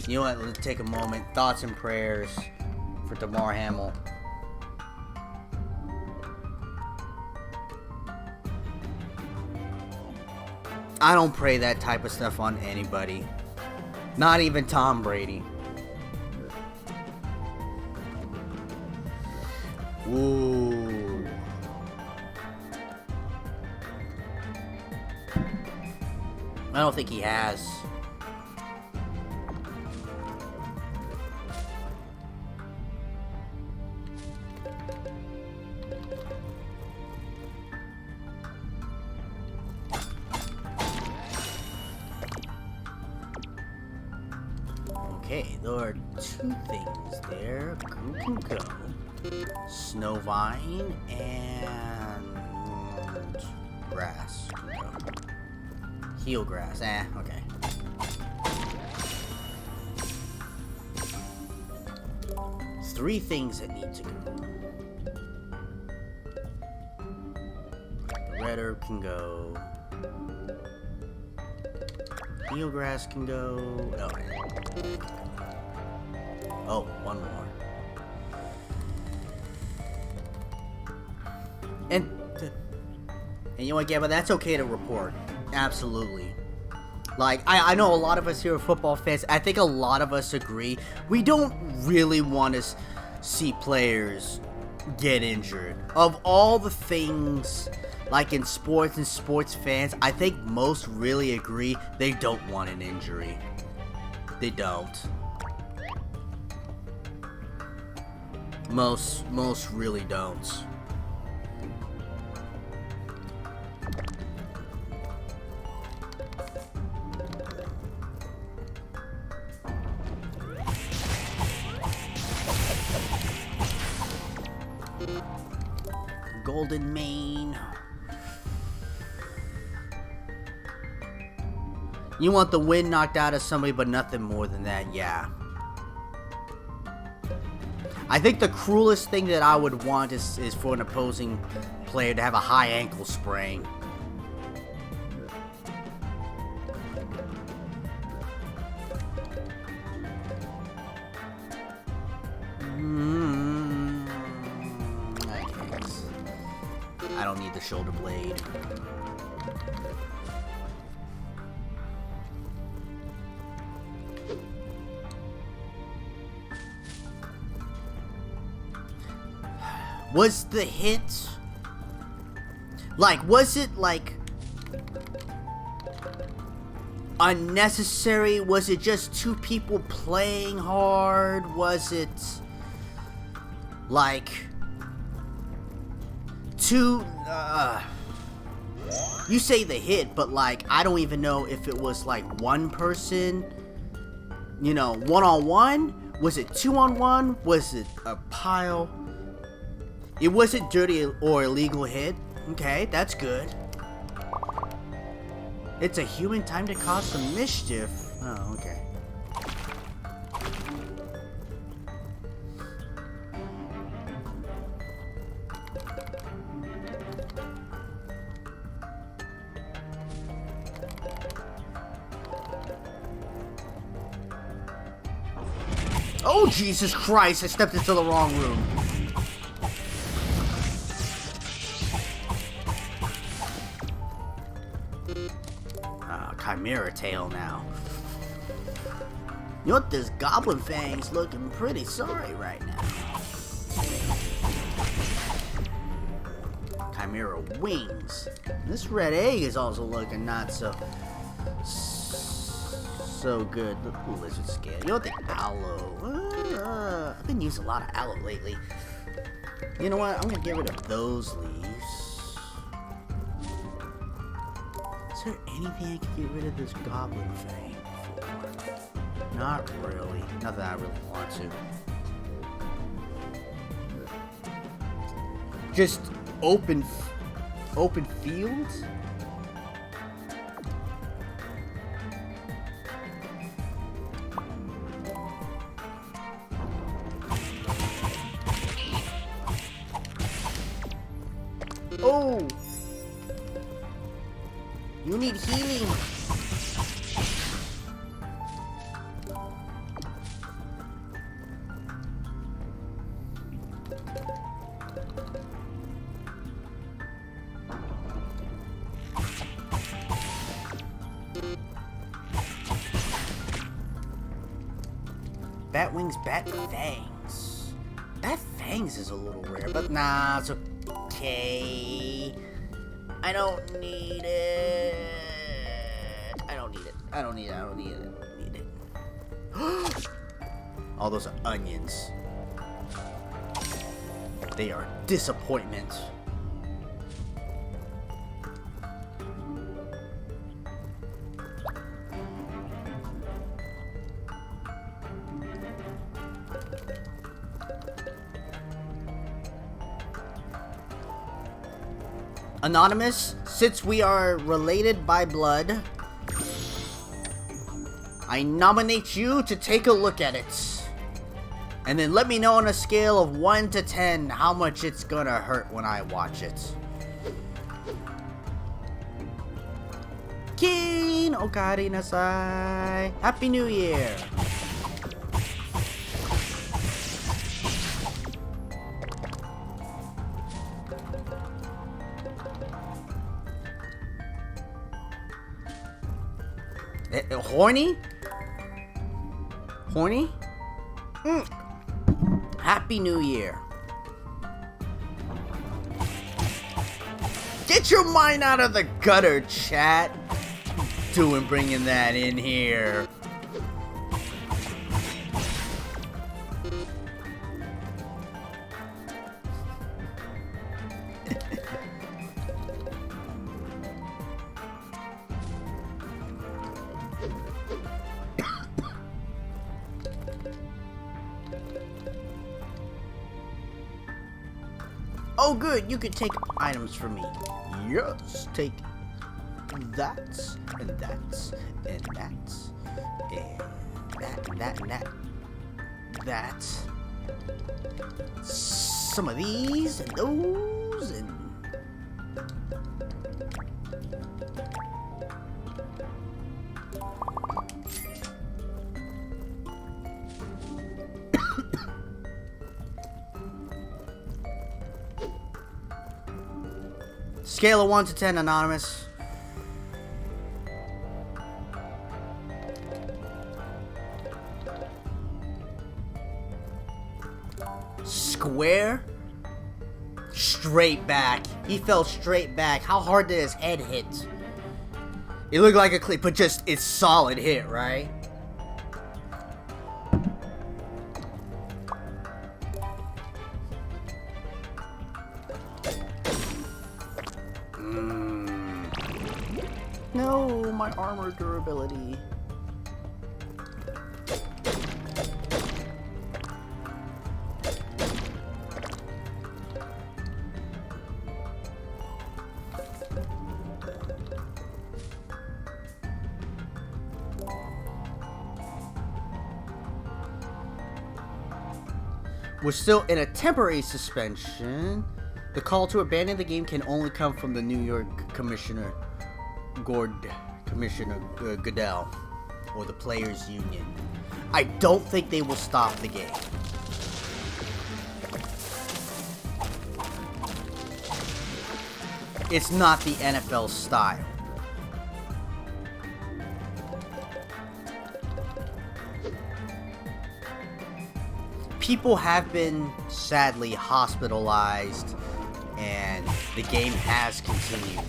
You know what? Let's take a moment. Thoughts and prayers for Damar Hamill. I don't pray that type of stuff on anybody. Not even Tom Brady. Ooh. I don't think he has. Okay, there are two things there. Goo can go. Snowvine and grass can go. Heel grass, okay. Three things that need to go. The red herb can go. Heel grass can go. Oh, one more. And you know what, Gabba, that's okay to report. Absolutely. Like, I know a lot of us here are football fans. I think a lot of us agree. We don't really want to see players get injured. Of all the things, like in sports and sports fans, I think most really agree they don't want an injury. They don't. Most really don't. Golden mane. You want the wind knocked out of somebody, but nothing more than that, yeah. I think the cruelest thing that I would want is for an opposing player to have a high ankle sprain. I guess. I don't need the shoulder blade. Was the hit, like, was it, like, unnecessary? Was it just two people playing hard? Was it, like, two, you say the hit, but, like, I don't even know if it was, like, one person, you know, one-on-one? Was it two-on-one? Was it a pile? It wasn't dirty or illegal hit. Okay, that's good. It's a human time to cause some mischief. Oh, okay. Oh, Jesus Christ, I stepped into the wrong room. Chimera tail now. You know what? This Goblin Fang's looking pretty sorry right now. Chimera wings. This red egg is also looking not so good. Ooh, lizard scale. You know what? The aloe. I've been using a lot of aloe lately. You know what? I'm gonna get rid of those leaves. Is there anything I can get rid of this Goblin Fang for? Not really. Not that I really want to. Just open fields? Oh! You need healing! Bat wings, bat fangs. That fangs is a little rare, but nah, it's okay. I don't need it. I don't need it. I don't need it. I don't need it. I don't need it. All those onions. They are disappointment. Anonymous, since we are related by blood, I nominate you to take a look at it. And then let me know on a scale of 1 to 10 how much it's gonna hurt when I watch it. Kin okari nasai. Happy New Year. Horny? Horny? Happy New Year. Get your mind out of the gutter, chat. Bringing that in here. Oh good, you can take items from me. Yes, take that, and that, and that, and that, and that, and that. That. Some of these, and those, and... Scale of 1 to 10, Anonymous. Square? Straight back. He fell straight back. How hard did his head hit? It looked like a clean, but just it's solid hit, right? No, my armor durability. We're still in a temporary suspension. The call to abandon the game can only come from the New York Commissioner Goodell, or the Players Union. I don't think they will stop the game. It's not the NFL style. People have been sadly hospitalized, and the game has continued.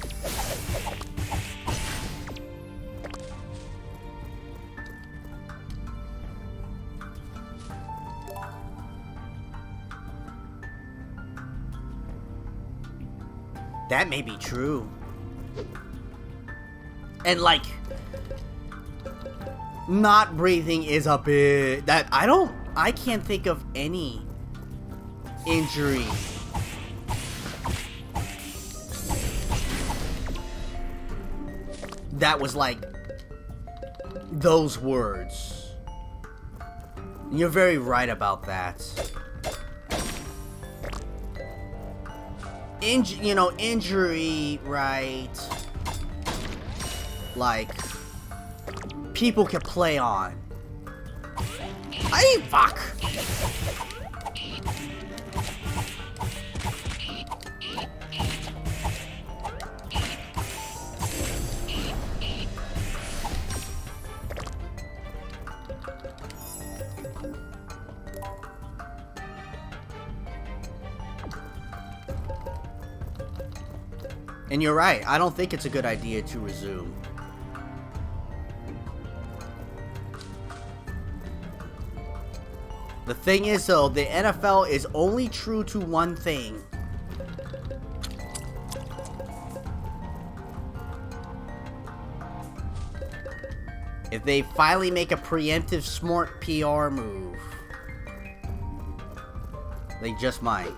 That may be true. And like, not breathing is a bit that I can't think of any injury that was like those words. You're very right about that. Injury, right? Like, people can play on. Hey, fuck! And you're right, I don't think it's a good idea to resume. The thing is, though, the NFL is only true to one thing. If they finally make a preemptive smart PR move, they just might.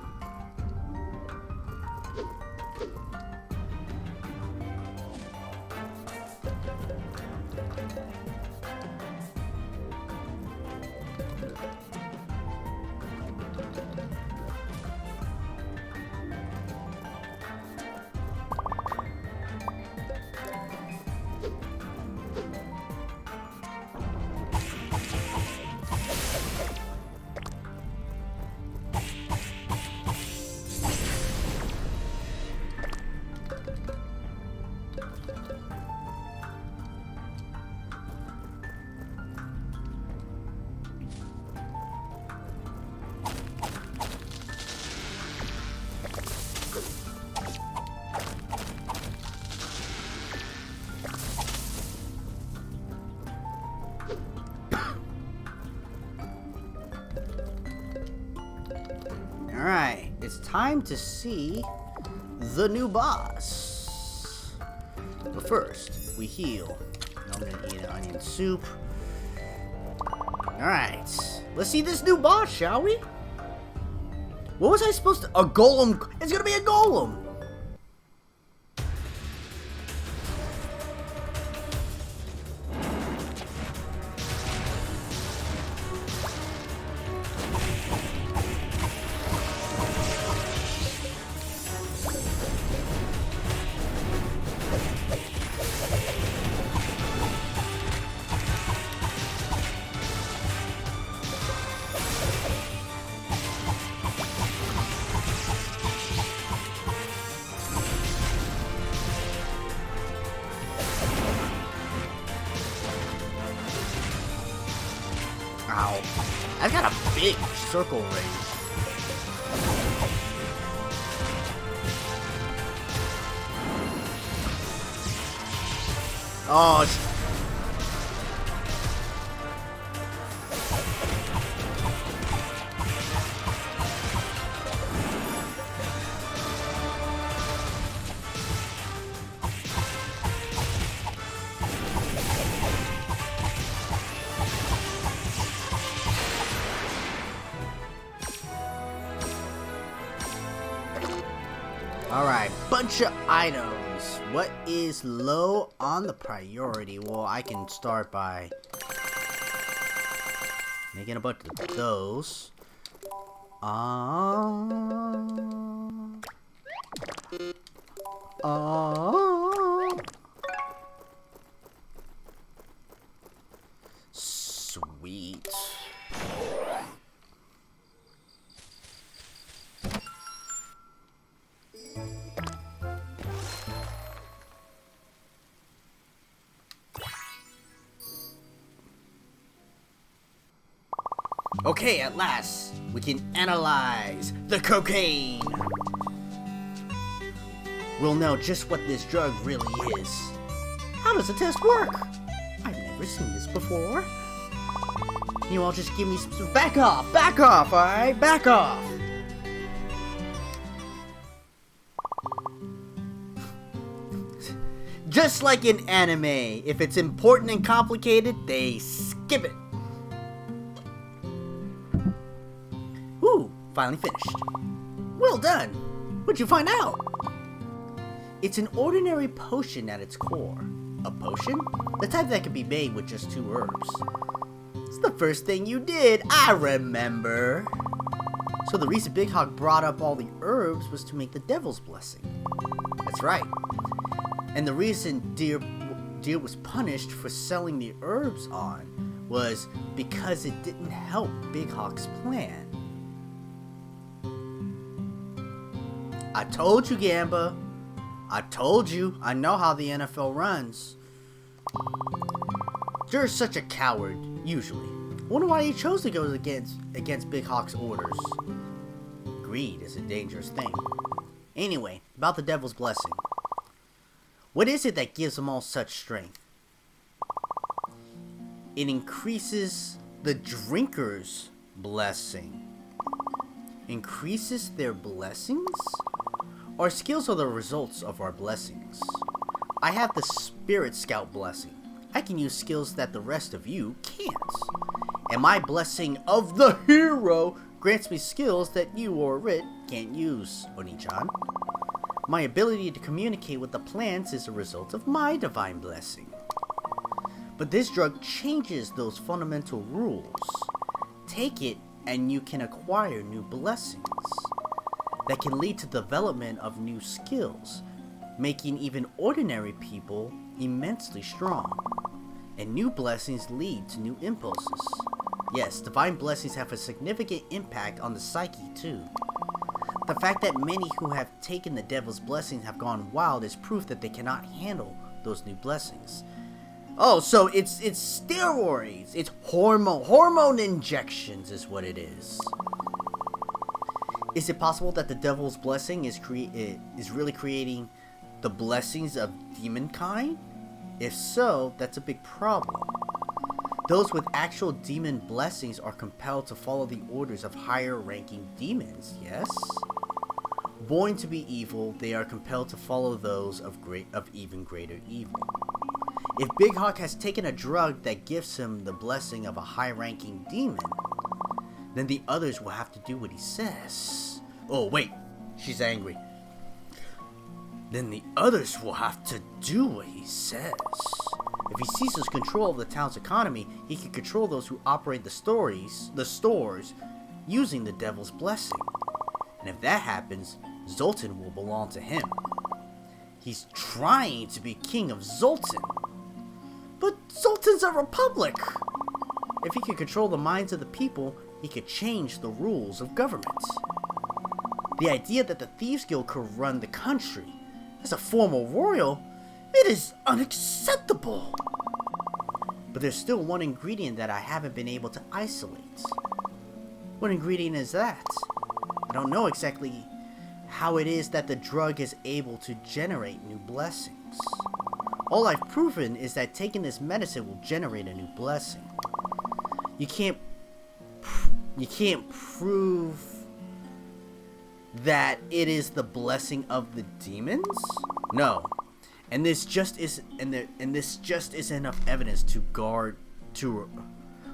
Alright, it's time to see the new boss. But first, we heal. I'm gonna eat an onion soup. Alright, let's see this new boss, shall we? What was I supposed to... A golem! It's gonna be a golem! Ow. I've got a big circle range. Oh, alright, bunch of items. What is low on the priority? Well, I can start by making a bunch of those. Sweet. Okay, at last, we can analyze the cocaine. We'll know just what this drug really is. How does the test work? I've never seen this before. You all just give me some... Back off, alright? Back off. Just like in anime, if it's important and complicated, they skip it. Ooh, finally finished. Well done. What'd you find out? It's an ordinary potion at its core. A potion? The type that can be made with just 2 herbs. It's the first thing you did, I remember. So the reason Big Hawk brought up all the herbs was to make the Devil's Blessing. That's right. And the reason Deer was punished for selling the herbs on was because it didn't help Big Hawk's plan. I told you, Gamba. I told you. I know how the NFL runs. You're such a coward, usually. Wonder why you chose to go against Big Hawk's orders. Greed is a dangerous thing. Anyway, about the Devil's Blessing. What is it that gives them all such strength? It increases the drinker's blessing. Increases their blessings? Our skills are the results of our blessings. I have the Spirit Scout blessing. I can use skills that the rest of you can't. And my blessing of the hero grants me skills that you or Rit can't use, Oni-chan. My ability to communicate with the plants is a result of my divine blessing. But this drug changes those fundamental rules. Take it and you can acquire new blessings that can lead to development of new skills, making even ordinary people immensely strong. And new blessings lead to new impulses. Yes, divine blessings have a significant impact on the psyche too. The fact that many who have taken the devil's blessings have gone wild is proof that they cannot handle those new blessings. Oh, so it's steroids. It's hormone injections is what it is. Is it possible that the devil's blessing is really creating the blessings of demon kind? If so, that's a big problem. Those with actual demon blessings are compelled to follow the orders of higher ranking demons, yes? Born to be evil, they are compelled to follow those of even greater evil. If Big Hawk has taken a drug that gives him the blessing of a high-ranking demon, then the others will have to do what he says. Oh, wait. She's angry. Then the others will have to do what he says. If he seizes control of the town's economy, he can control those who operate the stores, using the devil's blessing. And if that happens, Zoltan will belong to him. He's trying to be king of Zoltan. But Zoltan's a republic! If he could control the minds of the people, he could change the rules of government. The idea that the Thieves Guild could run the country as a former royal, it is unacceptable! But there's still one ingredient that I haven't been able to isolate. What ingredient is that? I don't know exactly how it is that the drug is able to generate new blessings. All I've proven is that taking this medicine will generate a new blessing. You can't prove that it is the blessing of the demons? No. And this just isn't enough evidence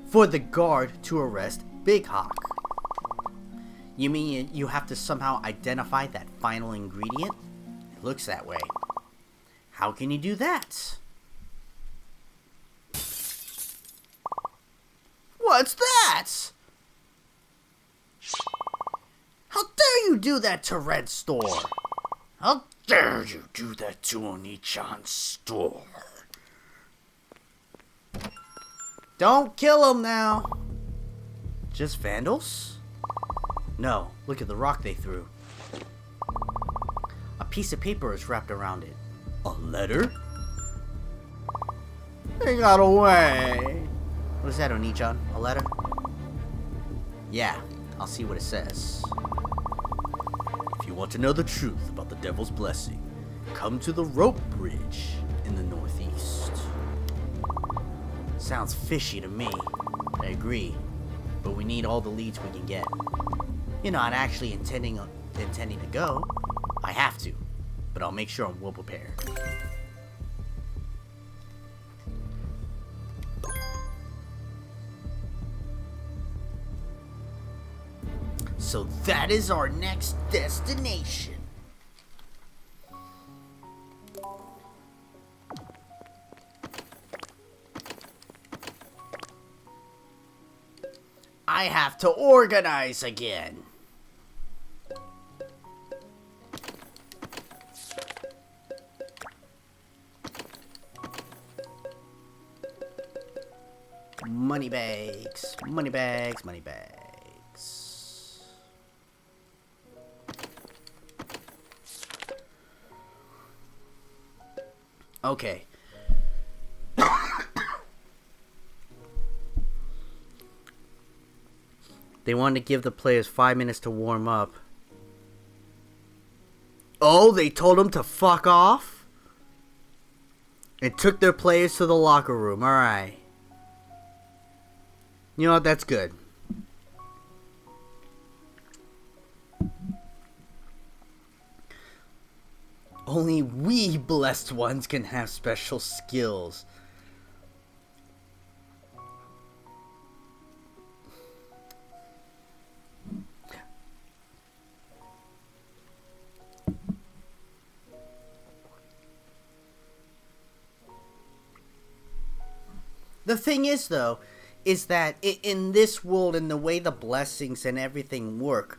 for the guard to arrest Big Hawk. You mean you have to somehow identify that final ingredient? It looks that way. How can you do that? What's that? How dare you do that to Red Store? How dare you do that to Oni-chan's store? Don't kill him now. Just vandals? No, look at the rock they threw. A piece of paper is wrapped around it. A letter? They got away. What is that, Oni-chan? A letter? Yeah, I'll see what it says. If you want to know the truth about the devil's blessing, come to the rope bridge in the northeast. Sounds fishy to me. I agree, but we need all the leads we can get. You're not actually intending to go. I have to, but I'll make sure I'm well prepared. So that is our next destination. I have to organize again. Money bags, money bags, money bags. Okay. They wanted to give the players 5 minutes to warm up. Oh, they told them to fuck off? and took their players to the locker room. Alright. You know what? That's good. Only we blessed ones can have special skills. The thing is, though, is that in this world, in the way the blessings and everything work,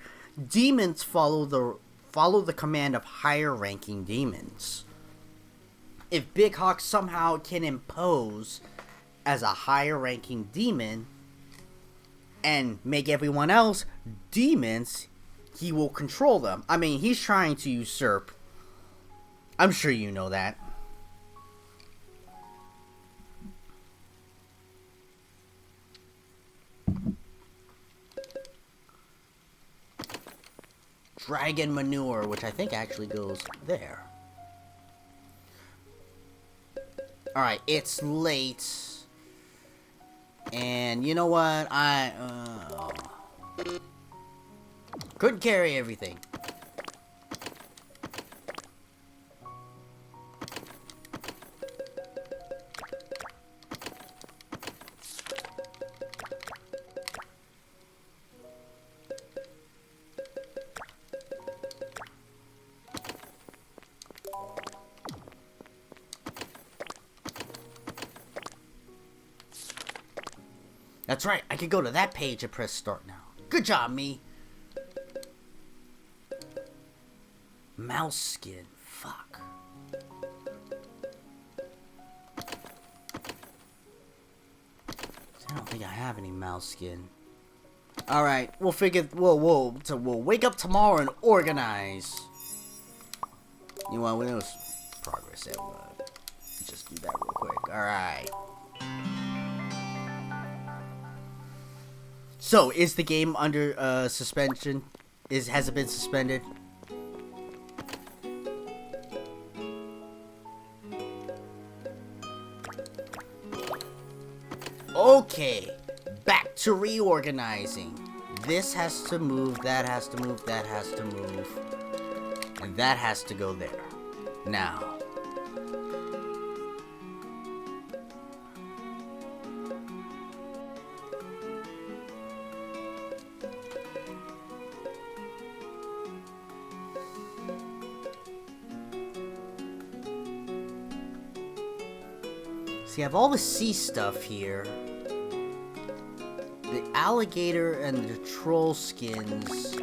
demons follow the command of higher ranking demons. If Big Hawk somehow can impose as a higher ranking demon and make everyone else demons, he will control them. I mean, he's trying to usurp. I'm sure you know that. Dragon manure, which I think actually goes there. Alright, it's late. And you know what? I couldn't carry everything. That's right, I could go to that page and press start now. Good job, me. Mouse skin. Fuck. I don't think I have any mouse skin. Alright, we'll wake up tomorrow and organize. You know what, we know progress there. Just do that real quick. Alright. So, is the game under suspension? Has it been suspended? Okay, back to reorganizing. This has to move, that has to move, that has to move. And that has to go there. Now. See, I have all the sea stuff here. The alligator and the troll skins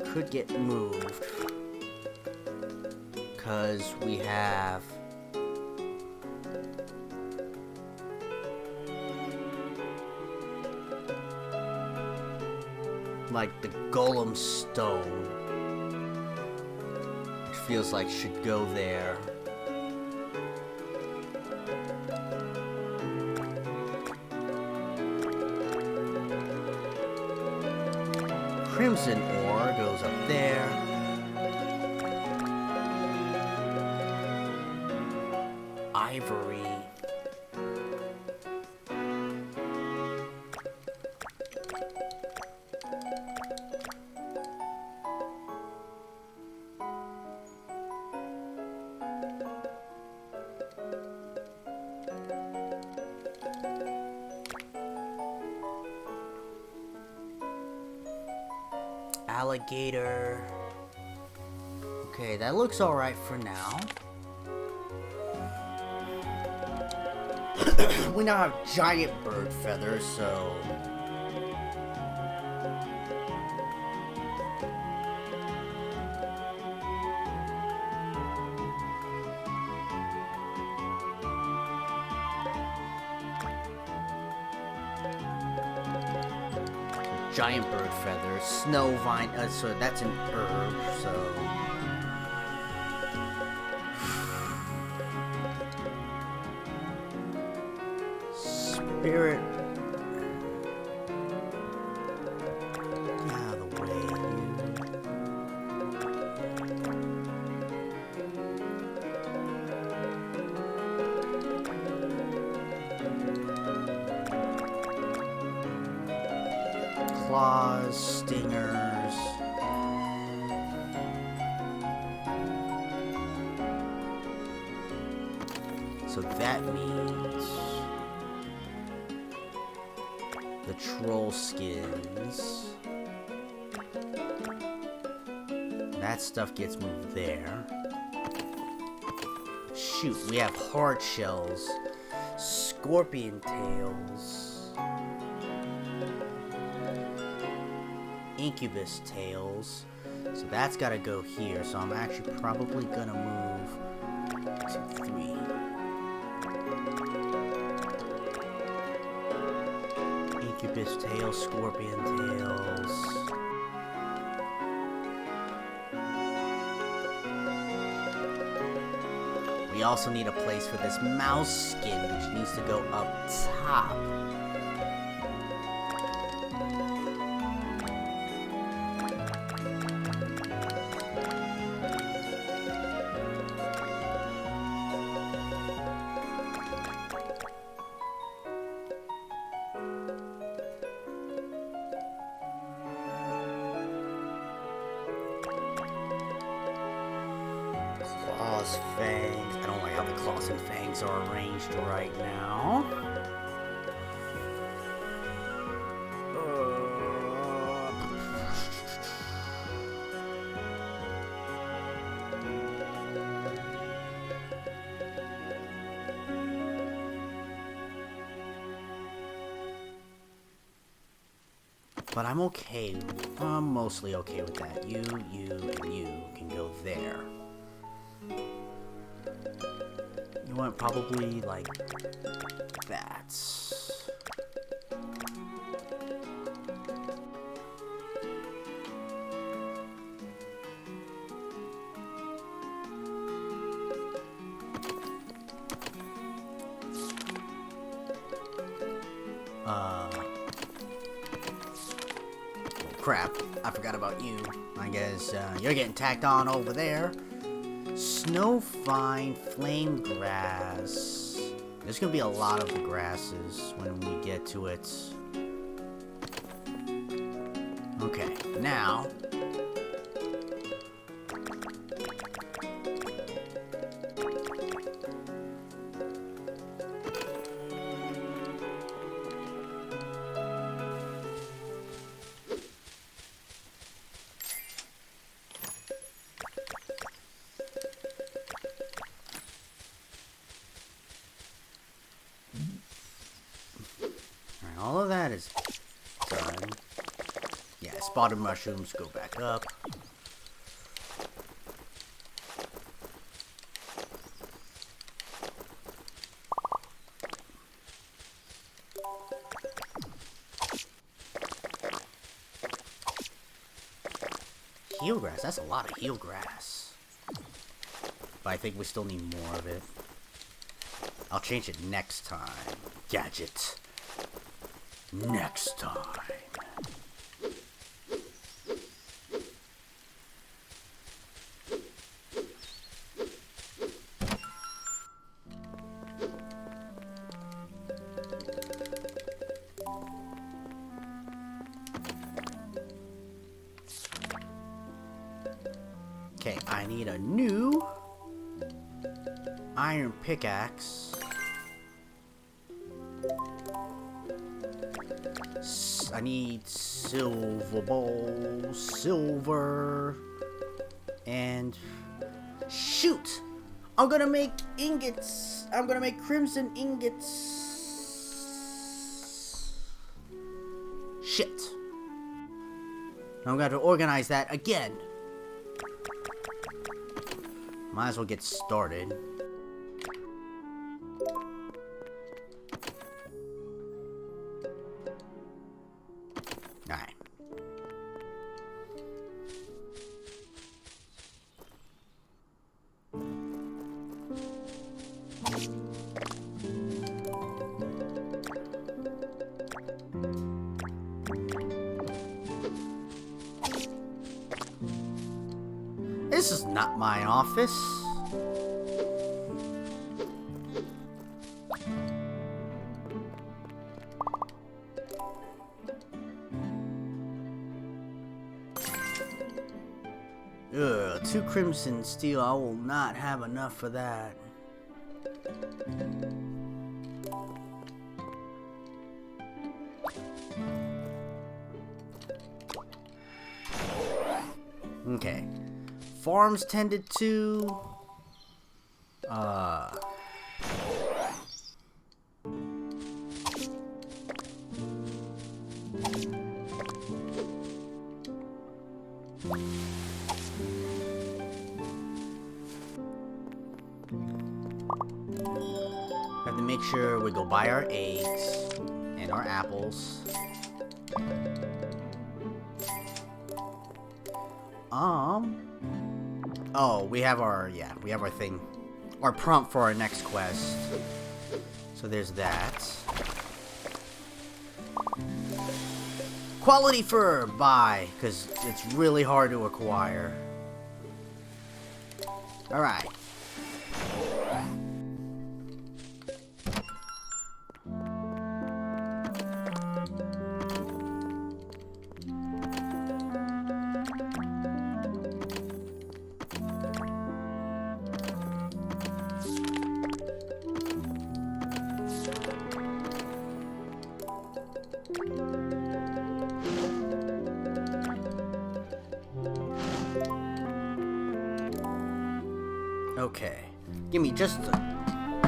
could get moved. Because we have... like the golem stone. It feels like should go there. Crimson ore goes up there. Ivory. Alligator. Okay, that looks alright for now. We now have giant bird feathers, so... giant bird feathers, snow vine, so that's an herb, so... Spirit... get out of the way, claws, stingers. So that means the troll skins. That stuff gets moved there. Shoot, we have hard shells, scorpion tails, incubus tails. So that's gotta go here. So I'm actually probably gonna move 2, 3. Incubus tails, scorpion tails. We also need a place for this mouse skin, which needs to go up top. Claws, fangs. I don't like how the claws and fangs are arranged right now. But I'm okay. I'm mostly okay with that. You, and you can go there. You want probably like that. Crap, I forgot about you. I guess you're getting tacked on over there. Snowvine, flame grass. There's gonna be a lot of the grasses when we get to it. Okay, now. All of that is done. Yeah, spotted mushrooms go back up. Heel grass, that's a lot of heel grass. But I think we still need more of it. I'll change it next time. Gadget. Next time. Okay, I need a new iron pickaxe. I need silver bowl, silver, and shoot! I'm gonna make ingots. I'm gonna make crimson ingots. Shit. I'm gonna have to organize that again. Might as well get started. Alright. This is not my office. Ugh, 2 crimson steel. I will not have enough for that. Okay. Farms tended to... have to make sure we go buy our eggs and our apples. Oh, we have our thing. Our prompt for our next quest. So there's that. Quality fur, buy, because it's really hard to acquire. Alright. Okay. Give me just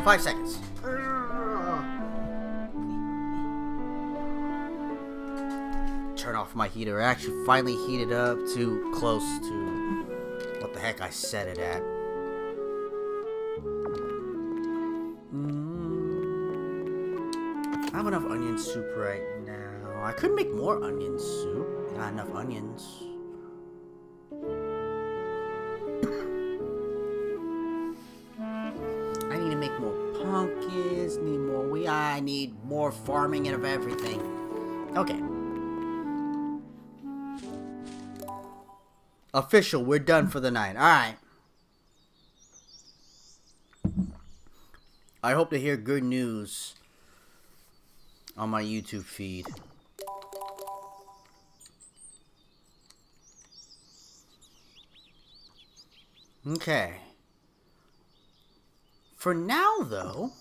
5 seconds. Turn off my heater. I actually finally heated up too close to what the heck I set it at. I have enough onion soup right now. I could make more onion soup. Not enough onions. I need to make more pumpkins, need more wheat. I need more farming of everything. Okay. Official, we're done for the night. Alright. I hope to hear good news on my YouTube feed. Okay. For now, though...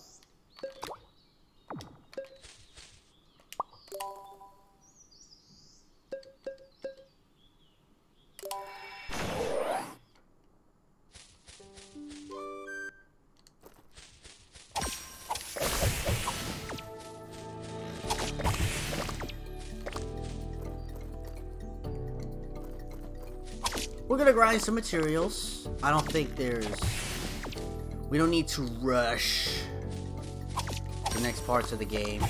we're gonna grind some materials. I don't think there's... we don't need to rush the next parts of the game.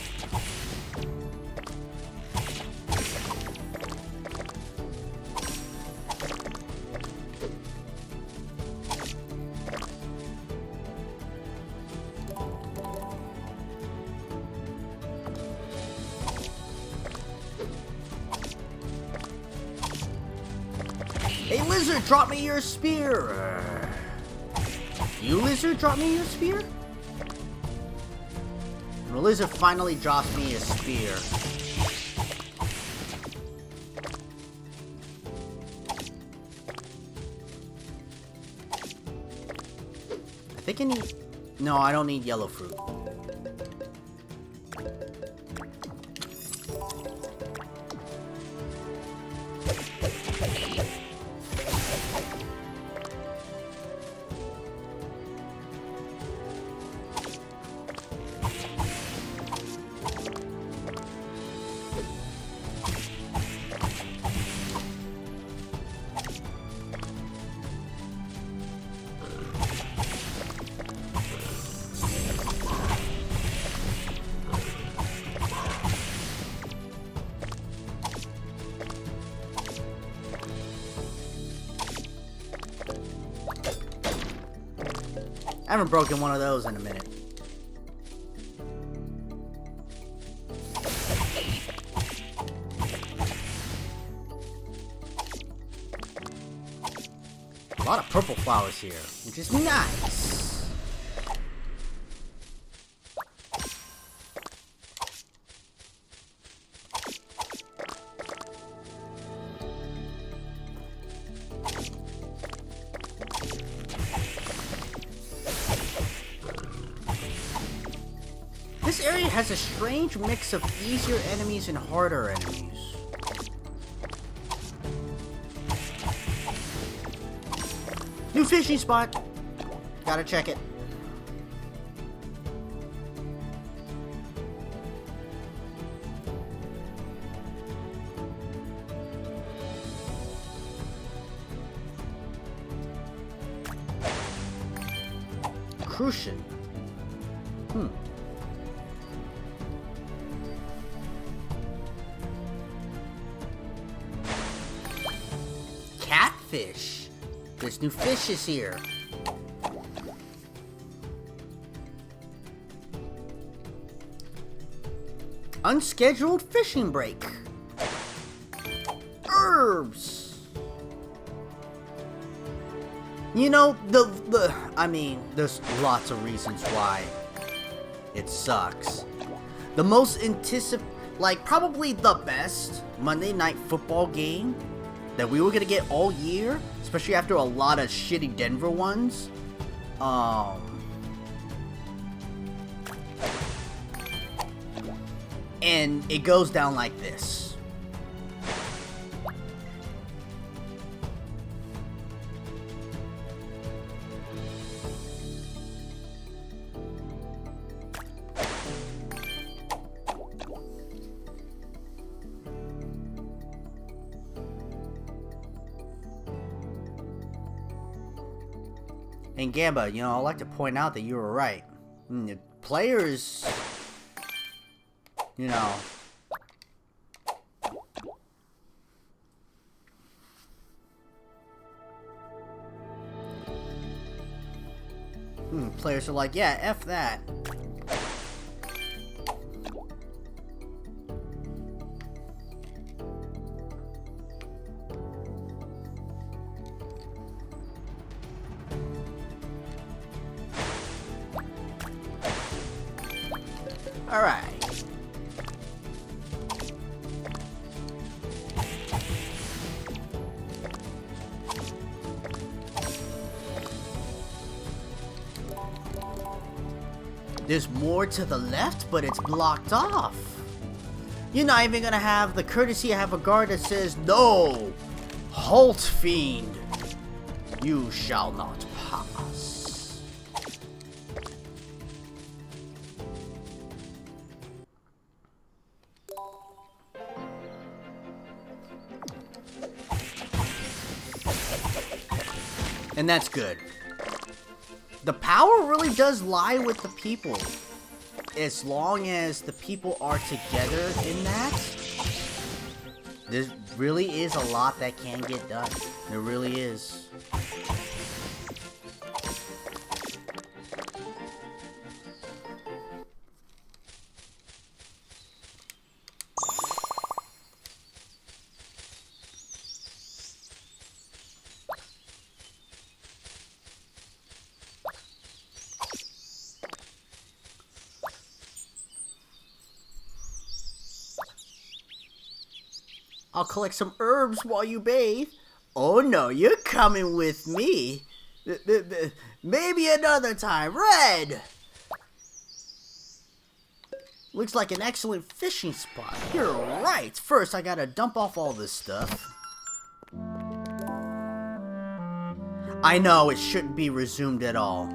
Hey lizard, drop me your spear! You lizard, drop me your spear? And the lizard finally drops me a spear. I think I need... no, I don't need yellow fruit. I haven't broken one of those in a minute. A lot of purple flowers here, which is nice. This area has a strange mix of easier enemies and harder enemies. New fishing spot. Gotta check it. Crucian. Catfish. There's new fishes here. Unscheduled fishing break. Herbs. You know, I mean, there's lots of reasons why it sucks. The most probably the best Monday Night Football game that we were gonna get all year, especially after a lot of shitty Denver ones. And it goes down like this. And Gamba, you know, I'd like to point out that you were right. The players, you know, players are like, yeah, F that. All right. There's more to the left, but it's blocked off. You're not even gonna have the courtesy to have a guard that says, "No! Halt, fiend! You shall not pass." And that's good. The power really does lie with the people. As long as the people are together in that, there really is a lot that can get done. There really is. I'll collect some herbs while you bathe. Oh no, you're coming with me. Maybe another time. Red! Looks like an excellent fishing spot. You're right. First, I gotta dump off all this stuff. I know, it shouldn't be resumed at all.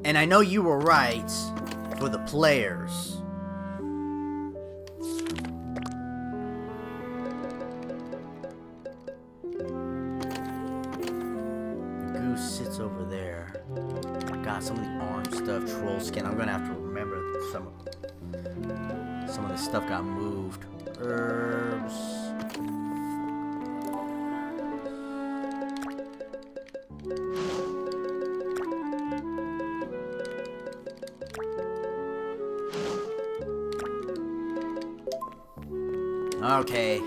And I know you were right for the players. Sits over there. God, some of the arm stuff, troll skin. I'm gonna have to remember some of the stuff got moved. Herbs. Okay,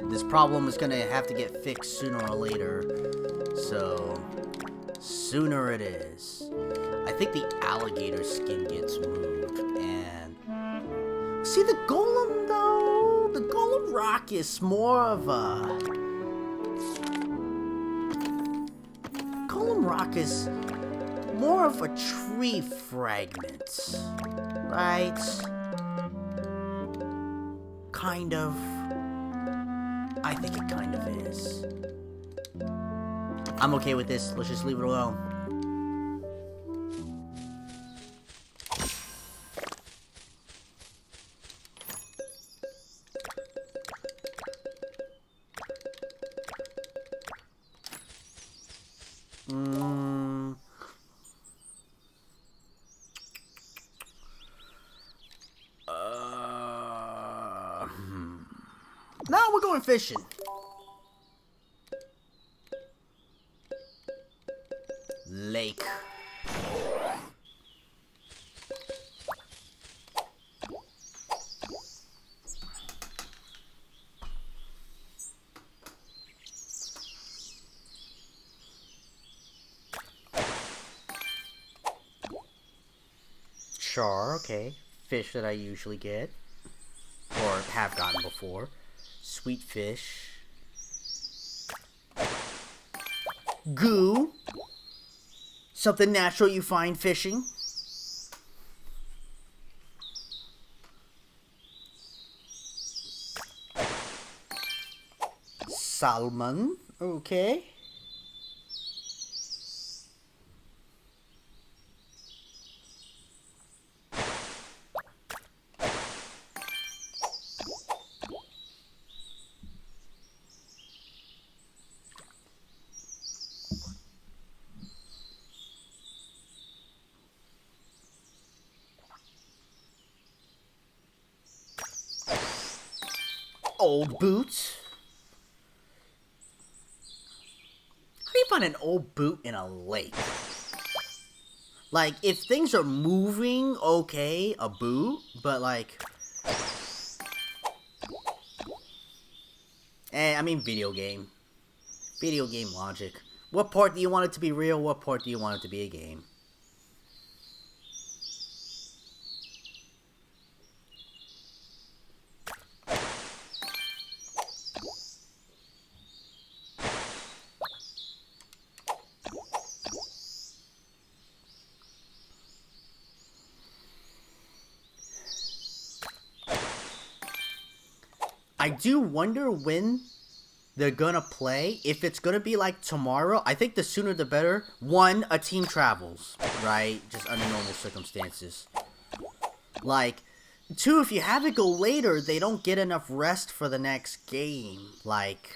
this problem is gonna have to get fixed sooner or later. So. Sooner it is. I think the alligator skin gets moved, and see the golem though. The golem rock is more of a golem rock is more of a 3 fragments, right? Kind of. I think it kind of is. I'm okay with this. Let's just leave it alone. Now we're going fishing. Lake. Char, okay. Fish that I usually get. Or have gotten before. Sweet fish. Goo. Something natural you find fishing. Salmon. Okay. Old boots. How do you find an old boot in a lake? Like, if things are moving, okay, a boot, but like... I mean video game. Video game logic. What part do you want it to be real? What part do you want it to be a game? I do wonder when they're gonna play. If it's gonna be like tomorrow, I think the sooner the better. 1, a team travels, right? Just under normal circumstances. Like, 2, if you have it go later, they don't get enough rest for the next game. Like...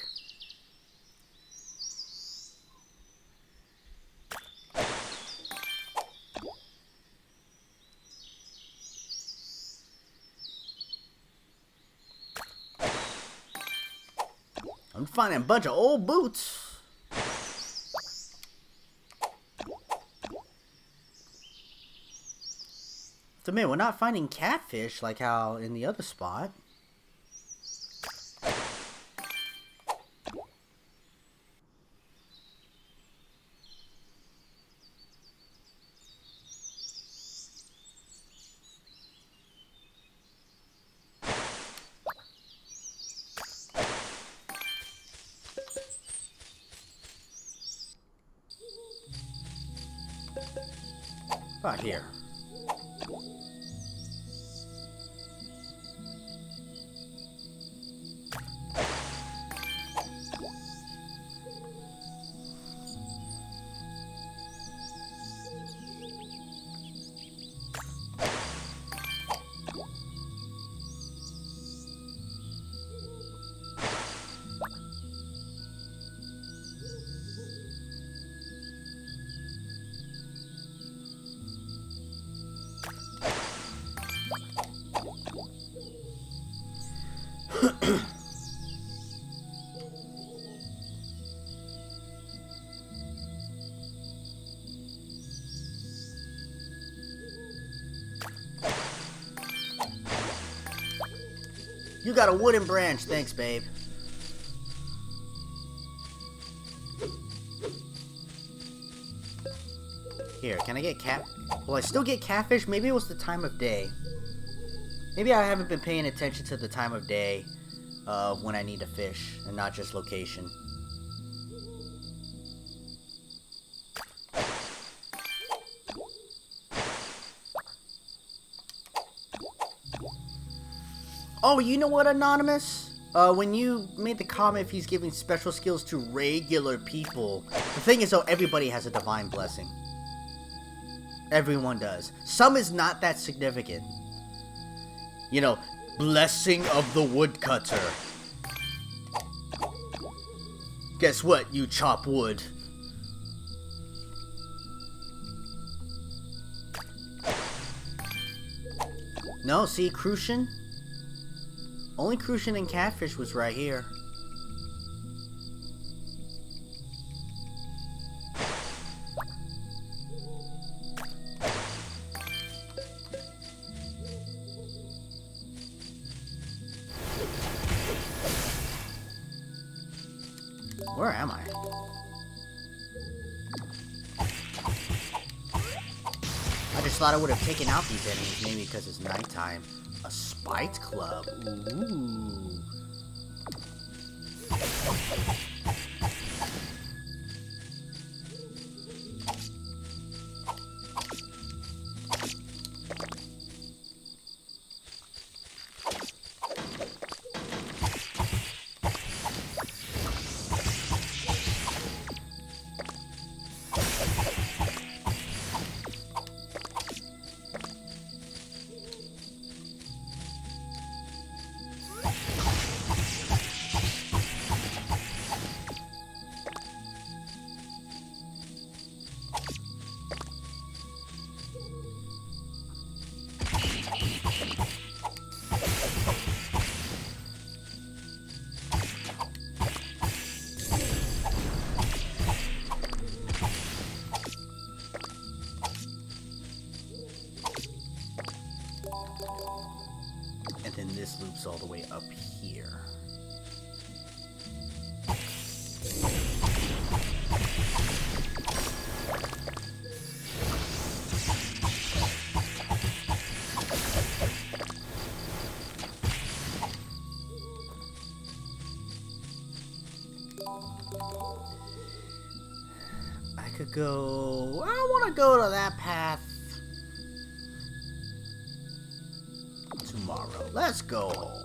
I'm finding a bunch of old boots. So man, we're not finding catfish like how in the other spot. About here. You got a wooden branch. Thanks, babe. Here, can I get cat... Will I still get catfish? Maybe it was the time of day. Maybe I haven't been paying attention to the time of day of when I need to fish, and not just location. Oh, you know what, Anonymous? When you made the comment if he's giving special skills to regular people, the thing is though, everybody has a divine blessing. Everyone does. Some is not that significant. You know, blessing of the woodcutter. Guess what, you chop wood? No, see, Crucian? Only Crucian and Catfish was right here. Where am I? I just thought I would have taken out these enemies, maybe because it's nighttime. A Spite Club. Ooh. And then this loops all the way up here. I could go... I want to go to that path tomorrow. Let's go home.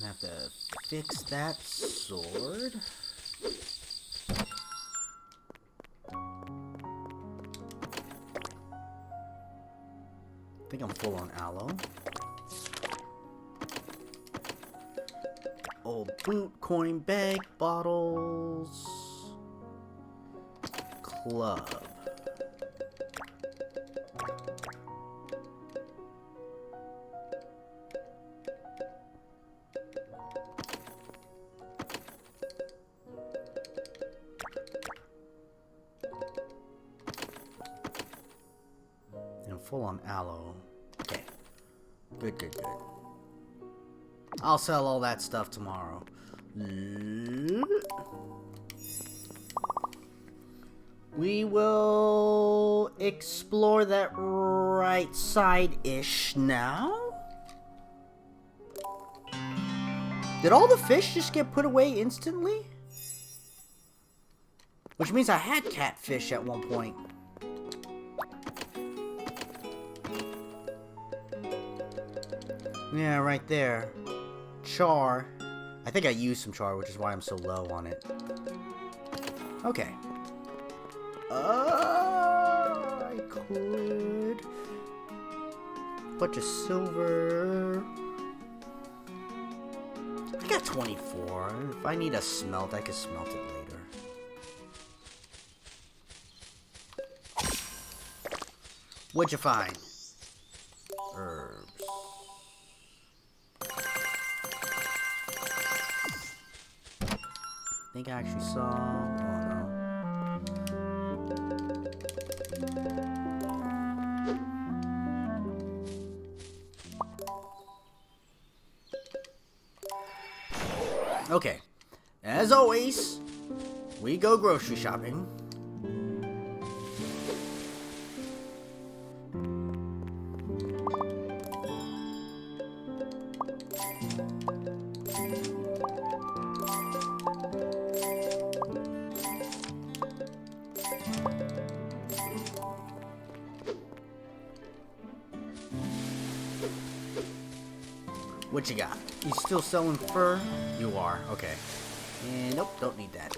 I have to fix that sword. I think I'm full on aloe. Old boot, coin bag, bottles, club. Full on aloe. Okay. Good, good, good. I'll sell all that stuff tomorrow. We will explore that right side-ish now. Did all the fish just get put away instantly? Which means I had catfish at one point. Yeah, right there. Char. I think I used some char, which is why I'm so low on it. Okay. I could... Bunch of silver. got 24. If I need a smelt, I can smelt it later. What'd you find? Herbs. I think I actually saw... Oh, no. Okay. As always, we go grocery shopping. What you got? You still selling fur? You are. Okay. And nope, don't need that.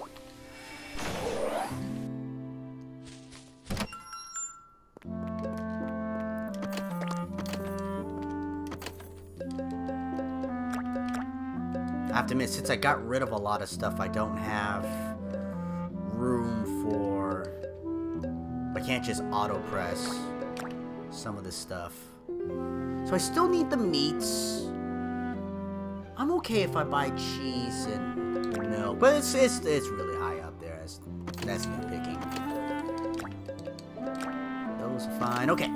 I have to admit, since I got rid of a lot of stuff, I don't have room for... I can't just auto press some of this stuff. So I still need the meats. I'm okay if I buy cheese and milk, but it's really high up there. That's nitpicking. Those are fine. Okay.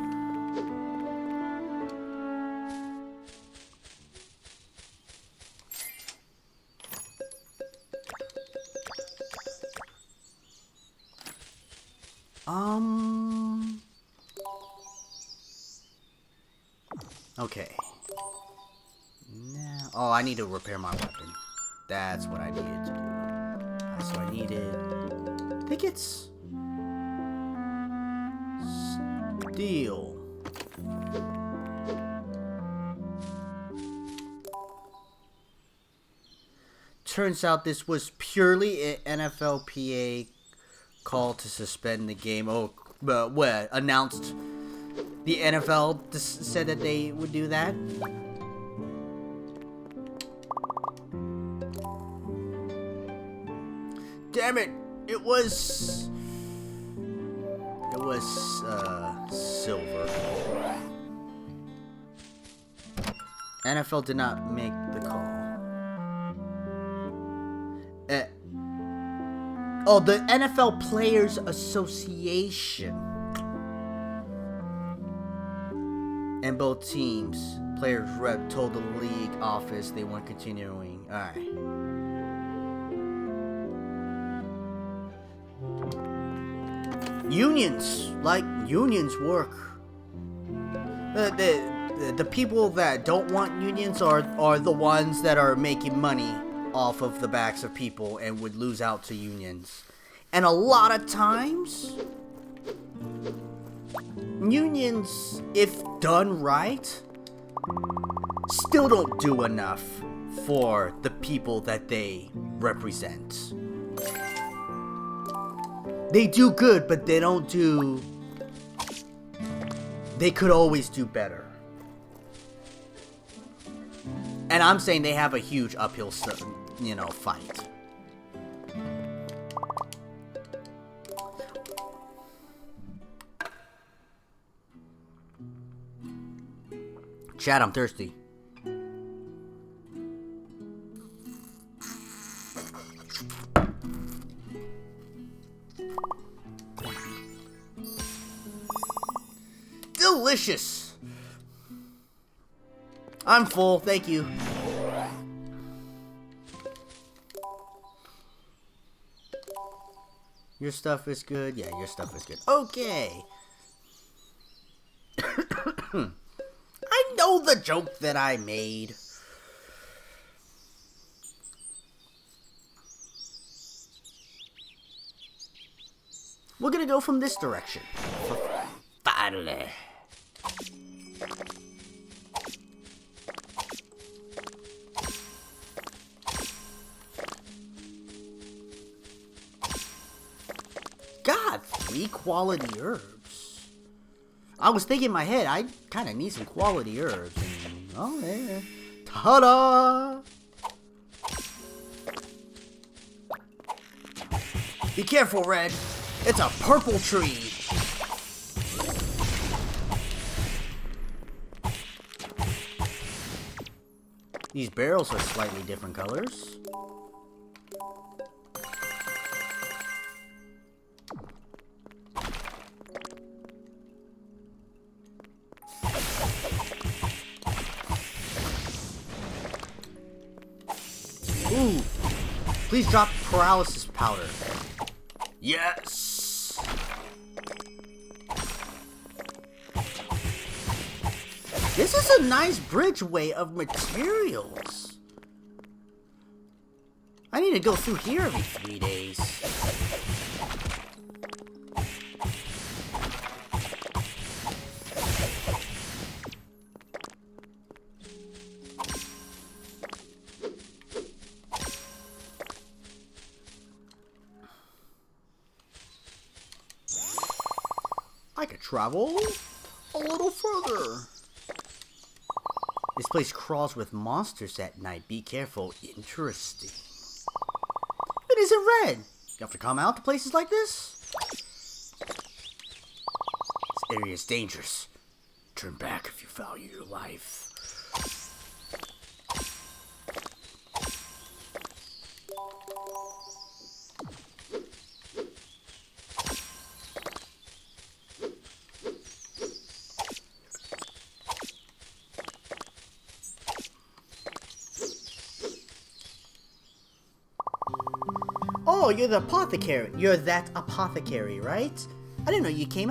Okay. Now, oh, I need to repair my weapon. That's what I needed to do. So I needed... I think it's... steel. Turns out this was purely an NFLPA call to suspend the game. Oh, but what? Announced the NFL said that they would do that? Damn it! It was silver. NFL did not make the call. Oh, the NFL Players Association. And both teams, players rep told the league office they weren't continuing. Alright. Unions, like unions work. The people that don't want unions are the ones that are making money off of the backs of people and would lose out to unions. And a lot of times, unions, if done right, still don't do enough for the people that they represent. They do good, but they don't do... They could always do better. And I'm saying they have a huge uphill, fight. Chat, I'm thirsty. Delicious. I'm full, thank you. Your stuff is good? Yeah, your stuff is good. Okay. I know the joke that I made. We're gonna go from this direction. Finally. God, 3 quality herbs. I was thinking in my head, I kind of need some quality herbs. And, oh, yeah. Ta-da! Be careful, Red. It's a purple tree. These barrels are slightly different colors. Ooh, please drop paralysis powder. Yes! This is a nice bridgeway of materials. I need to go through here every 3 days. I could travel a little further. This place crawls with monsters at night. Be careful. Interesting. It isn't red. You have to come out to places like this? This area is dangerous. Turn back if you value your life. Oh, you're the apothecary. You're that apothecary, right? I didn't know you came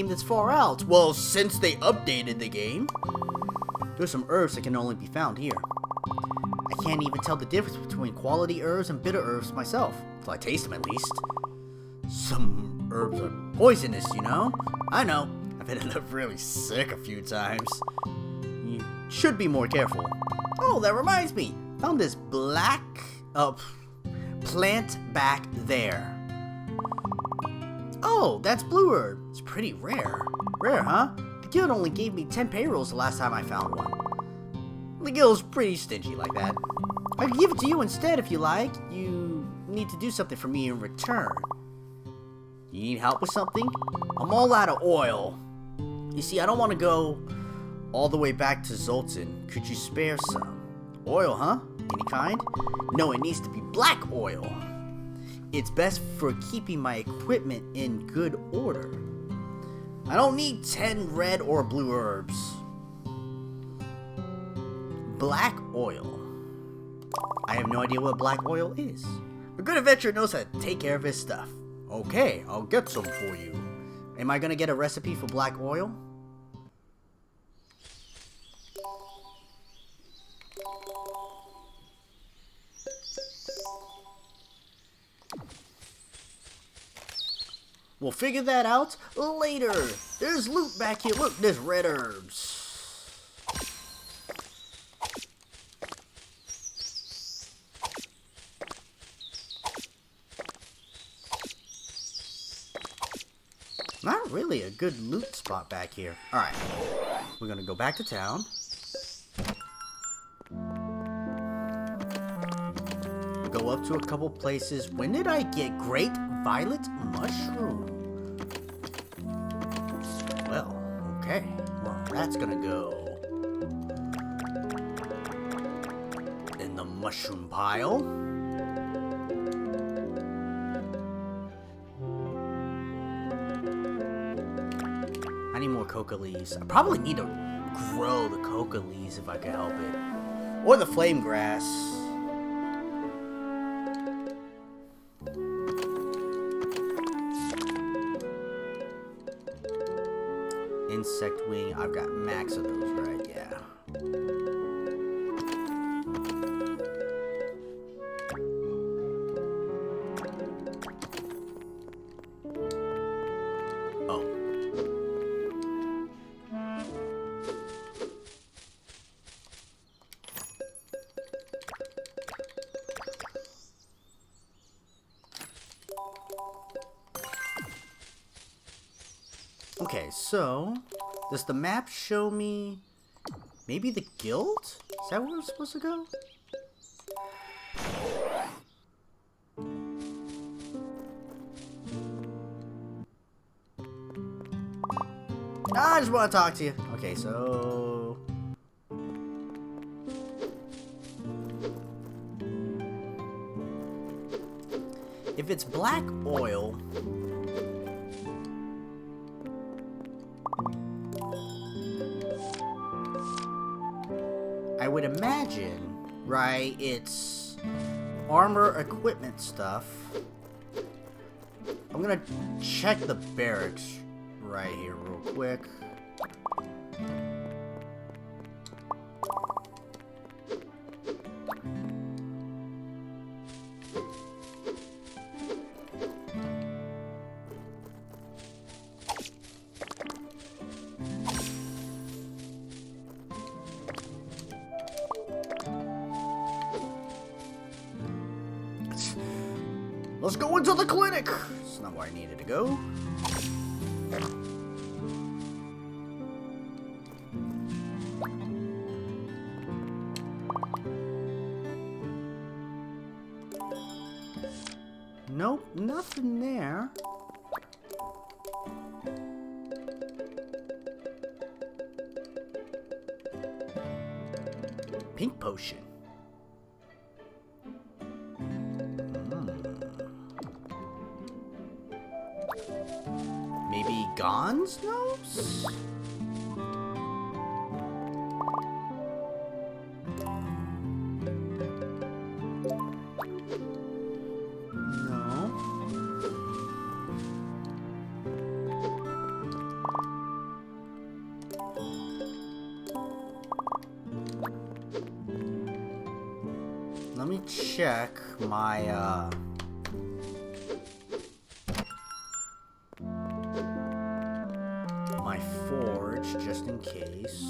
this far out. Well, since they updated the game. There's some herbs that can only be found here. I can't even tell the difference between quality herbs and bitter herbs myself. Till I taste them at least. Some herbs are poisonous, you know? I know. I've ended up really sick a few times. You should be more careful. Oh, that reminds me. Found this black plant back there. Oh, that's blue herb. It's pretty rare. Rare, huh? The guild only gave me 10 payrolls the last time I found one. The guild's pretty stingy like that. I could give it to you instead if you like. You need to do something for me in return. You need help with something? I'm all out of oil. You see, I don't want to go all the way back to Zoltan. Could you spare some? Oil, huh? Any kind? No, it needs to be black oil. It's best for keeping my equipment in good order. I don't need 10 red or blue herbs. Black oil. I have no idea what black oil is. A good adventurer knows how to take care of his stuff. Okay, I'll get some for you. Am I gonna get a recipe for black oil? We'll figure that out later. There's loot back here. Look, there's red herbs. Not really a good loot spot back here. Alright, we're gonna go back to town. Go up to a couple places. When did I get Great Violet Mushroom? Well, okay. Well, that's gonna go in the mushroom pile. I need more coca leaves. I probably need to grow the coca leaves if I could help it. Or the flame grass. Insect wing, I've got max of those, right? Yeah. Oh. Okay, so does the map show me maybe the guild? Is that where we're supposed to go? I just want to talk to you. Okay, so... if it's black oil... I would imagine, right, it's armor equipment stuff. I'm gonna check the barracks right here real quick. Let's go into the clinic! It's not where I needed to go. Nope, nothing there. Pink potion. Maybe Gon's nose? No. Let me check my, my forge, just in case.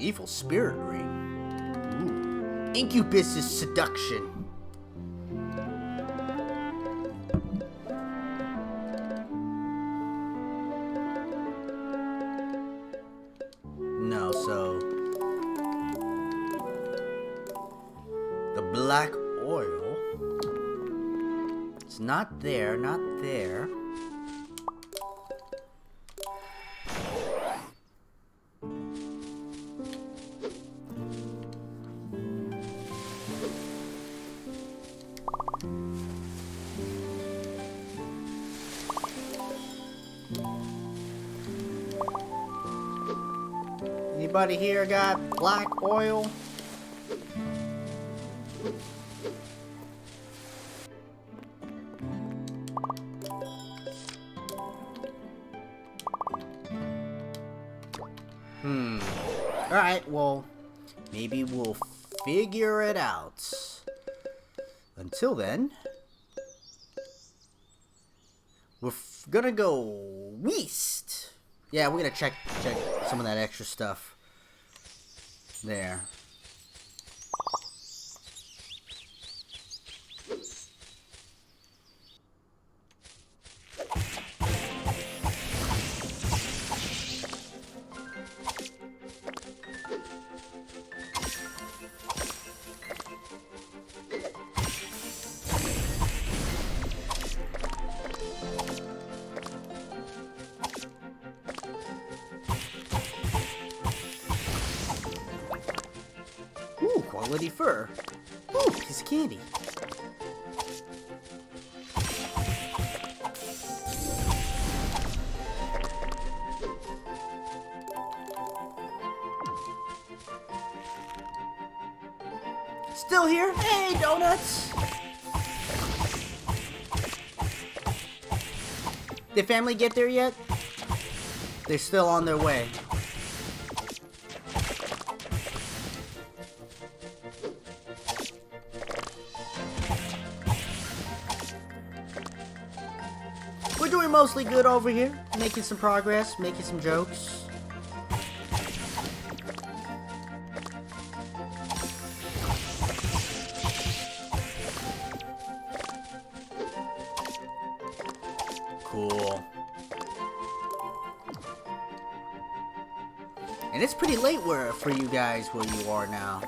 Evil spirit ring. Ooh. Incubus's seduction. No, so the black oil. It's not there, not there. Anybody here got black oil? Alright, well, maybe we'll figure it out. Until then, we're gonna go west. Yeah, we're gonna check some of that extra stuff there. Ooh, quality fur. Ooh, piece of candy. Still here? Hey, donuts! Did family get there yet? They're still on their way. We're doing mostly good over here. Making some progress, making some jokes. Cool. And it's pretty late for you guys where you are now.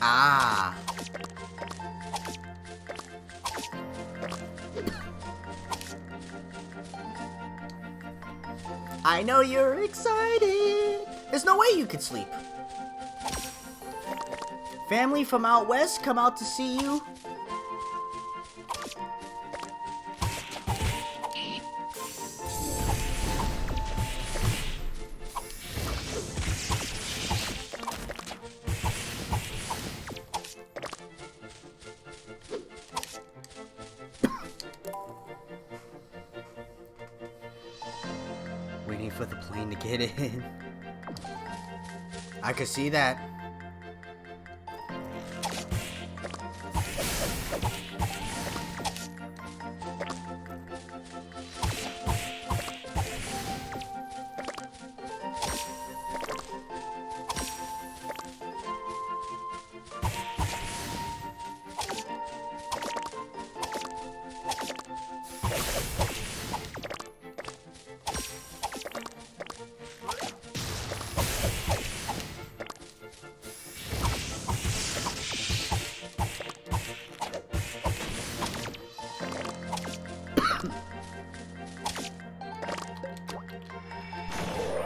Ah. I know you're excited. There's no way you could sleep. Family from out west come out to see you. Waiting for the plane to get in. I could see that.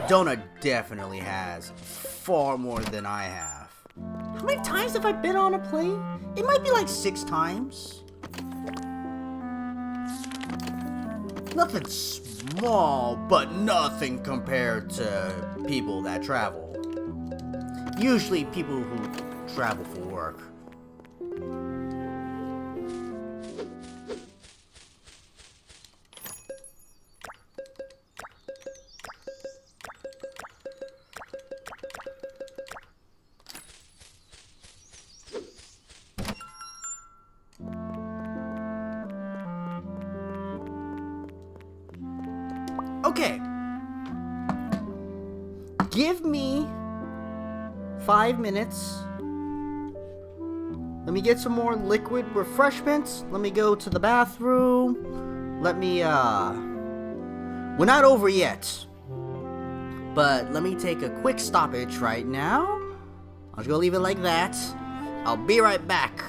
Donut definitely has far more than I have. How many times have I been on a plane? It might be like 6 times. Nothing small, but nothing compared to people that travel. Usually people who travel for work. Okay. Give me 5 minutes. Let me get some more liquid refreshments. Let me go to the bathroom. Let me, we're not over yet. But let me take a quick stoppage right now. I'm just gonna leave it like that. I'll be right back.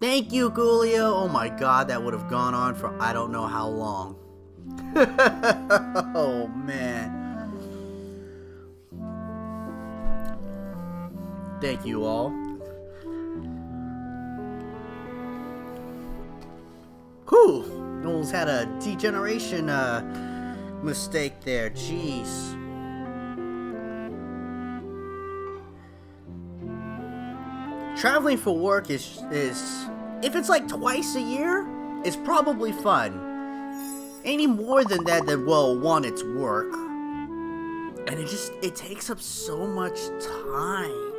Thank you, Coolio. Oh my god, that would have gone on for I don't know how long. Oh man. Thank you all. Whew. Almost had a degeneration mistake there. Jeez. Traveling for work is if it's like twice a year, it's probably fun. Any more than that, then well, one, it's work, and it takes up so much time.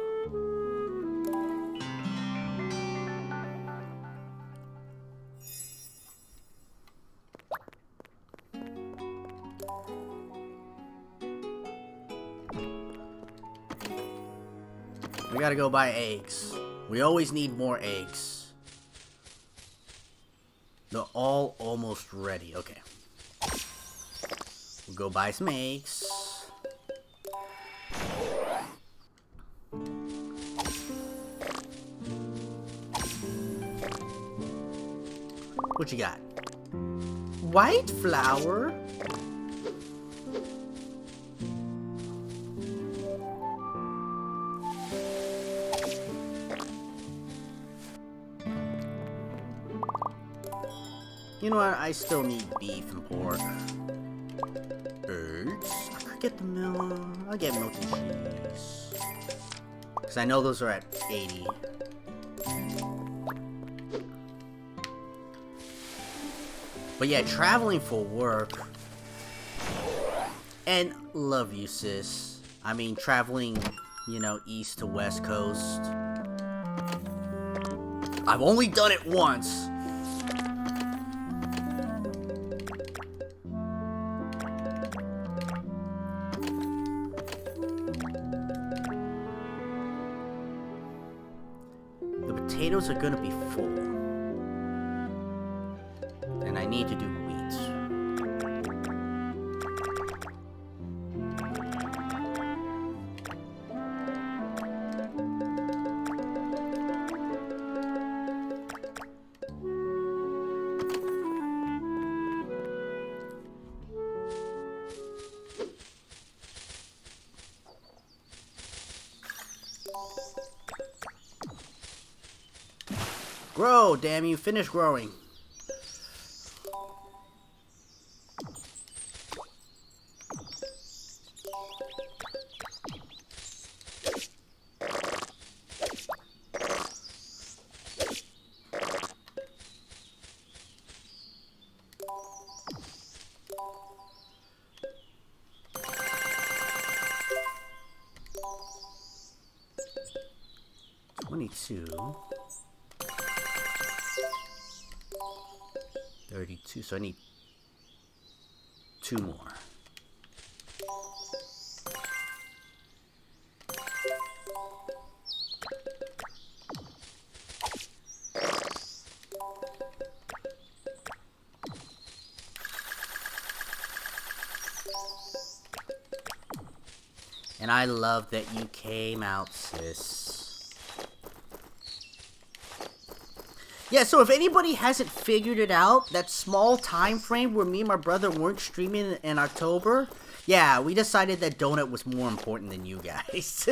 We gotta go buy eggs. We always need more eggs. They're all almost ready. Okay. We'll go buy some eggs. What you got? White flour? You know what? I still need beef and pork. Eggs. I could get the milk. I'll get milk and cheese. Because I know those are at 80. But yeah, traveling for work. And love you, sis. I mean, traveling, you know, east to west coast. I've only done it once. Potatoes are gonna be full, and I need to do wheat. Grow, damn you, finish growing. $22. 32, so I need 2 more. And I love that you came out, sis. Yeah, so if anybody hasn't figured it out, that small time frame where me and my brother weren't streaming in October, yeah, we decided that Donut was more important than you guys.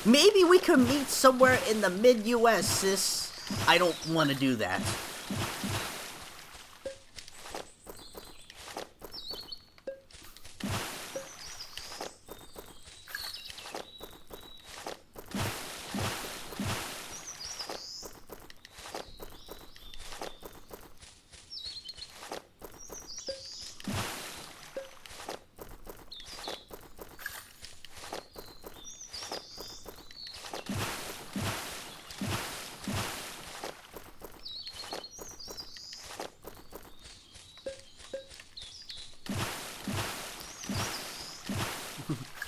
Maybe we could meet somewhere in the mid-US, sis. I don't want to do that.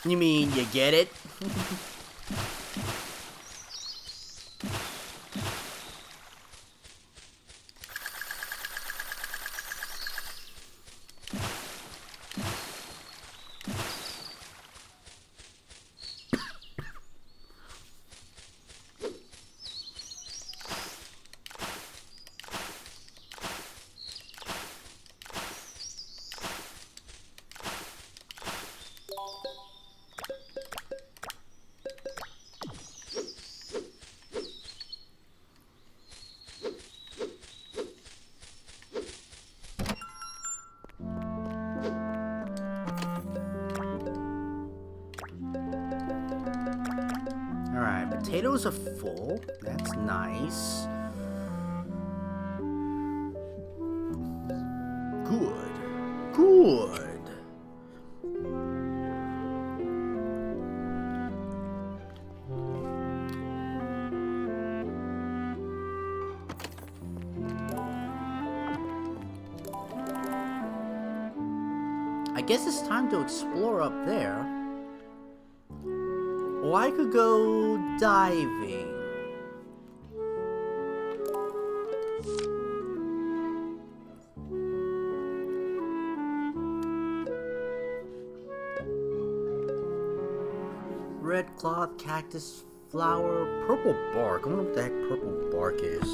You mean you get it? potatoes are full. That's nice. Good. Good. I guess it's time to explore up there. Or I could go diving. Red cloth, cactus, flower, purple bark. I wonder what the heck purple bark is.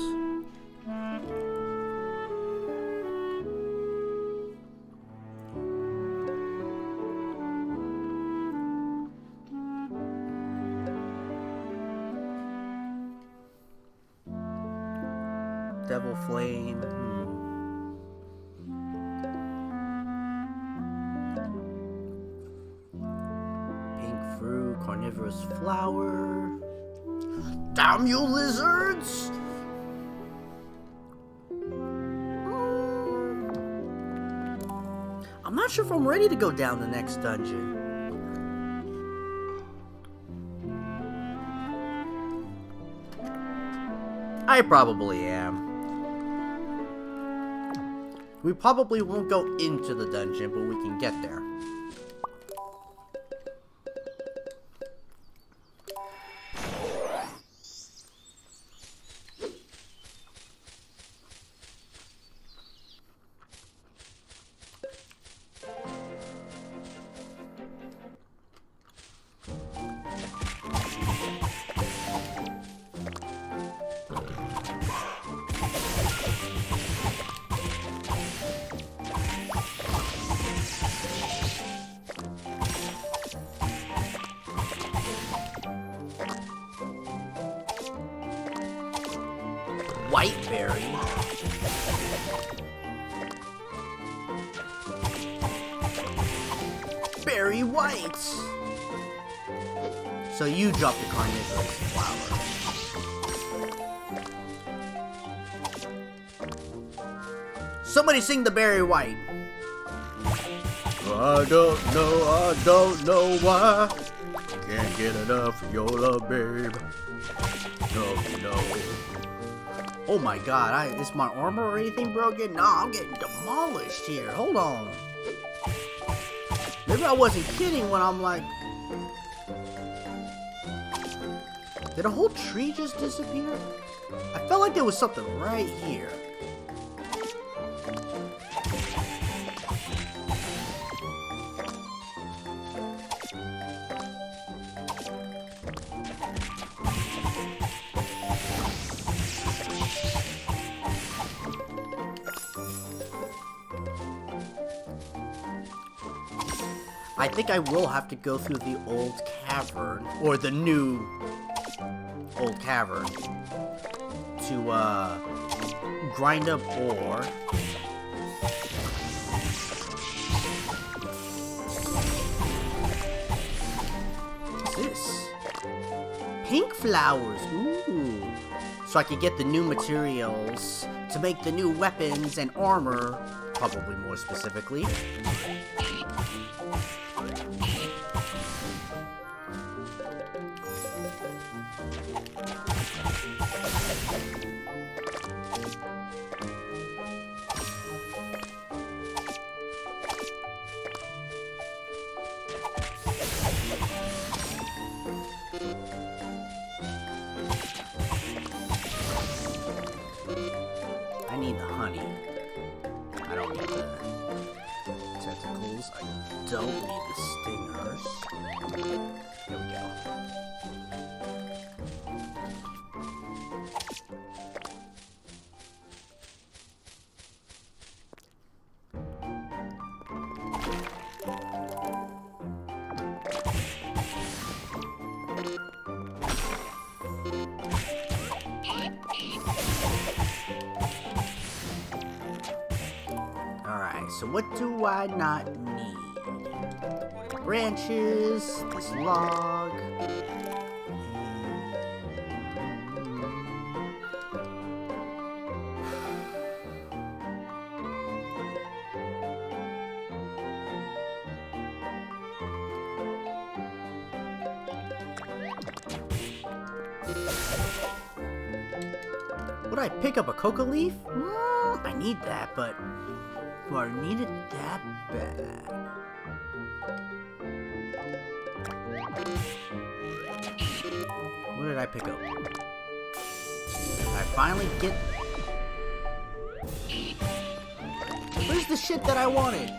Devil flame. Pink fruit, carnivorous flower. Damn you, lizards! I'm not sure if I'm ready to go down the next dungeon. I probably am. We probably won't go into the dungeon, but we can get there. Whiteberry. Berry white. So you dropped the carnivorous flower. Somebody sing the berry white. I don't know why. Can't get enough of your love, babe. No. Oh my god, is my armor or anything broken? Nah, I'm getting demolished here. Hold on. Maybe I wasn't kidding when I'm like... Did a whole tree just disappear? I felt like there was something right here. I think I will have to go through the old cavern, or the new old cavern, to grind up ore. What's this? Pink flowers, ooh. So I can get the new materials to make the new weapons and armor, probably more specifically. I need the honey. I don't need the tentacles. I don't need the stingers. Here we go. So what do I not need? Branches, this log, and Would I pick up a coca leaf? I need that, but do I need it that bad? What did I pick up? I finally get... Where's the shit that I wanted?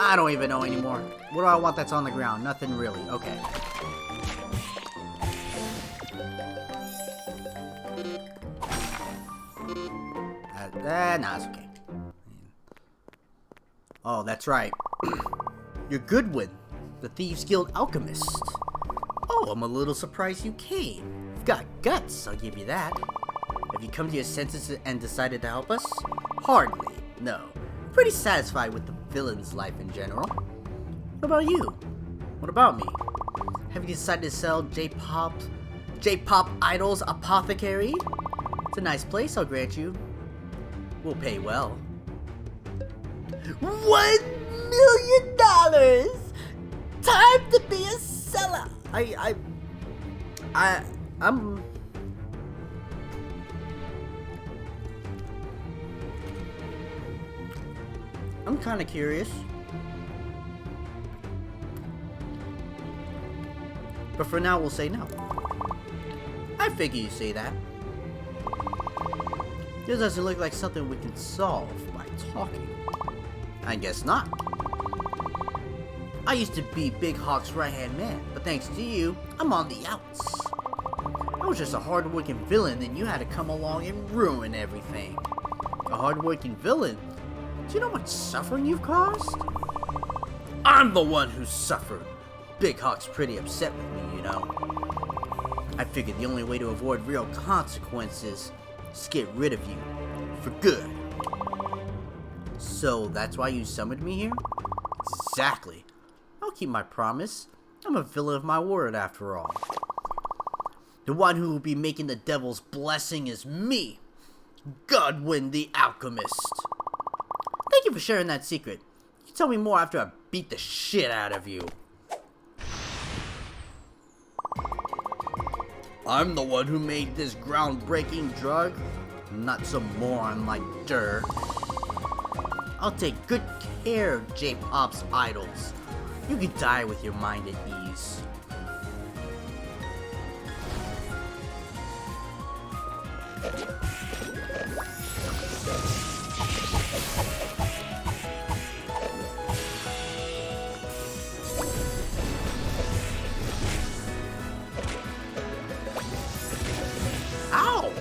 I don't even know anymore. What do I want that's on the ground? Nothing really. Okay. Nah, it's okay. Oh, that's right. You're Goodwin, the Thieves Guild alchemist. Oh, I'm a little surprised you came. You've got guts, I'll give you that. Have you come to your senses and decided to help us? Hardly, no. Pretty satisfied with the villain's life in general. What about you? What about me? Have you decided to sell J-Pop Idol's Apothecary? It's a nice place, I'll grant you. We'll pay well. $1 million! Time to be a seller! I'm kind of curious. But for now, we'll say no. I figure you say that. This doesn't look like something we can solve by talking. I guess not. I used to be Big Hawk's right-hand man, but thanks to you, I'm on the outs. I was just a hard-working villain, and you had to come along and ruin everything. A hard-working villain? Do you know what suffering you've caused? I'm the one who suffered. Big Hawk's pretty upset with me, you know. I figured the only way to avoid real consequences is to get rid of you. For good. So that's why you summoned me here? Exactly. I'll keep my promise. I'm a villain of my word after all. The one who will be making the devil's blessing is me, Godwin the Alchemist. Thank you for sharing that secret. You can tell me more after I beat the shit out of you. I'm the one who made this groundbreaking drug, not some moron like Durr. I'll take good care of J-Pop's idols. You can die with your mind at ease. Ow!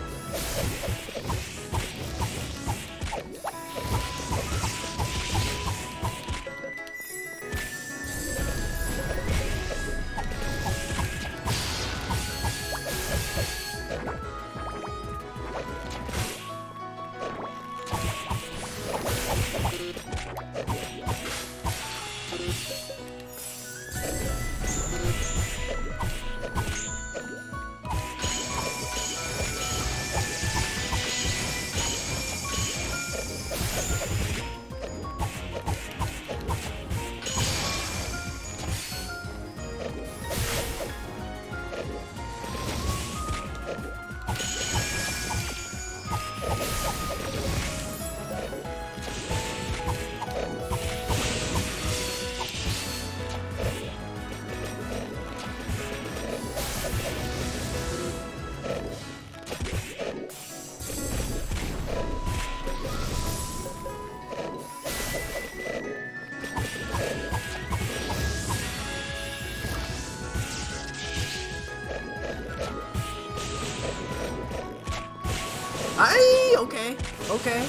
Okay.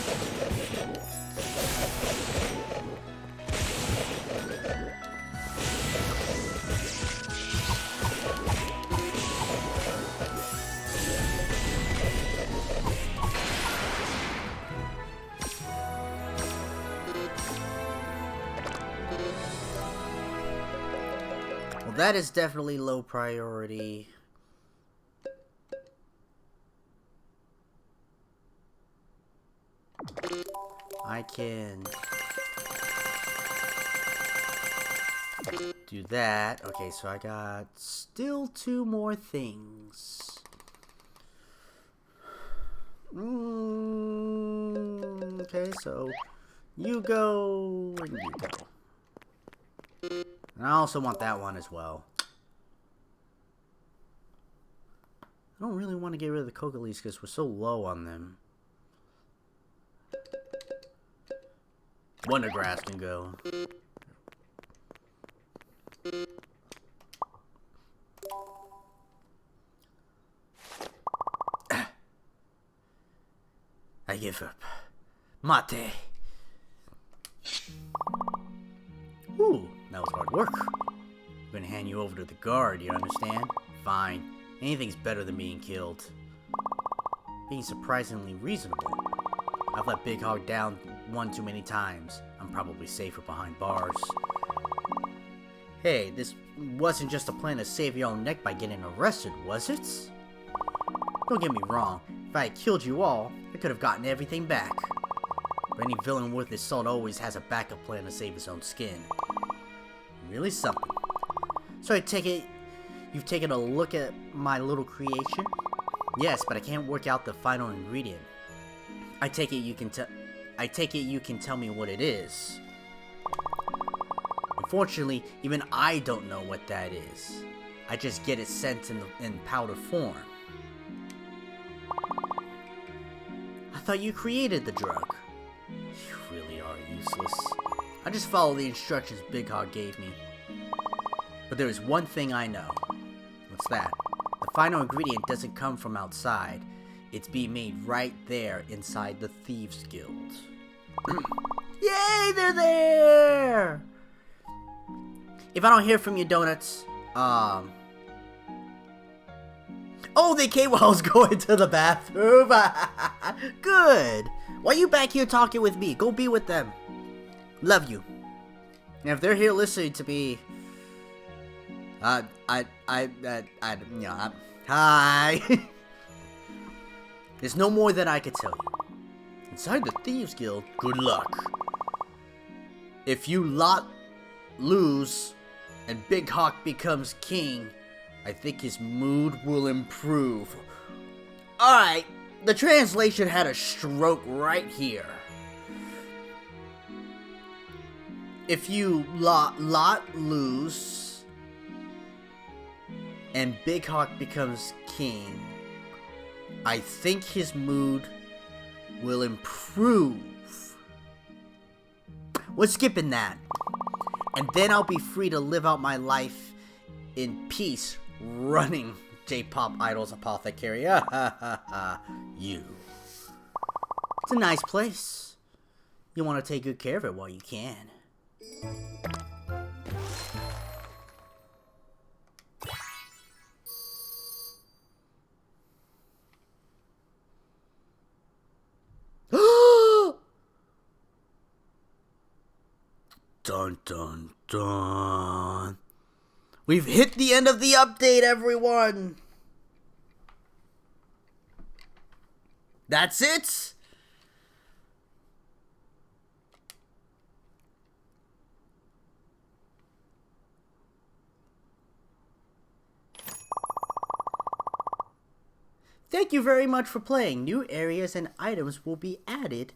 Well, that is definitely low priority. I can... Do that. Okay, so I got still 2 more things. Okay, so you go and you go. And I also want that one as well. I don't really want to get rid of the coca leaves because we're so low on them. Wonder grass can go. I give up. Mate. Ooh, that was hard work. I'm gonna hand you over to the guard, you understand? Fine. Anything's better than being killed. Being surprisingly reasonable. I've let Big Hog down one too many times. I'm probably safer behind bars. Hey, this wasn't just a plan to save your own neck by getting arrested, was it? Don't get me wrong. If I had killed you all, I could have gotten everything back. But any villain worth his salt always has a backup plan to save his own skin. Really something. So I take it you've taken a look at my little creation? Yes, but I can't work out the final ingredient. I take it you can tell me what it is. Unfortunately, even I don't know what that is. I just get it sent in powder form. I thought you created the drug. You really are useless. I just follow the instructions Big Hog gave me. But there is one thing I know. What's that? The final ingredient doesn't come from outside. It's being made right there inside the Thieves Guild. Yay, they're there! If I don't hear from you, Donuts, oh, they came while I was going to the bathroom. Good. Why are you back here talking with me? Go be with them. Love you. And if they're here listening to me, hi. There's no more that I could tell you. Inside the Thieves Guild, good luck. If you lot lose and Big Hawk becomes king, I think his mood will improve. Alright, the translation had a stroke right here. If you lot lose and Big Hawk becomes king, I think his mood will improve. We're skipping that. And then I'll be free to live out my life in peace running J-Pop Idol's Apothecary. You. It's a nice place. You want to take good care of it while you can. Dun dun dun. We've hit the end of the update, everyone. That's it? Thank you very much for playing. New areas and items will be added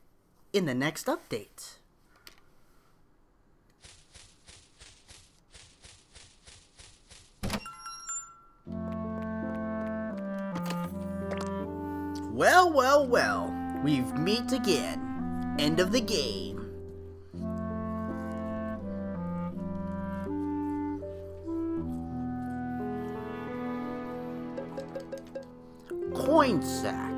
in the next update. Well, well, well. We've meet again. End of the game. Coin sack.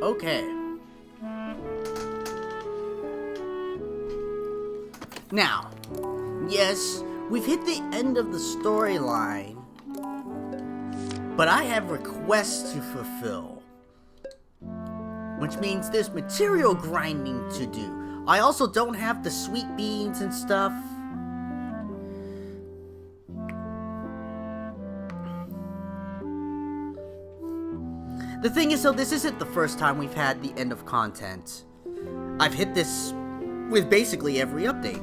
Okay. Now, yes, we've hit the end of the storyline, but I have requests to fulfill, which means there's material grinding to do. I also don't have the sweet beans and stuff. The thing is, though, this isn't the first time we've had the end of content. I've hit this with basically every update.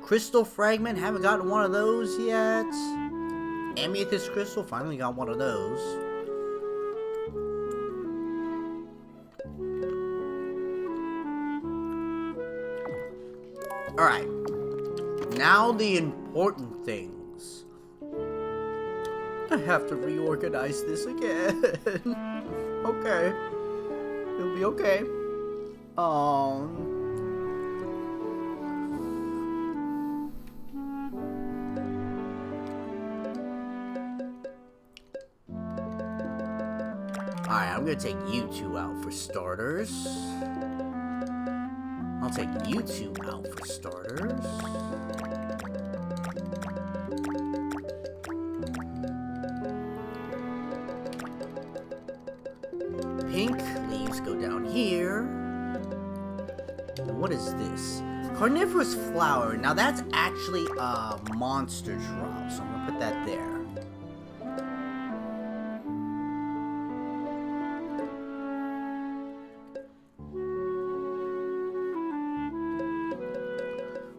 Crystal fragment, haven't gotten one of those yet. Amethyst crystal, finally got one of those. Alright, now the important things. I have to reorganize this again. Okay, it'll be okay. Alright, I'm gonna take you two out for starters. I'll take you two out for starters. Pink leaves go down here. What is this? Carnivorous flower. Now that's actually a monster drop, so I'm gonna put that there.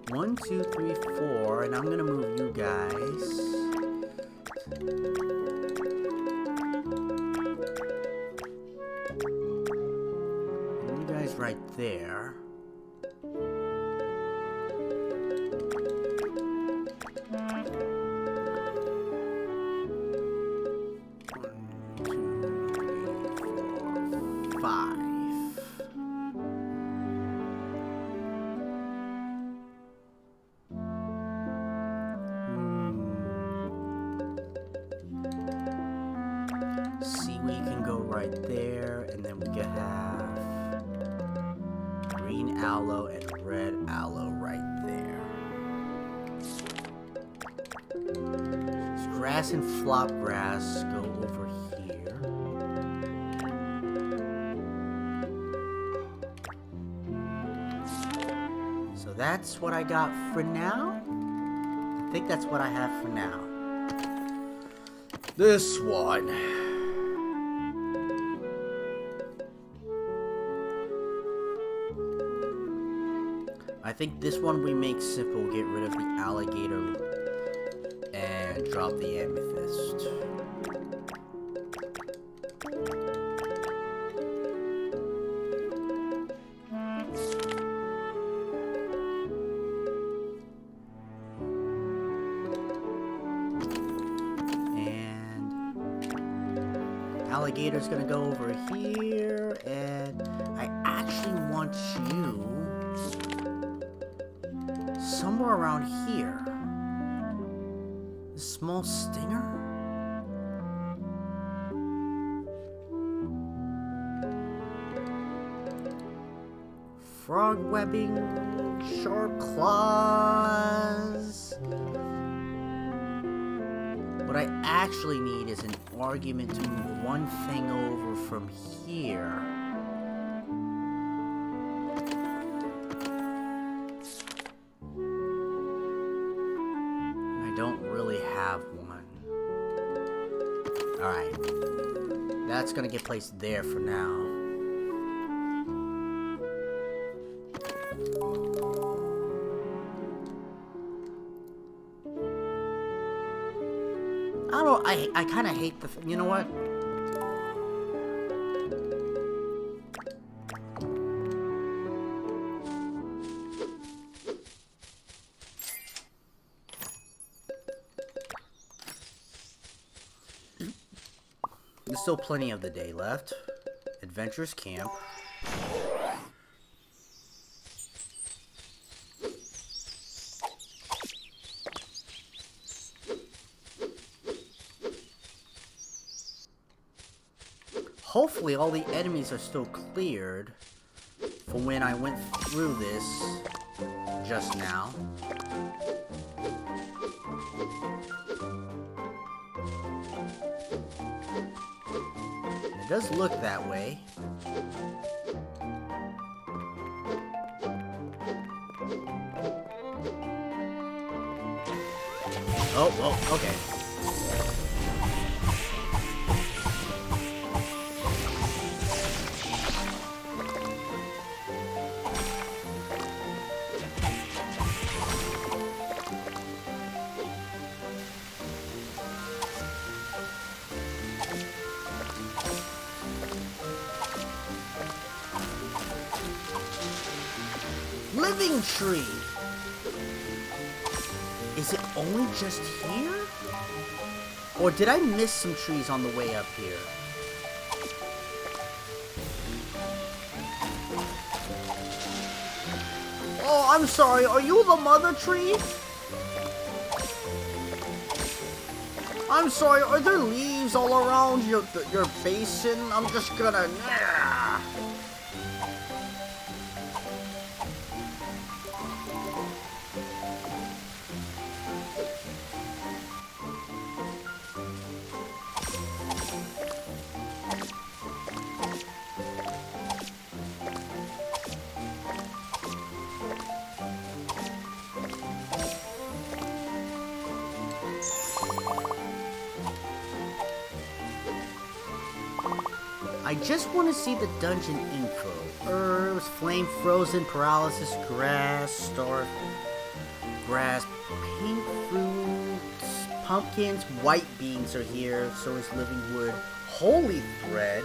One, two, three, four, and I'm gonna move you guys. You guys right there. Seaweed can go right there, and then we can have green aloe and red aloe right there. Grass and flop grass go over here. So that's what I got for now. I think that's what I have for now. This one. I think this one we make simple, get rid of the alligator and drop the amethyst. And alligator's gonna go over here, and I actually want you somewhere around here. A small stinger? Frog webbing, sharp claws. What I actually need is an argument to move one thing over from here. Don't really have one. Alright. That's gonna get placed there for now. I don't know, I kinda hate the... You know what? There's still plenty of the day left. Adventurous Camp. hopefully all the enemies are still cleared from when I went through this just now. It does look that way. Oh, well, okay. Living tree! Is it only just here? Or did I miss some trees on the way up here? Oh, I'm sorry, are you the mother tree? I'm sorry, are there leaves all around your basin? I'm just gonna... I just want to see the dungeon info. Herbs, flame frozen, paralysis, grass, star, grass, pink fruits, pumpkins, white beans are here, so is living wood, holy thread.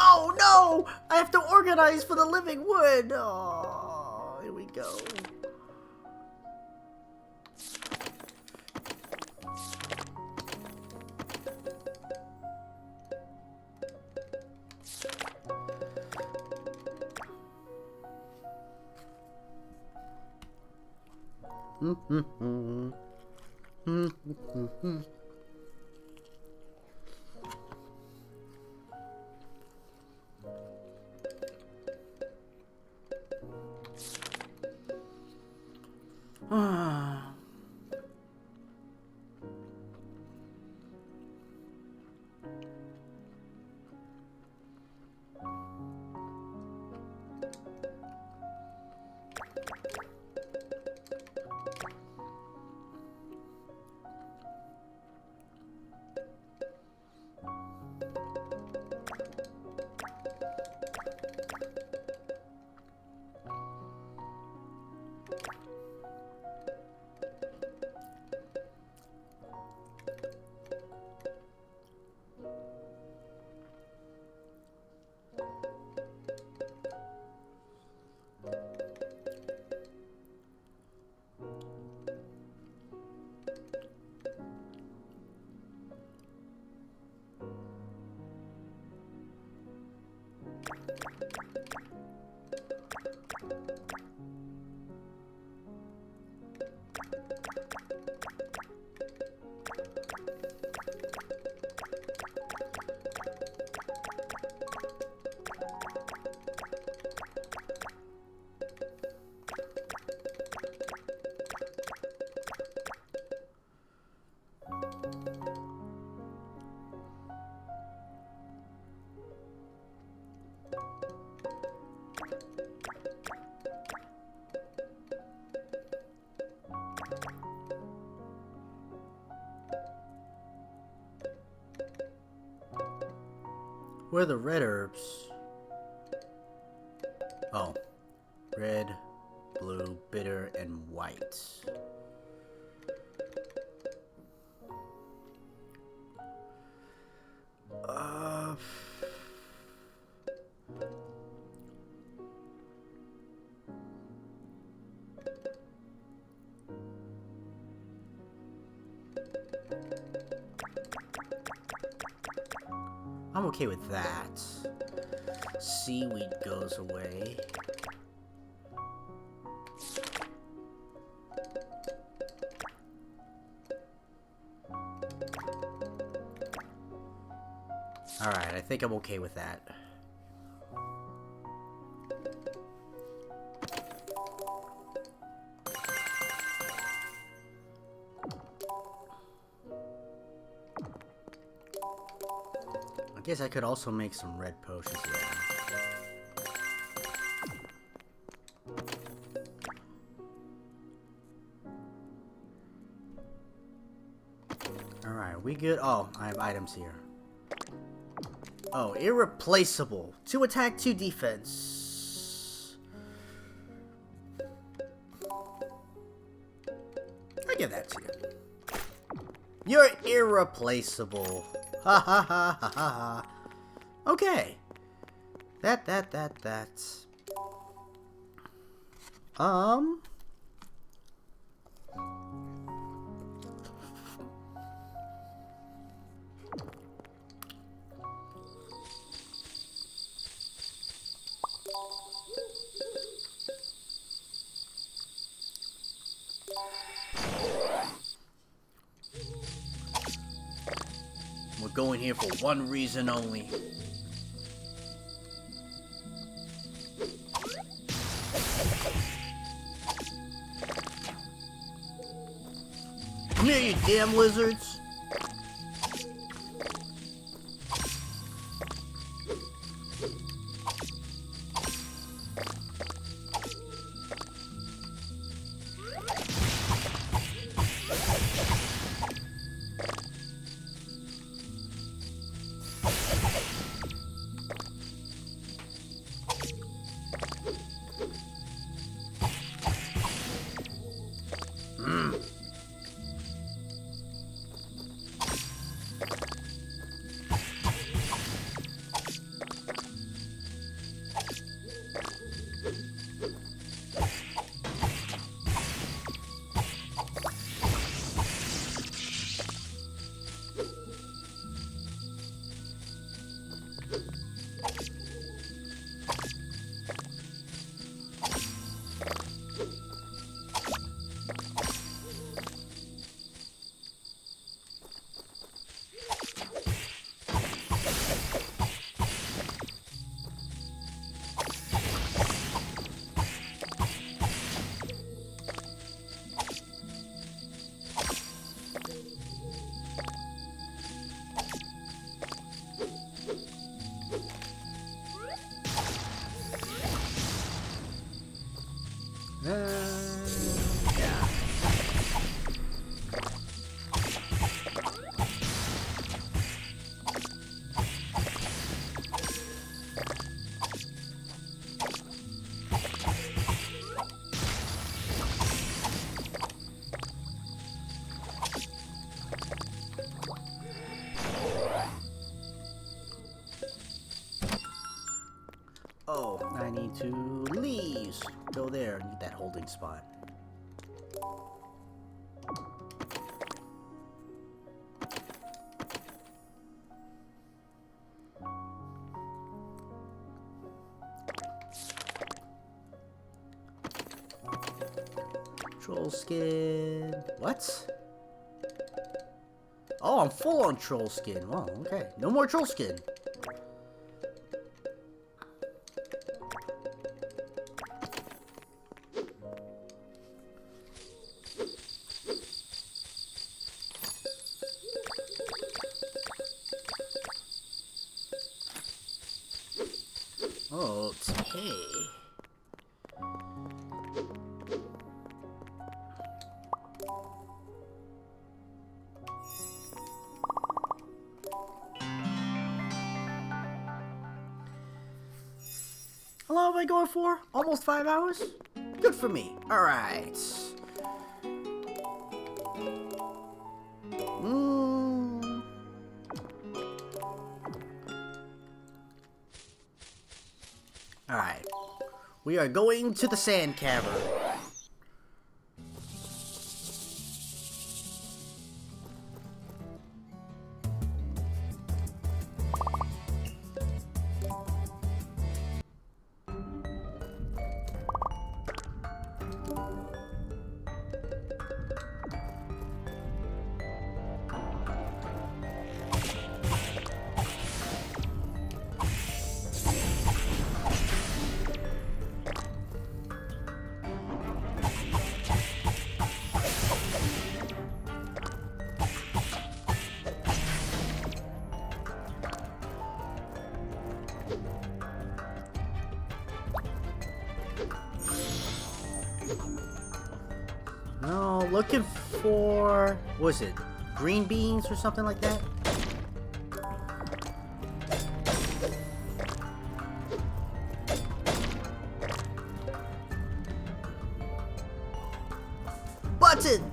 Oh no! I have to organize for the living wood! Oh, here we go. Where are the red herbs? Oh. Red, blue, bitter, and white. I'm okay with that. Seaweed goes away. Alright, I think I'm okay with that. I guess I could also make some red potions, yeah. Alright, are we good? Oh, I have items here. Oh, irreplaceable. 2 attack, 2 defense. I give that to you. You're irreplaceable. Ha ha ha ha ha. Okay. That's. We're going here for one reason only. Come here, you damn lizards! Yeah. Oh, I need to leave. Go there and get that holding spot. Troll skin. What? Oh, I'm full on troll skin. Wow, okay. No more troll skin. Okay. How long have I going for? Almost 5 hours? Good for me. Alright. Alright. We are going to the sand cavern. looking for, what was it, green beans or something like that? Button!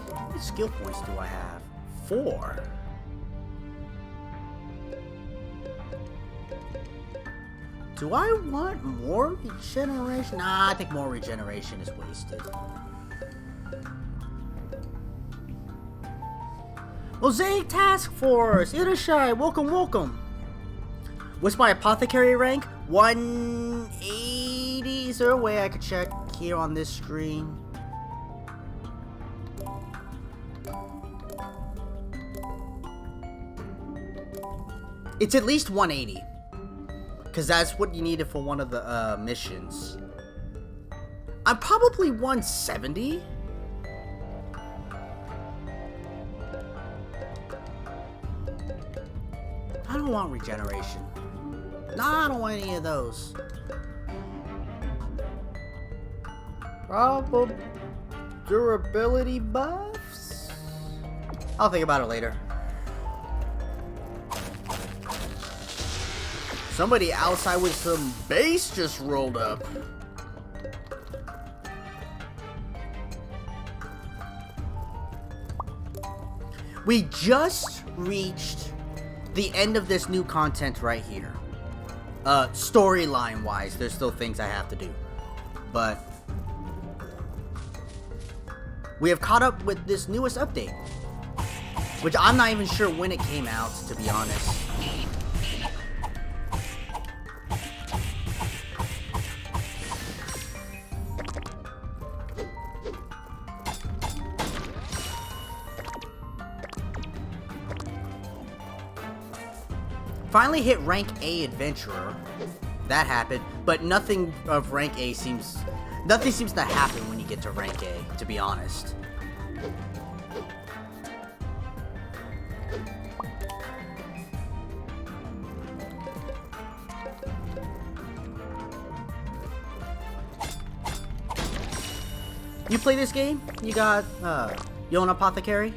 How many skill points do I have? 4. Do I want more regeneration? Nah, I think more regeneration is wasted. Mosaic Task Force! Irashai, welcome, welcome! What's my apothecary rank? 180. Is there a way I could check here on this screen? It's at least 180. Because that's what you needed for one of the missions. I'm probably 170. I don't want regeneration. Nah, I don't want any of those. Probably durability buffs? I'll think about it later. Somebody outside with some bass just rolled up. We just reached the end of this new content right here. Storyline wise, there's still things I have to do. But we have caught up with this newest update. Which I'm not even sure when it came out, to be honest. Finally hit rank A adventurer. That happened, but nothing of rank A seems to happen when you get to rank A, to be honest. You play this game? You got you own apothecary?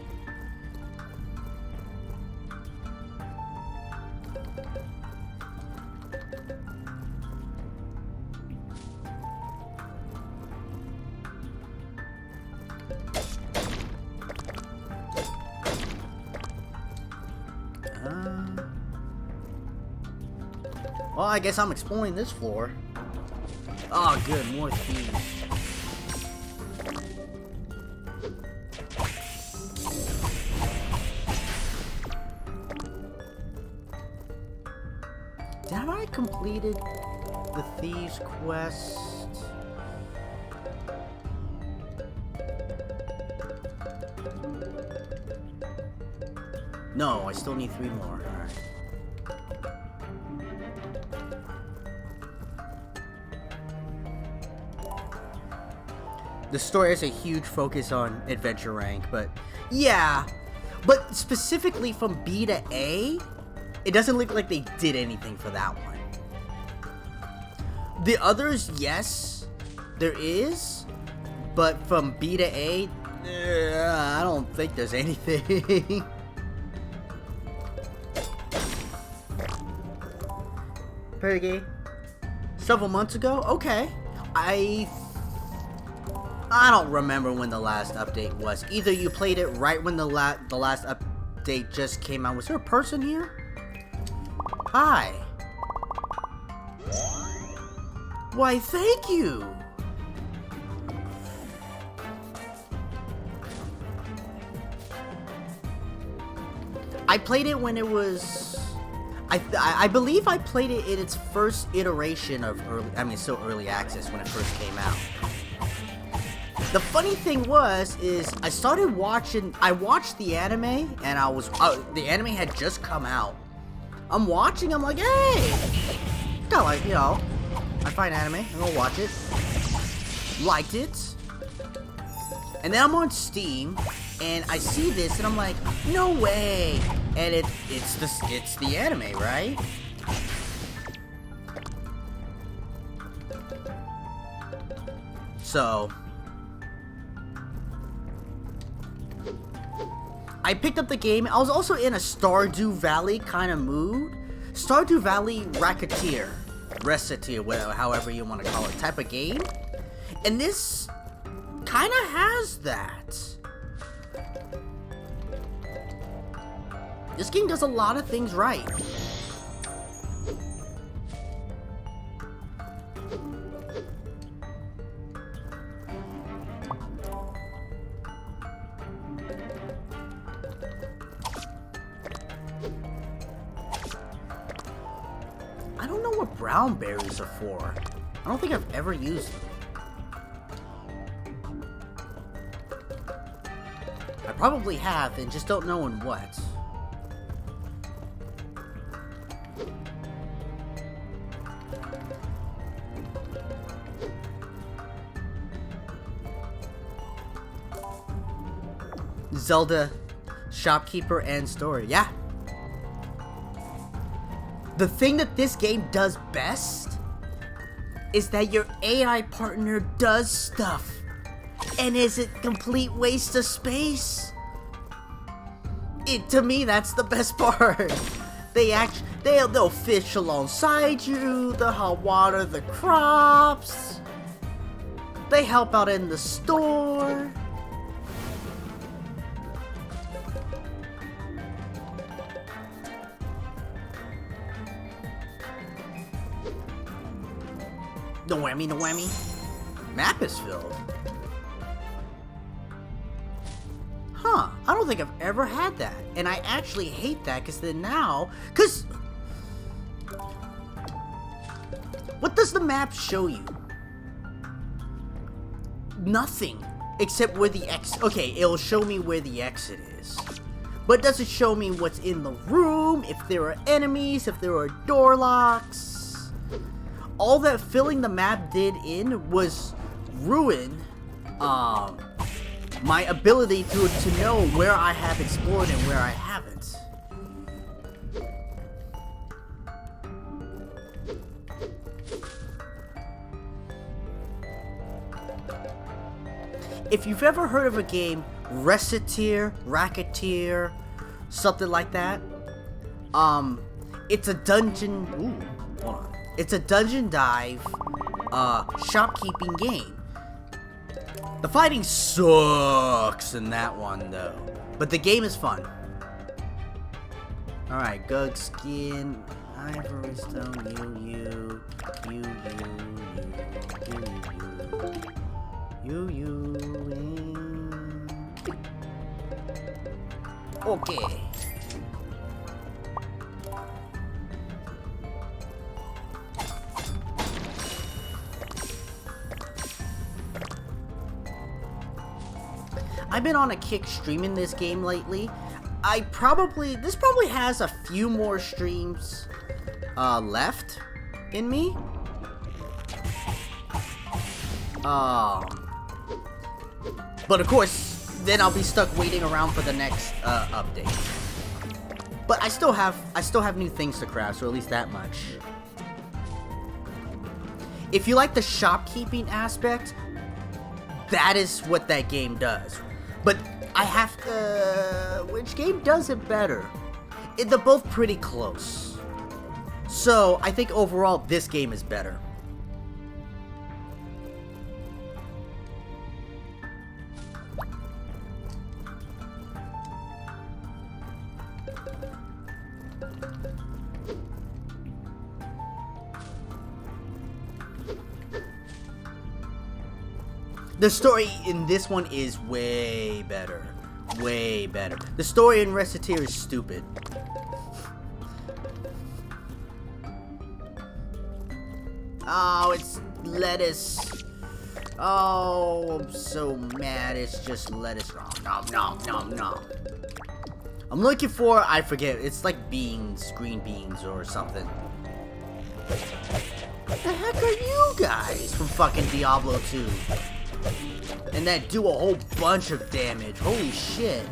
Well, I guess I'm exploring this floor. Oh, good, more thieves. Have I completed the thieves quest? No, I still need 3 more. Alright. The story has a huge focus on adventure rank, but yeah. But specifically from B to A, it doesn't look like they did anything for that one. The others, yes, there is. But from B to A, I don't think there's anything. Perigay. Several months ago? Okay. I don't remember when the last update was. Either you played it right when the last update just came out. Was there a person here? Hi. Why, thank you. I played it when it was... I believe I played it in its first iteration of still early access when it first came out. The funny thing is I started watching, I watched the anime, and the anime had just come out. I'm watching, I'm like, hey! Kinda like, you know, I find anime, I'm gonna watch it. Liked it. And then I'm on Steam, and I see this, and I'm like, no way! And it's the anime, right? So I picked up the game. I was also in a Stardew Valley kind of mood. Stardew Valley Reccetear, however you want to call it, type of game. And this kind of has that. This game does a lot of things right. I don't know what brown berries are for. I don't think I've ever used them. I probably have and just don't know in what. Zelda, shopkeeper, and story. Yeah. The thing that this game does best is that your AI partner does stuff and isn't complete waste of space. To me, that's the best part. They'll fish alongside you. They'll help water the crops. They help out in the store. No whammy, no whammy. Map is filled. Huh, I don't think I've ever had that. And I actually hate that, because then now... what does the map show you? Nothing. Except where the exit... okay, it'll show me where the exit is. But it doesn't show me what's in the room, if there are enemies, if there are door locks. All that filling the map did was ruin my ability to know where I have explored and where I haven't. If you've ever heard of a game, Reccetear, something like that, it's a dungeon... ooh, hold on. It's a dungeon dive, shopkeeping game. The fighting sucks in that one, though. But the game is fun. Alright, Gug Skin, Ivory Stone, you. Okay. I've been on a kick streaming this game lately. This probably has a few more streams left in me. But of course, then I'll be stuck waiting around for the next update. But I still have new things to craft, so at least that much. If you like the shopkeeping aspect, that is what that game does. But I have to... which game does it better? They're both pretty close. So, I think overall, this game is better. The story in this one is way better. way better. The story in Reccetear is stupid. Oh, it's lettuce. Oh, I'm so mad. It's just lettuce. No, no, no, no. I'm looking for, I forget, it's like beans, green beans or something. What the heck are you guys from fucking Diablo 2? And that do a whole bunch of damage. Holy shit.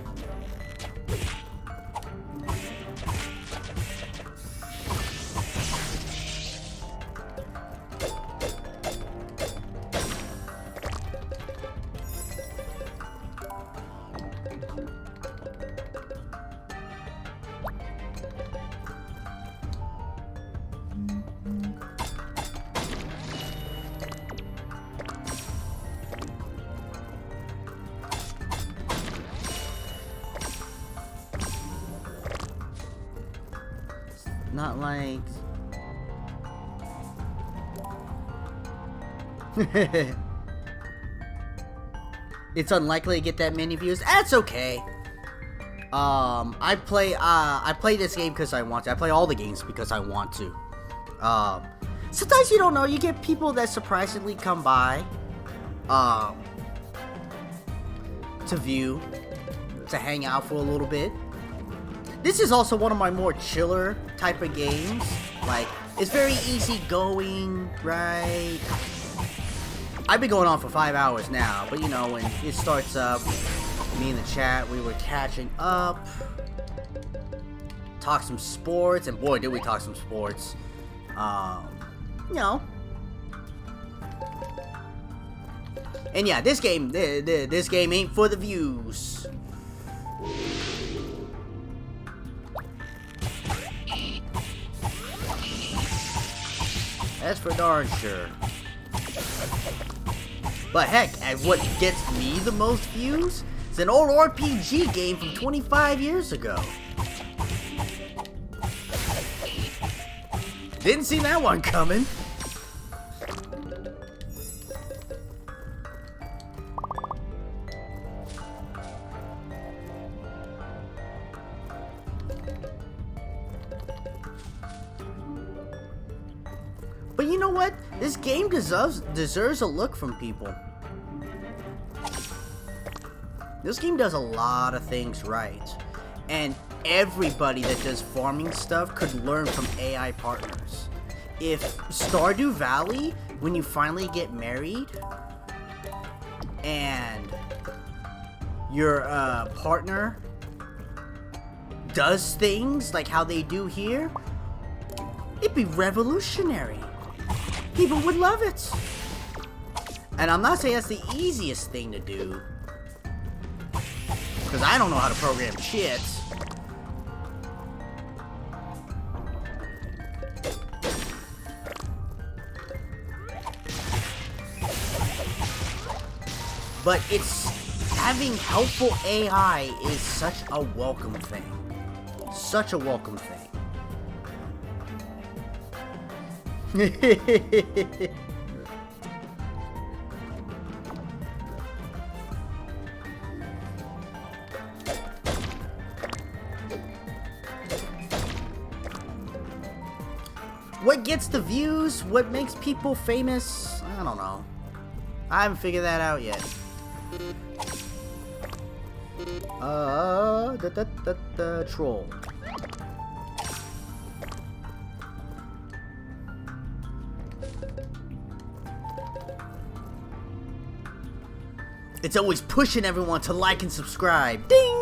Not like... It's unlikely to get that many views. That's okay. I play this game because I want to. I play all the games because I want to. Sometimes you don't know, you get people that surprisingly come by to view, to hang out for a little bit. This is also one of my more chiller type of games. Like, it's very easy going, right? I've been going on for 5 hours now, but you know, when it starts up, me and the chat, we were catching up, talk some sports, and boy, did we talk some sports. You know. And yeah, this game ain't for the views. That's for darn sure. But heck, and what gets me the most views is an old RPG game from 25 years ago. Didn't see that one coming. But you know what? This game deserves a look from people. This game does a lot of things right. And everybody that does farming stuff could learn from AI partners. If Stardew Valley, when you finally get married, and your partner does things like how they do here, it'd be revolutionary. People would love it. And I'm not saying that's the easiest thing to do, because I don't know how to program shit. But having helpful AI is such a welcome thing. Such a welcome thing. What gets the views? What makes people famous? I don't know. I haven't figured that out yet. The troll. It's always pushing everyone to like and subscribe. Ding!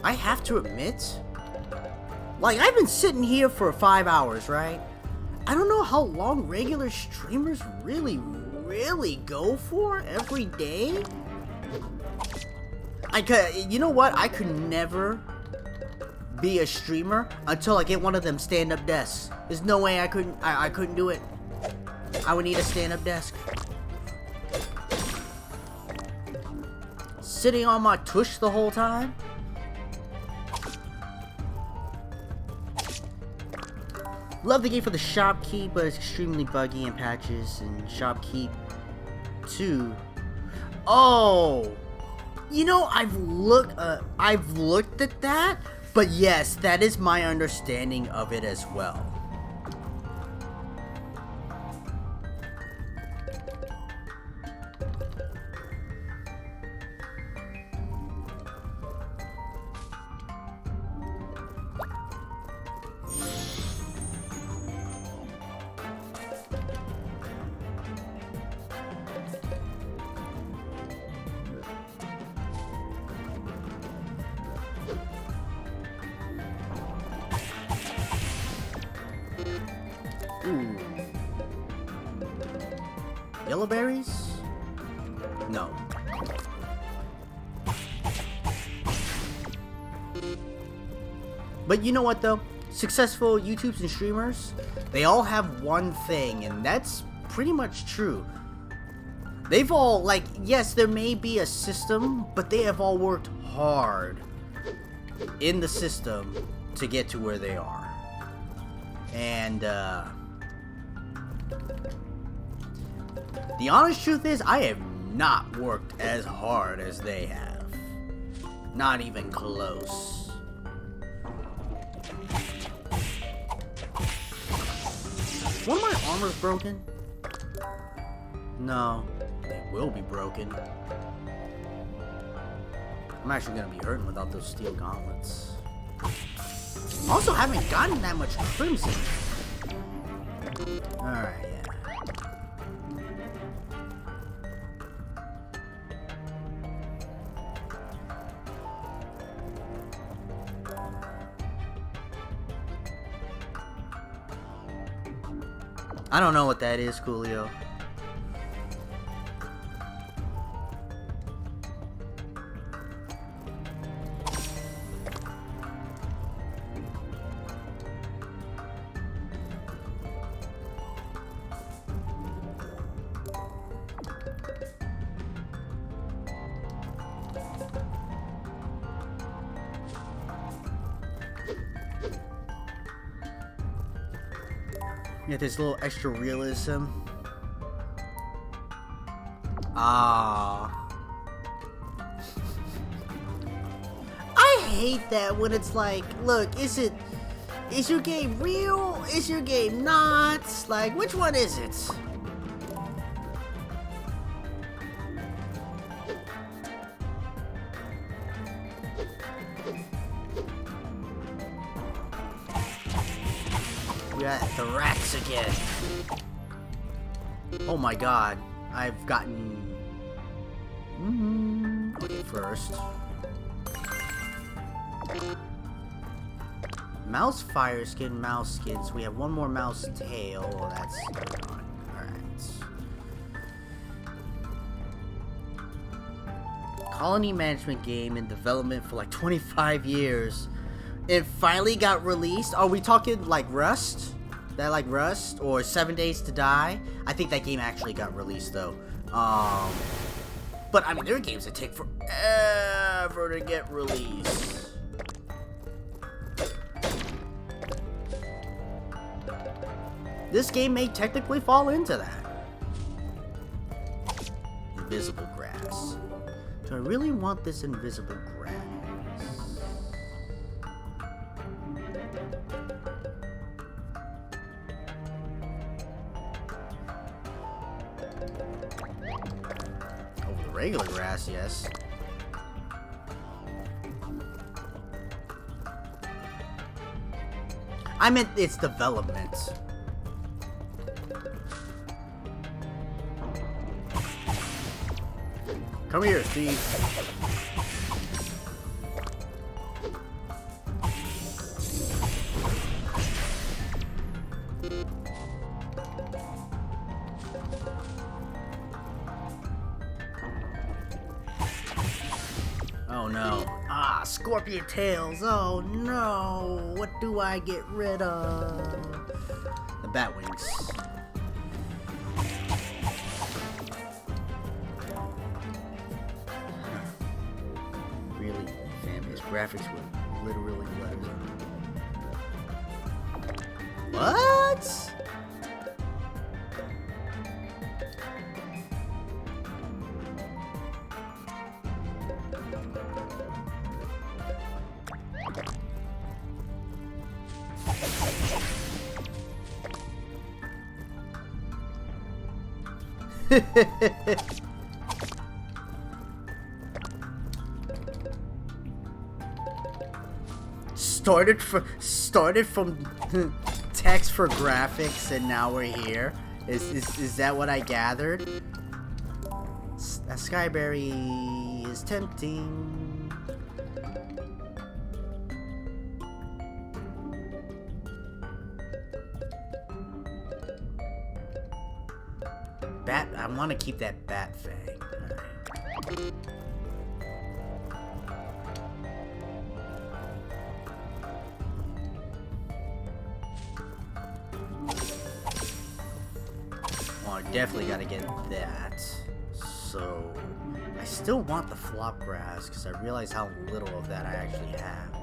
I have to admit, like, I've been sitting here for 5 hours, right? I don't know how long regular streamers really go for every day. You know what? I could never be a streamer until I get one of them stand-up desks. There's no way I couldn't do it. I would need a stand-up desk. sitting on my tush the whole time? Love the game for the shopkeep, but it's extremely buggy in patches. And shopkeep 2. Oh, you know, I've looked at that, but yes, that is my understanding of it as well. Ooh. Yellow berries? No. But you know what though? Successful YouTubers and streamers, they all have one thing, and that's pretty much true. They've all, like, yes, there may be a system, but they have all worked hard in the system to get to where they are. And, the honest truth is, I have not worked as hard as they have. Not even close. One of my armor's broken? No, it will be broken. I'm actually gonna be hurting without those steel gauntlets. Also, haven't gotten that much crimson. Alright, yeah. I don't know what that is, Coolio. Get this little extra realism. Ah. I hate that when it's like, look, is your game real? Is your game not? Like, which one is it? We got the rats again. Oh my god. I've gotten... Okay, first. Mouse fire skin, mouse skin. So we have one more mouse tail. Well, that's gone. Alright. Colony management game in development for like 25 years. It finally got released. Are we talking like Rust? That like Rust? Or 7 Days to Die? I think that game actually got released though. But I mean, there are games that take forever to get released. This game may technically fall into that. Invisible grass. Do I really want this invisible grass? Regular grass, yes. I meant its development. Come here, thief. Oh no. Ah, scorpion tails. Oh no. What do I get rid of? The bat wings. graphics with literally letters. What? started from text for graphics, and now we're here. Is that what I gathered? A Skyberry is tempting. Bat. I want to keep that bat fang. Right. Definitely gotta get that. So I still want the flop grass because I realize how little of that I actually have.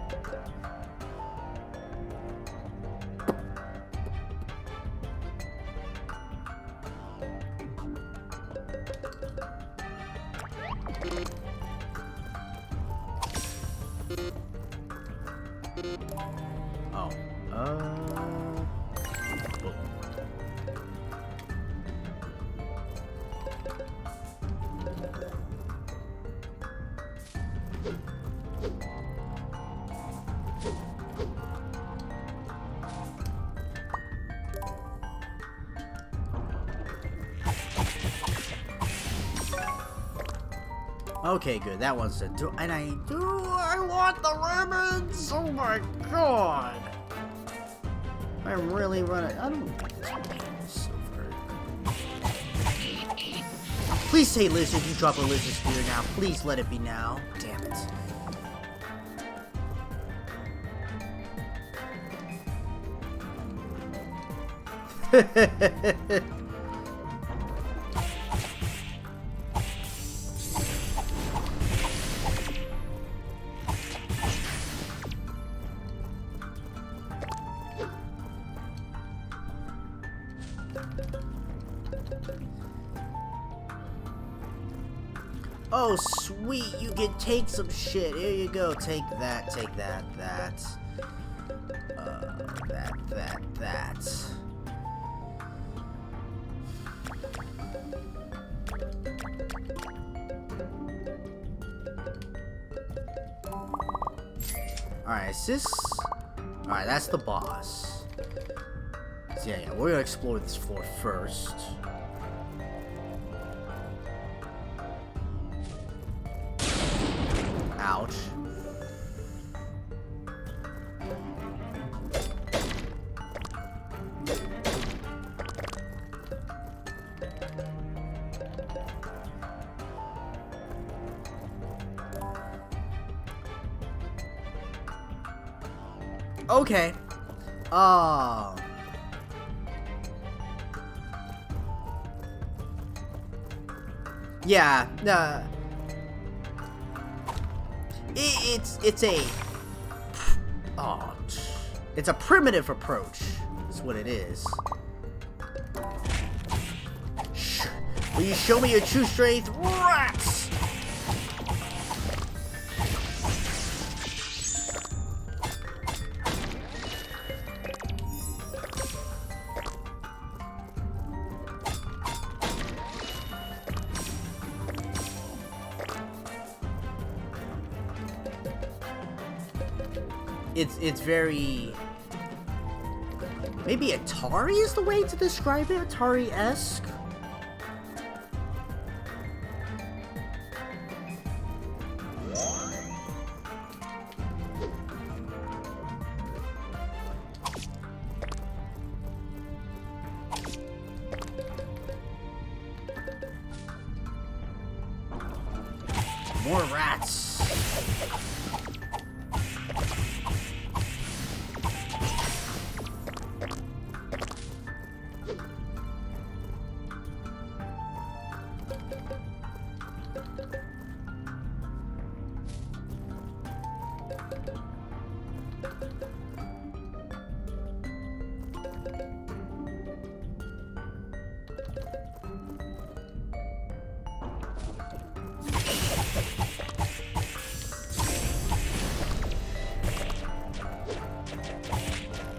Okay, good. That one's a do, and I want the ribbons. Oh my god! I'm really running. I don't like this one. Silver. Please say lizard. You drop a lizard spear now. Please let it be now. Damn it. Oh, sweet, you can take some shit. Here you go. Take that, that. That. Alright, is this... Alright, that's the boss. So yeah, we're gonna explore this floor first. Ouch. Okay. Oh. Yeah. It's a. Oh. It's a primitive approach. That's what it is. Will you show me your true strength? Rats! It's very... Maybe Atari is the way to describe it? Atari-esque? More rats.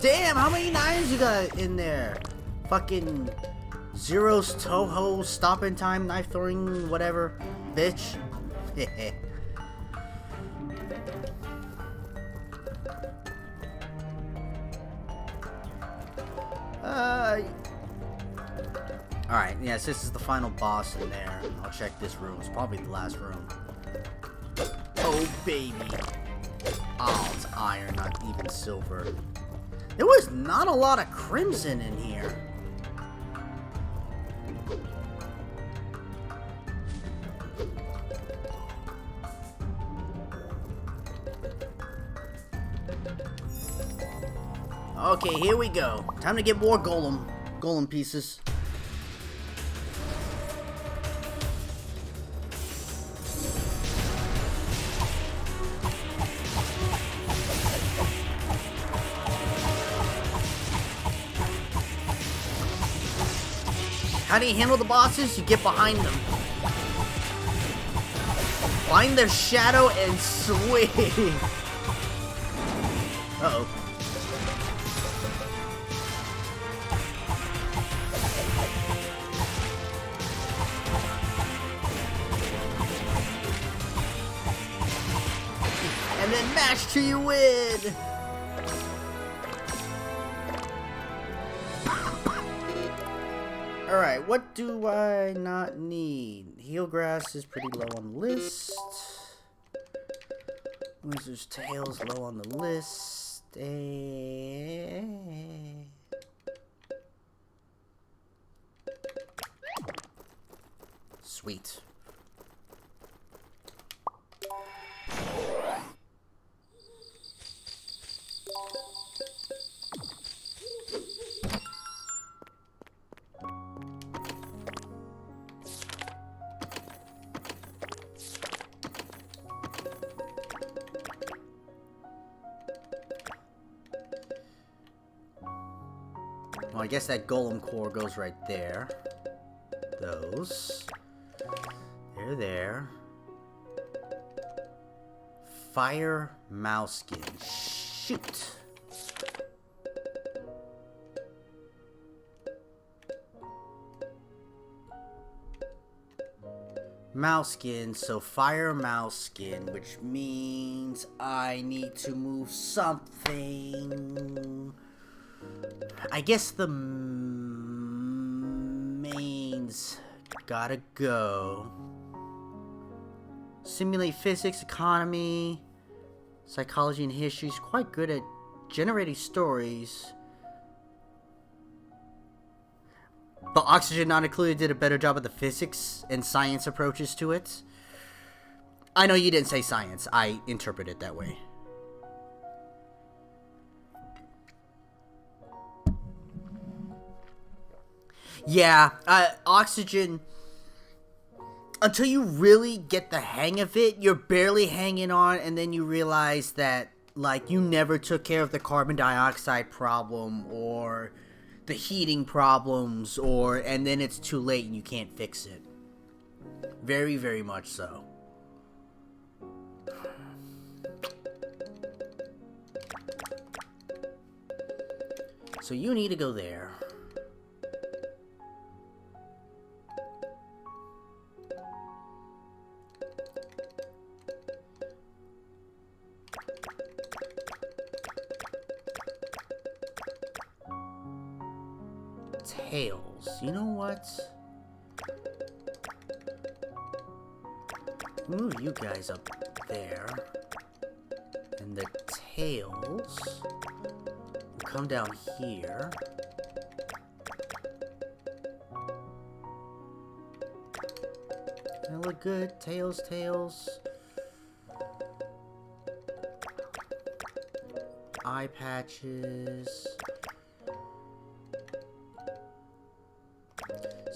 Damn, how many nines you got in there? Fucking Zero's Toho, stop in time, knife throwing, whatever. Bitch. Alright, yes, this is the final boss in there. I'll check this room. It's probably the last room. Oh, baby. Oh, it's iron, not even silver. There was not a lot of crimson in here. Okay, here we go. Time to get more golem pieces. How do you handle the bosses? You get behind them. Find their shadow and swing. Uh-oh. And then mash till you win. Alright, what do I not need? Heel grass is pretty low on the list. Wizard's tail's low on the list. Sweet. Well, I guess that golem core goes right there. Those. They're there. Fire mouse skin. Shoot. Mouse skin, so fire mouse skin, which means I need to move something. I guess the mains gotta go. Simulate physics, economy, psychology, and history. She's quite good at generating stories. But Oxygen Not Included did a better job of the physics and science approaches to it. I know you didn't say science. I interpret it that way. Yeah, Oxygen, until you really get the hang of it, you're barely hanging on, and then you realize that, like, you never took care of the carbon dioxide problem, or the heating problems, and then it's too late and you can't fix it. Very, very much so. So you need to go there. Tails. You know what? Move you guys up there. And the tails will come down here. That look good. Tails, tails. Eye patches.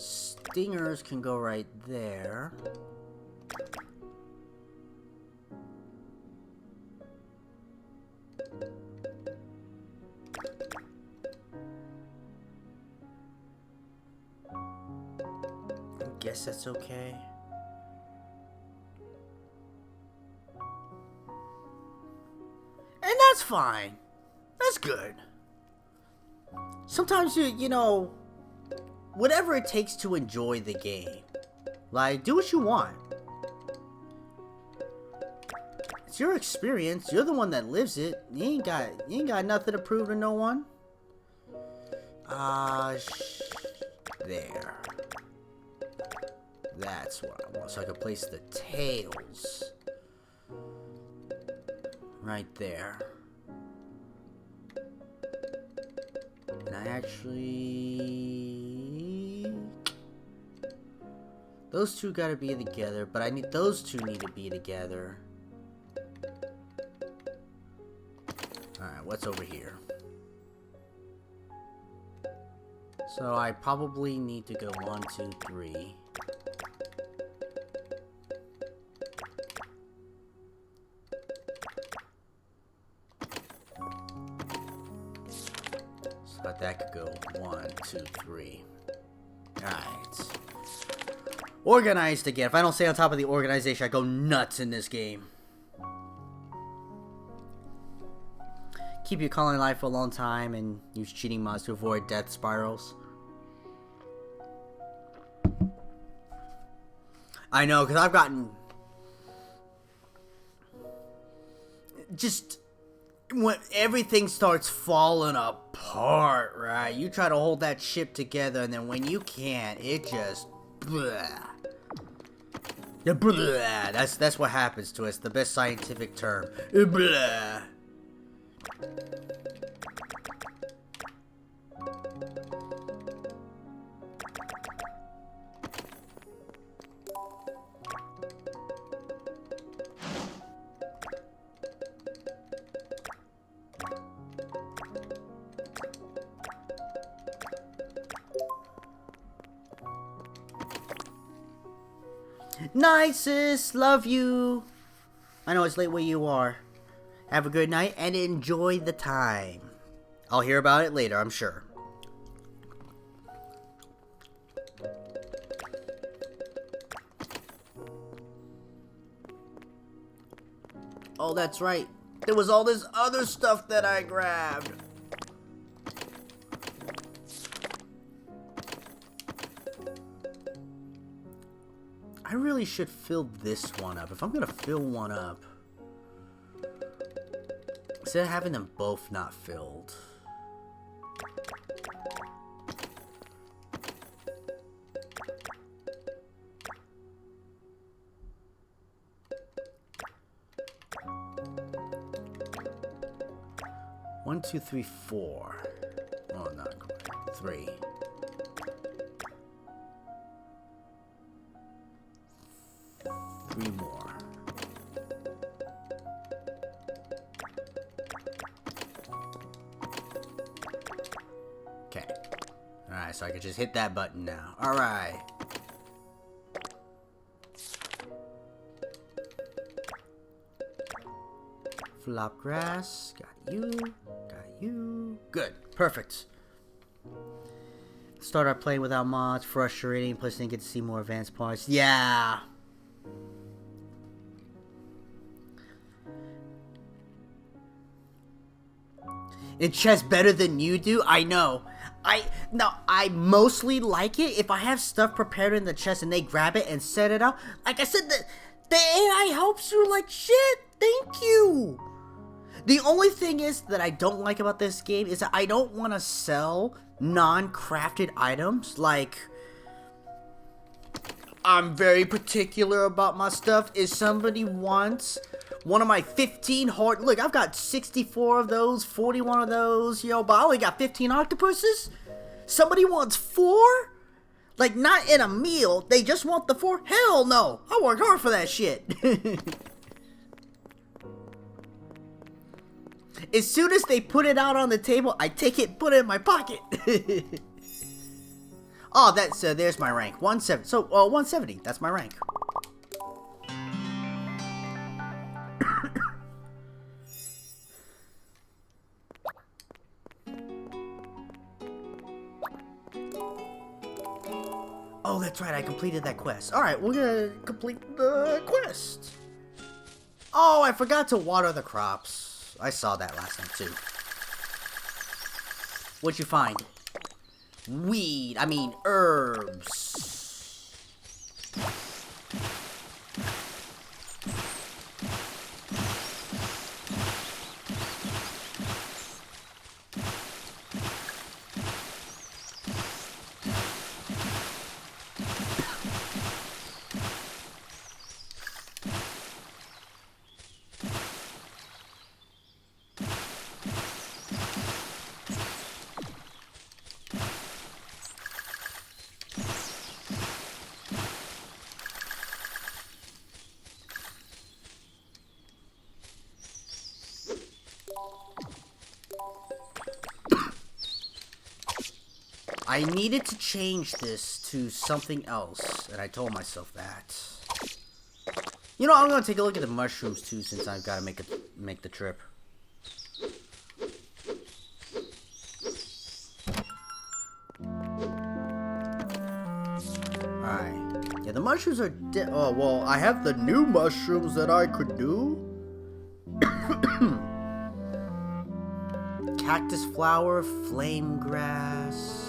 Stingers can go right there. I guess that's okay. And that's fine. That's good. sometimes you know, whatever it takes to enjoy the game. Like, do what you want. It's your experience. You're the one that lives it. You ain't got nothing to prove to no one. There. That's what I want. So I can place the tails right there. And I actually... Those two gotta be together, but those two need to be together. Alright, what's over here? So I probably need to go 1, 2, 3. So that could go 1, 2, 3. Alright. Organized again. If I don't stay on top of the organization, I go nuts in this game. Keep your colony alive for a long time and use cheating mods to avoid death spirals. I know, because I've gotten... Just... When everything starts falling apart, right? You try to hold that ship together, and then when you can't, it just... Blah. Yeah, blah. That's what happens to us. The best scientific term. Blah. Nicest, love you. I know it's late where you are. Have a good night and enjoy the time. I'll hear about it later, I'm sure. Oh, that's right. There was all this other stuff that I grabbed. I really should fill this one up. If I'm gonna fill one up, instead of having them both not filled. One, two, three, four. Oh, not quite. 3. More. Okay. Alright, so I can just hit that button now. Alright. Flop grass. Got you. Got you. Good. Perfect. Start our playing without mods. Frustrating. Plus, didn't get to see more advanced parts. Yeah. It chests better than you do? I know. I mostly like it if I have stuff prepared in the chest and they grab it and set it out. Like I said, the AI helps you like shit. Thank you. The only thing is that I don't like about this game is that I don't want to sell non-crafted items. Like, I'm very particular about my stuff. If somebody wants one of my 15 heart... Look, I've got 64 of those, 41 of those, you know, but I only got 15 octopuses. Somebody wants 4? Like, not in a meal. They just want the 4? Hell no. I worked hard for that shit. As soon as they put it out on the table, I take it, put it in my pocket. Oh, that's there's my rank. 170. So, 170. That's my rank. Oh, that's right. I completed that quest. All right, we're gonna complete the quest. Oh, I forgot to water the crops. I saw that last time too. What'd you find? Weed. I mean, herbs. I needed to change this to something else, and I told myself that. You know, I'm gonna take a look at the mushrooms too, since I've got to make the trip. Alright. Yeah, the mushrooms are oh, well, I have the new mushrooms that I could do. Cactus flower, flame grass.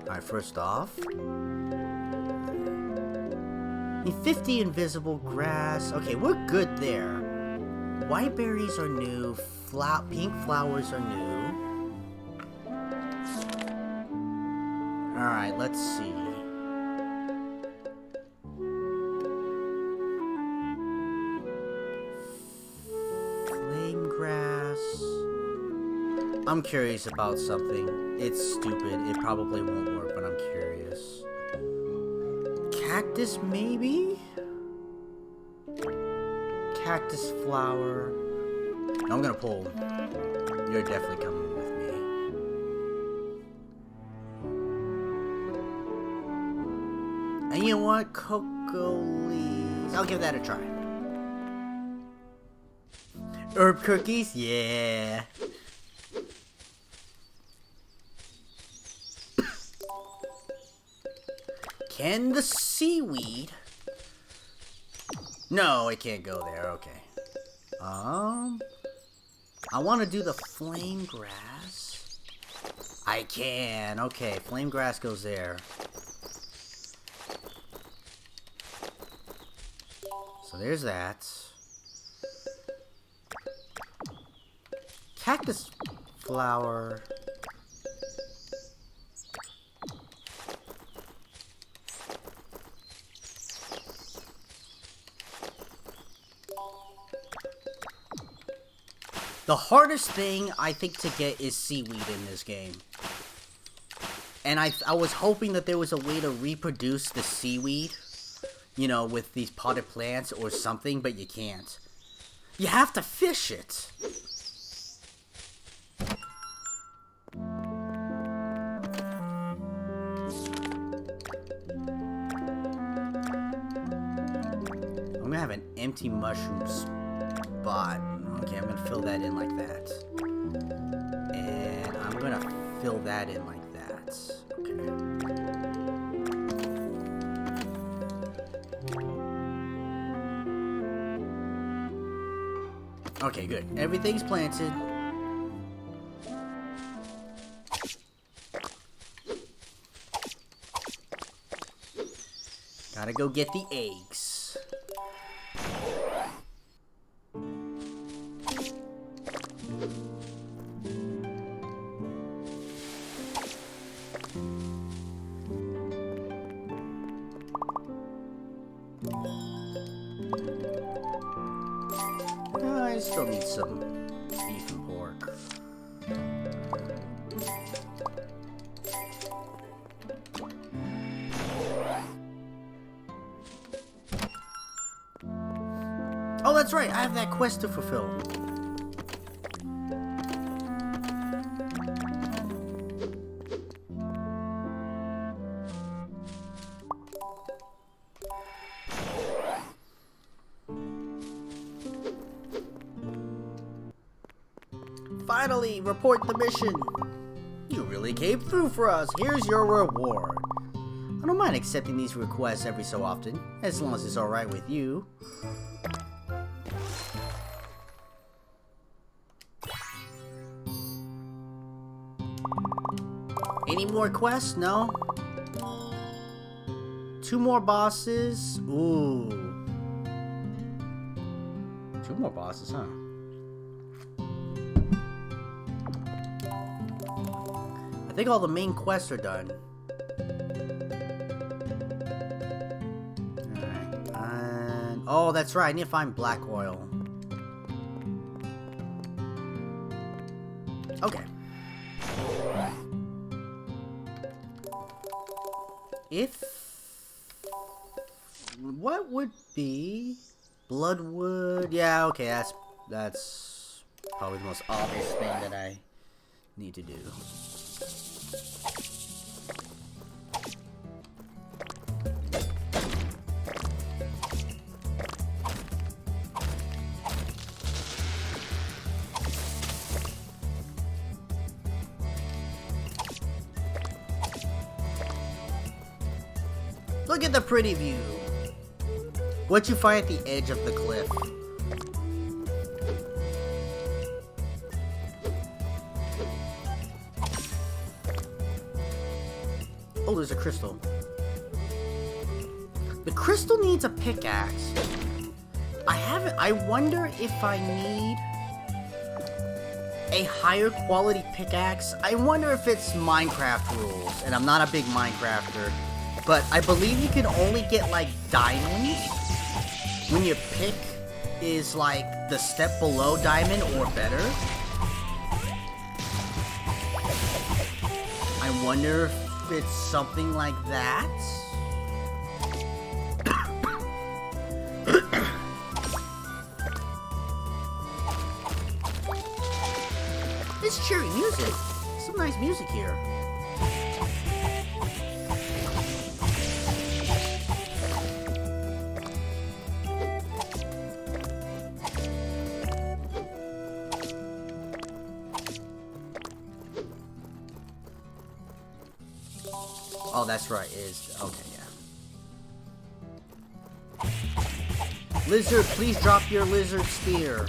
Alright, first off. Need 50 invisible grass. Okay, we're good there. White berries are new. Pink flowers are new. Alright, let's see. Flame grass. I'm curious about something. It's stupid. It probably won't work, but I'm curious. Cactus, maybe? Cactus flower. I'm gonna pull. You're definitely coming with me. And you know what? Cocoa leaves. I'll give that a try. Herb cookies? Yeah. Can the seaweed? No, it can't go there. Okay. I want to do the flame grass. I can. Okay, flame grass goes there. So there's that. Cactus flower. The hardest thing, I think, to get is seaweed in this game. And I was hoping that there was a way to reproduce the seaweed, you know, with these potted plants or something, but you can't. You have to fish it. I'm gonna have an empty mushroom spot. Okay, I'm gonna fill that in like that. And I'm gonna fill that in like that. Okay. Okay, good. Everything's planted. Gotta go get the eggs. I still need some beef and pork. Oh, that's right. I have that quest to fulfill. Finally, report the mission. You really came through for us. Here's your reward. I don't mind accepting these requests every so often, as long as it's alright with you. Any more quests? No? 2 more bosses? Ooh. 2 more bosses, huh? I think all the main quests are done. Alright, and... oh, that's right, I need to find black oil. Okay. If... what would be... Bloodwood? Yeah, okay, that's probably the most obvious thing that I need to do. Look at the pretty view. What'd you find at the edge of the cliff? Oh, there's a crystal. The crystal needs a pickaxe. I wonder if I need a higher quality pickaxe. I wonder if it's Minecraft rules, and I'm not a big Minecrafter, but I believe you can only get like diamonds when your pick is like the step below diamond or better. I wonder if it's something like that. It's cheery music. Some nice music here. Oh, that's right. It is okay, yeah. Lizard, please drop your lizard spear.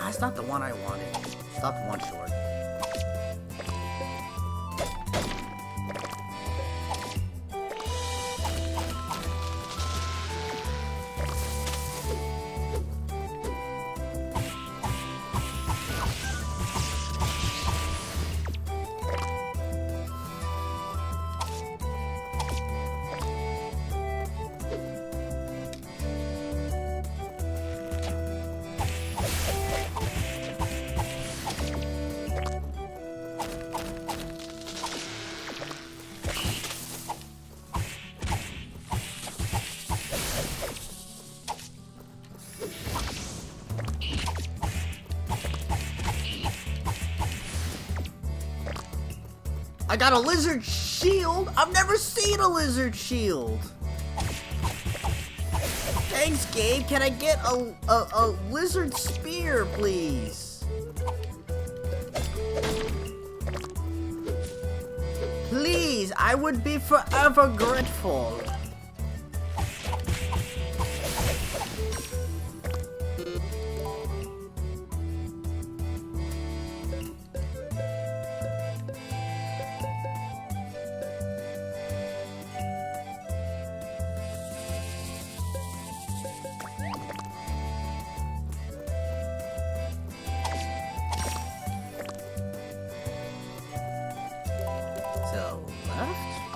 It's not the one I wanted. Stop one short. I got a lizard shield? I've never seen a lizard shield. Thanks, Gabe. Can I get a lizard spear, please? Please, I would be forever grateful.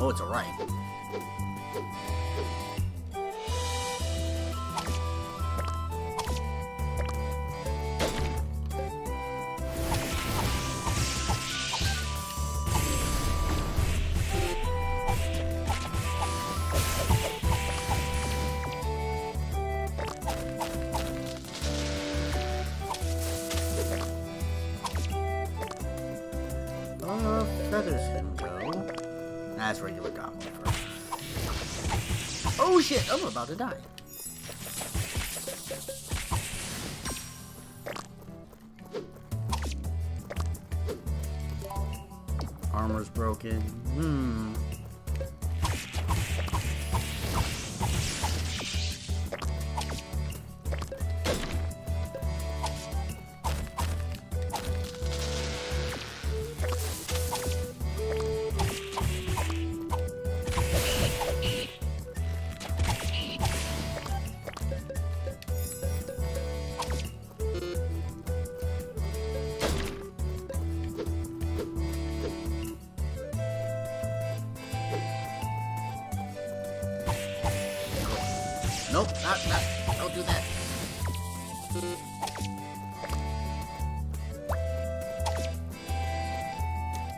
Oh, it's a right. Feathers can go. That's regular goblin fur. Oh shit! I'm about to die. Armor's broken. Nope, not, don't do that.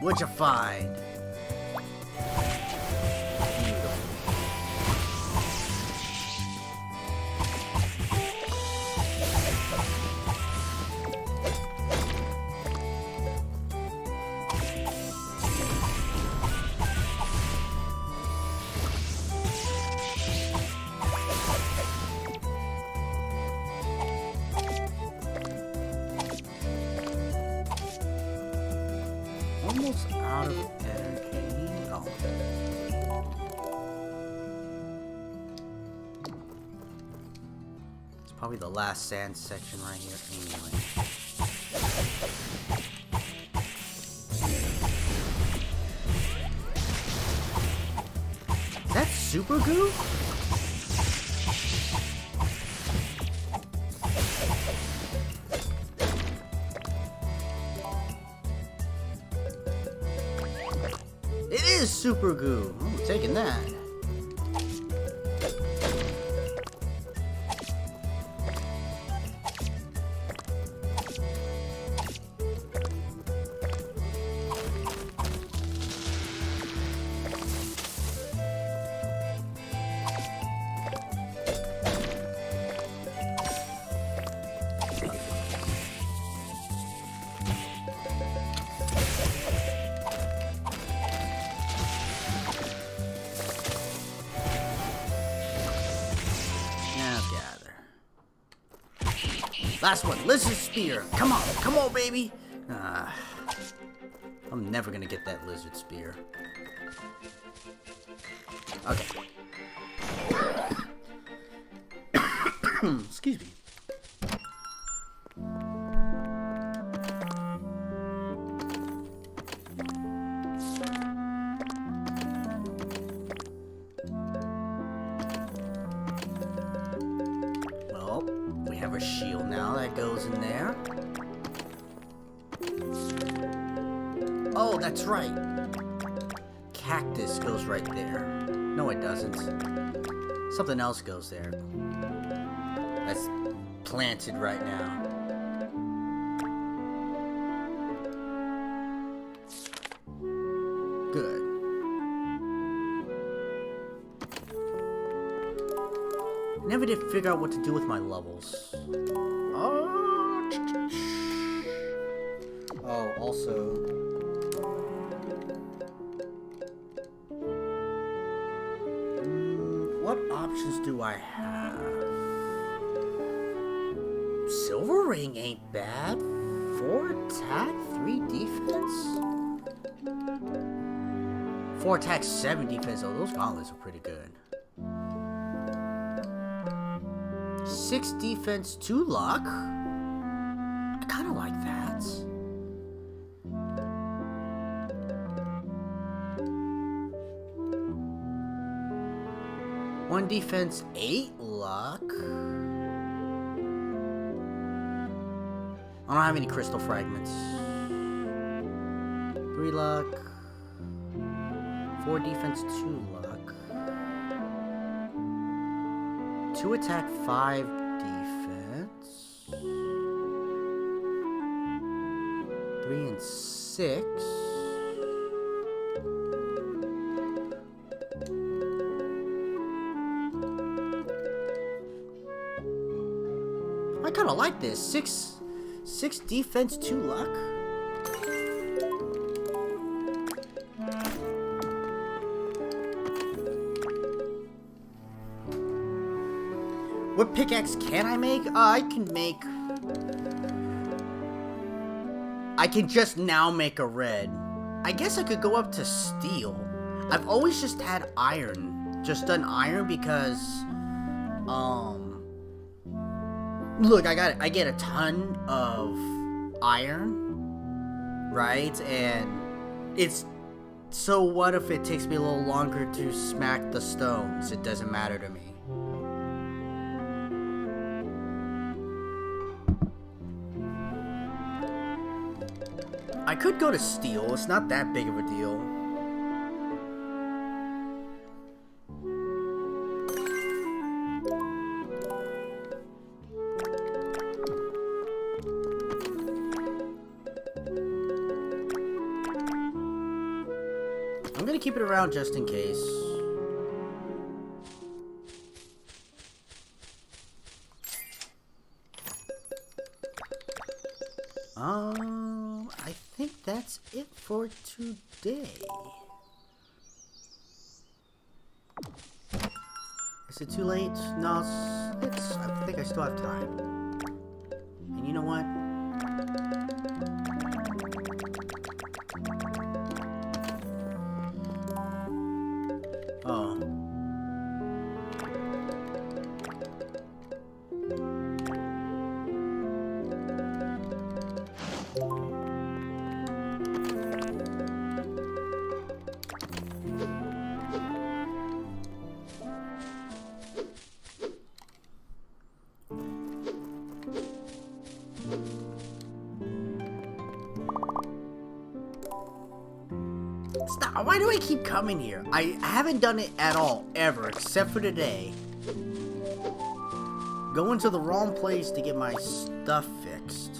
What'd you find? Almost out of energy. Oh. It's probably the last sand section right here anyway. Is that super goo? It is super goo. I'm taking that. Last one, lizard spear. Come on, baby. I'm never gonna get that lizard spear. Okay. Excuse me. We have a shield now that goes in there. Oh, that's right. Cactus goes right there. No, it doesn't. Something else goes there. That's planted right now. Good. Never did figure out what to do with my levels. Oh, also... what options do I have? Silver Ring ain't bad. 4 attack, 3 defense? 4 attack, 7 defense. Oh, those gauntlets are pretty good. 6 defense, 2 luck. I kind of like that. 1 defense, 8 luck. I don't have any crystal fragments. 3 luck. 4 defense, 2 luck. 2 attack, 5 defense. 3 and 6. I kind of like this. 6 defense, 2 luck. What pickaxe can I make? I can just now make a red. I guess I could go up to steel. I've always just had iron. Just done iron because, look, I get a ton of iron, right? And it's, so what if it takes me a little longer to smack the stones? It doesn't matter to me. I could go to steel. It's not that big of a deal. I'm gonna keep it around just in case. I think that's it for today. Is it too late? No, I think I still have time. And you know what? Oh. Stop. Why do I keep coming here? I haven't done it at all, ever, except for today. Going to the wrong place to get my stuff fixed.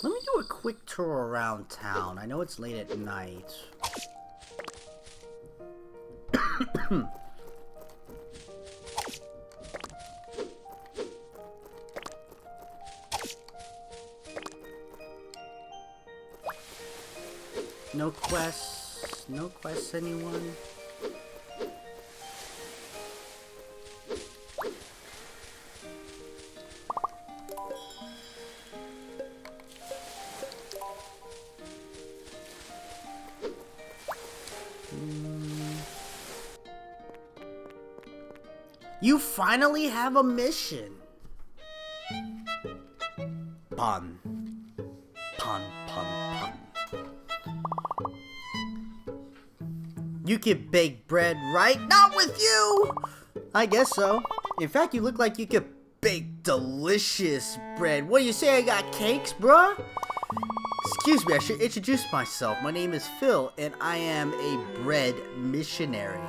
Let me do a quick tour around town. I know it's late at night. No quests? No quests, anyone? You finally have a mission. Pun. Pun, pun, pun. You can bake bread, right? Not with you! I guess so. In fact, you look like you could bake delicious bread. What do you say, I got cakes, bruh? Excuse me, I should introduce myself. My name is Phil, and I am a bread missionary.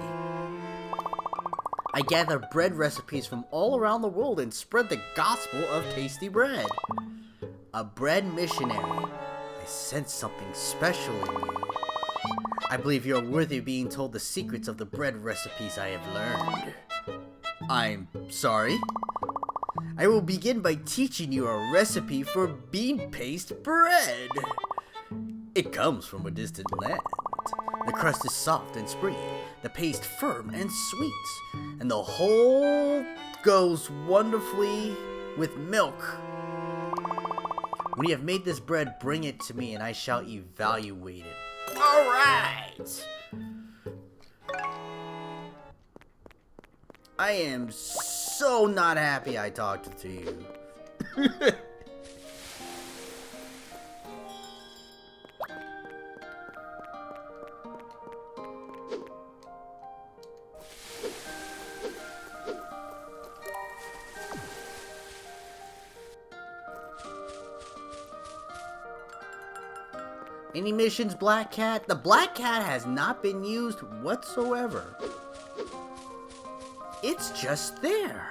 I gather bread recipes from all around the world and spread the gospel of tasty bread. A bread missionary. I sense something special in you. I believe you're worthy of being told the secrets of the bread recipes I have learned. I'm sorry? I will begin by teaching you a recipe for bean paste bread. It comes from a distant land. The crust is soft and springy, the paste firm and sweet, and the whole goes wonderfully with milk. When you have made this bread, bring it to me and I shall evaluate it. Alright! I am so not happy I talked to you. Any missions, Black Cat? The Black Cat has not been used whatsoever. It's just there.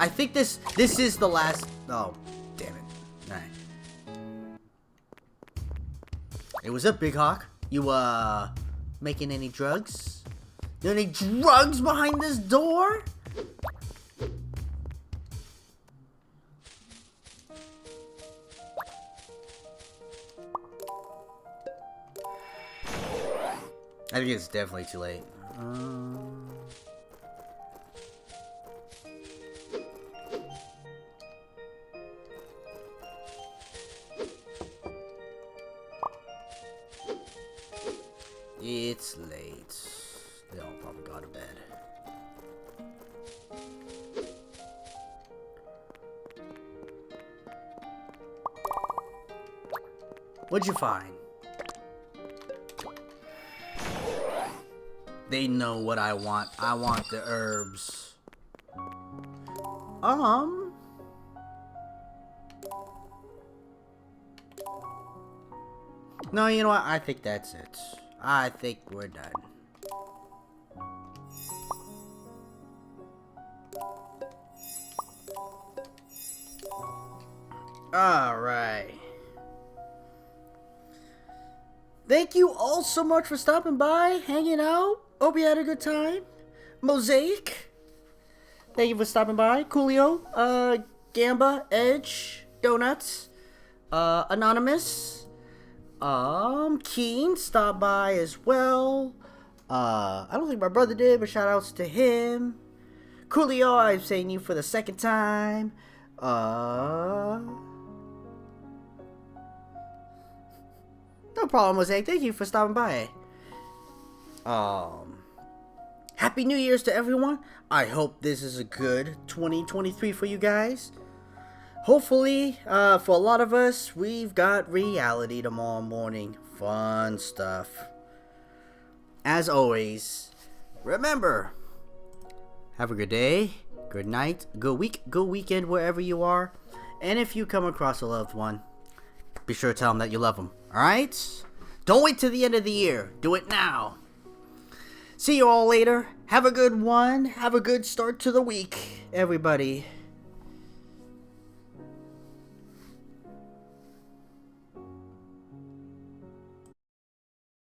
I think this is the last. Oh, damn it! All right. Hey, what's up, Big Hawk? You, making any drugs? There any drugs behind this door? I think it's definitely too late. It's late. They all probably go to bed. What'd you find? They know what I want. I want the herbs. No, you know what? I think that's it. I think we're done. Alright. Thank you all so much for stopping by, hanging out. Hope you had a good time. Mosaic, thank you for stopping by. Coolio, Gamba, Edge, Donuts, Anonymous, Keen stopped by as well. I don't think my brother did, but shout outs to him. Coolio, I'm saying you for the second time. No problem, Mosaic. Thank you for stopping by. Happy New Year's to everyone. I hope this is a good 2023 for you guys. Hopefully, for a lot of us, we've got reality tomorrow morning. Fun stuff. As always, remember, have a good day, good night, good week, good weekend, wherever you are. And if you come across a loved one, be sure to tell them that you love them. Alright? Don't wait till the end of the year. Do it now. See you all later. Have a good one. Have a good start to the week, everybody.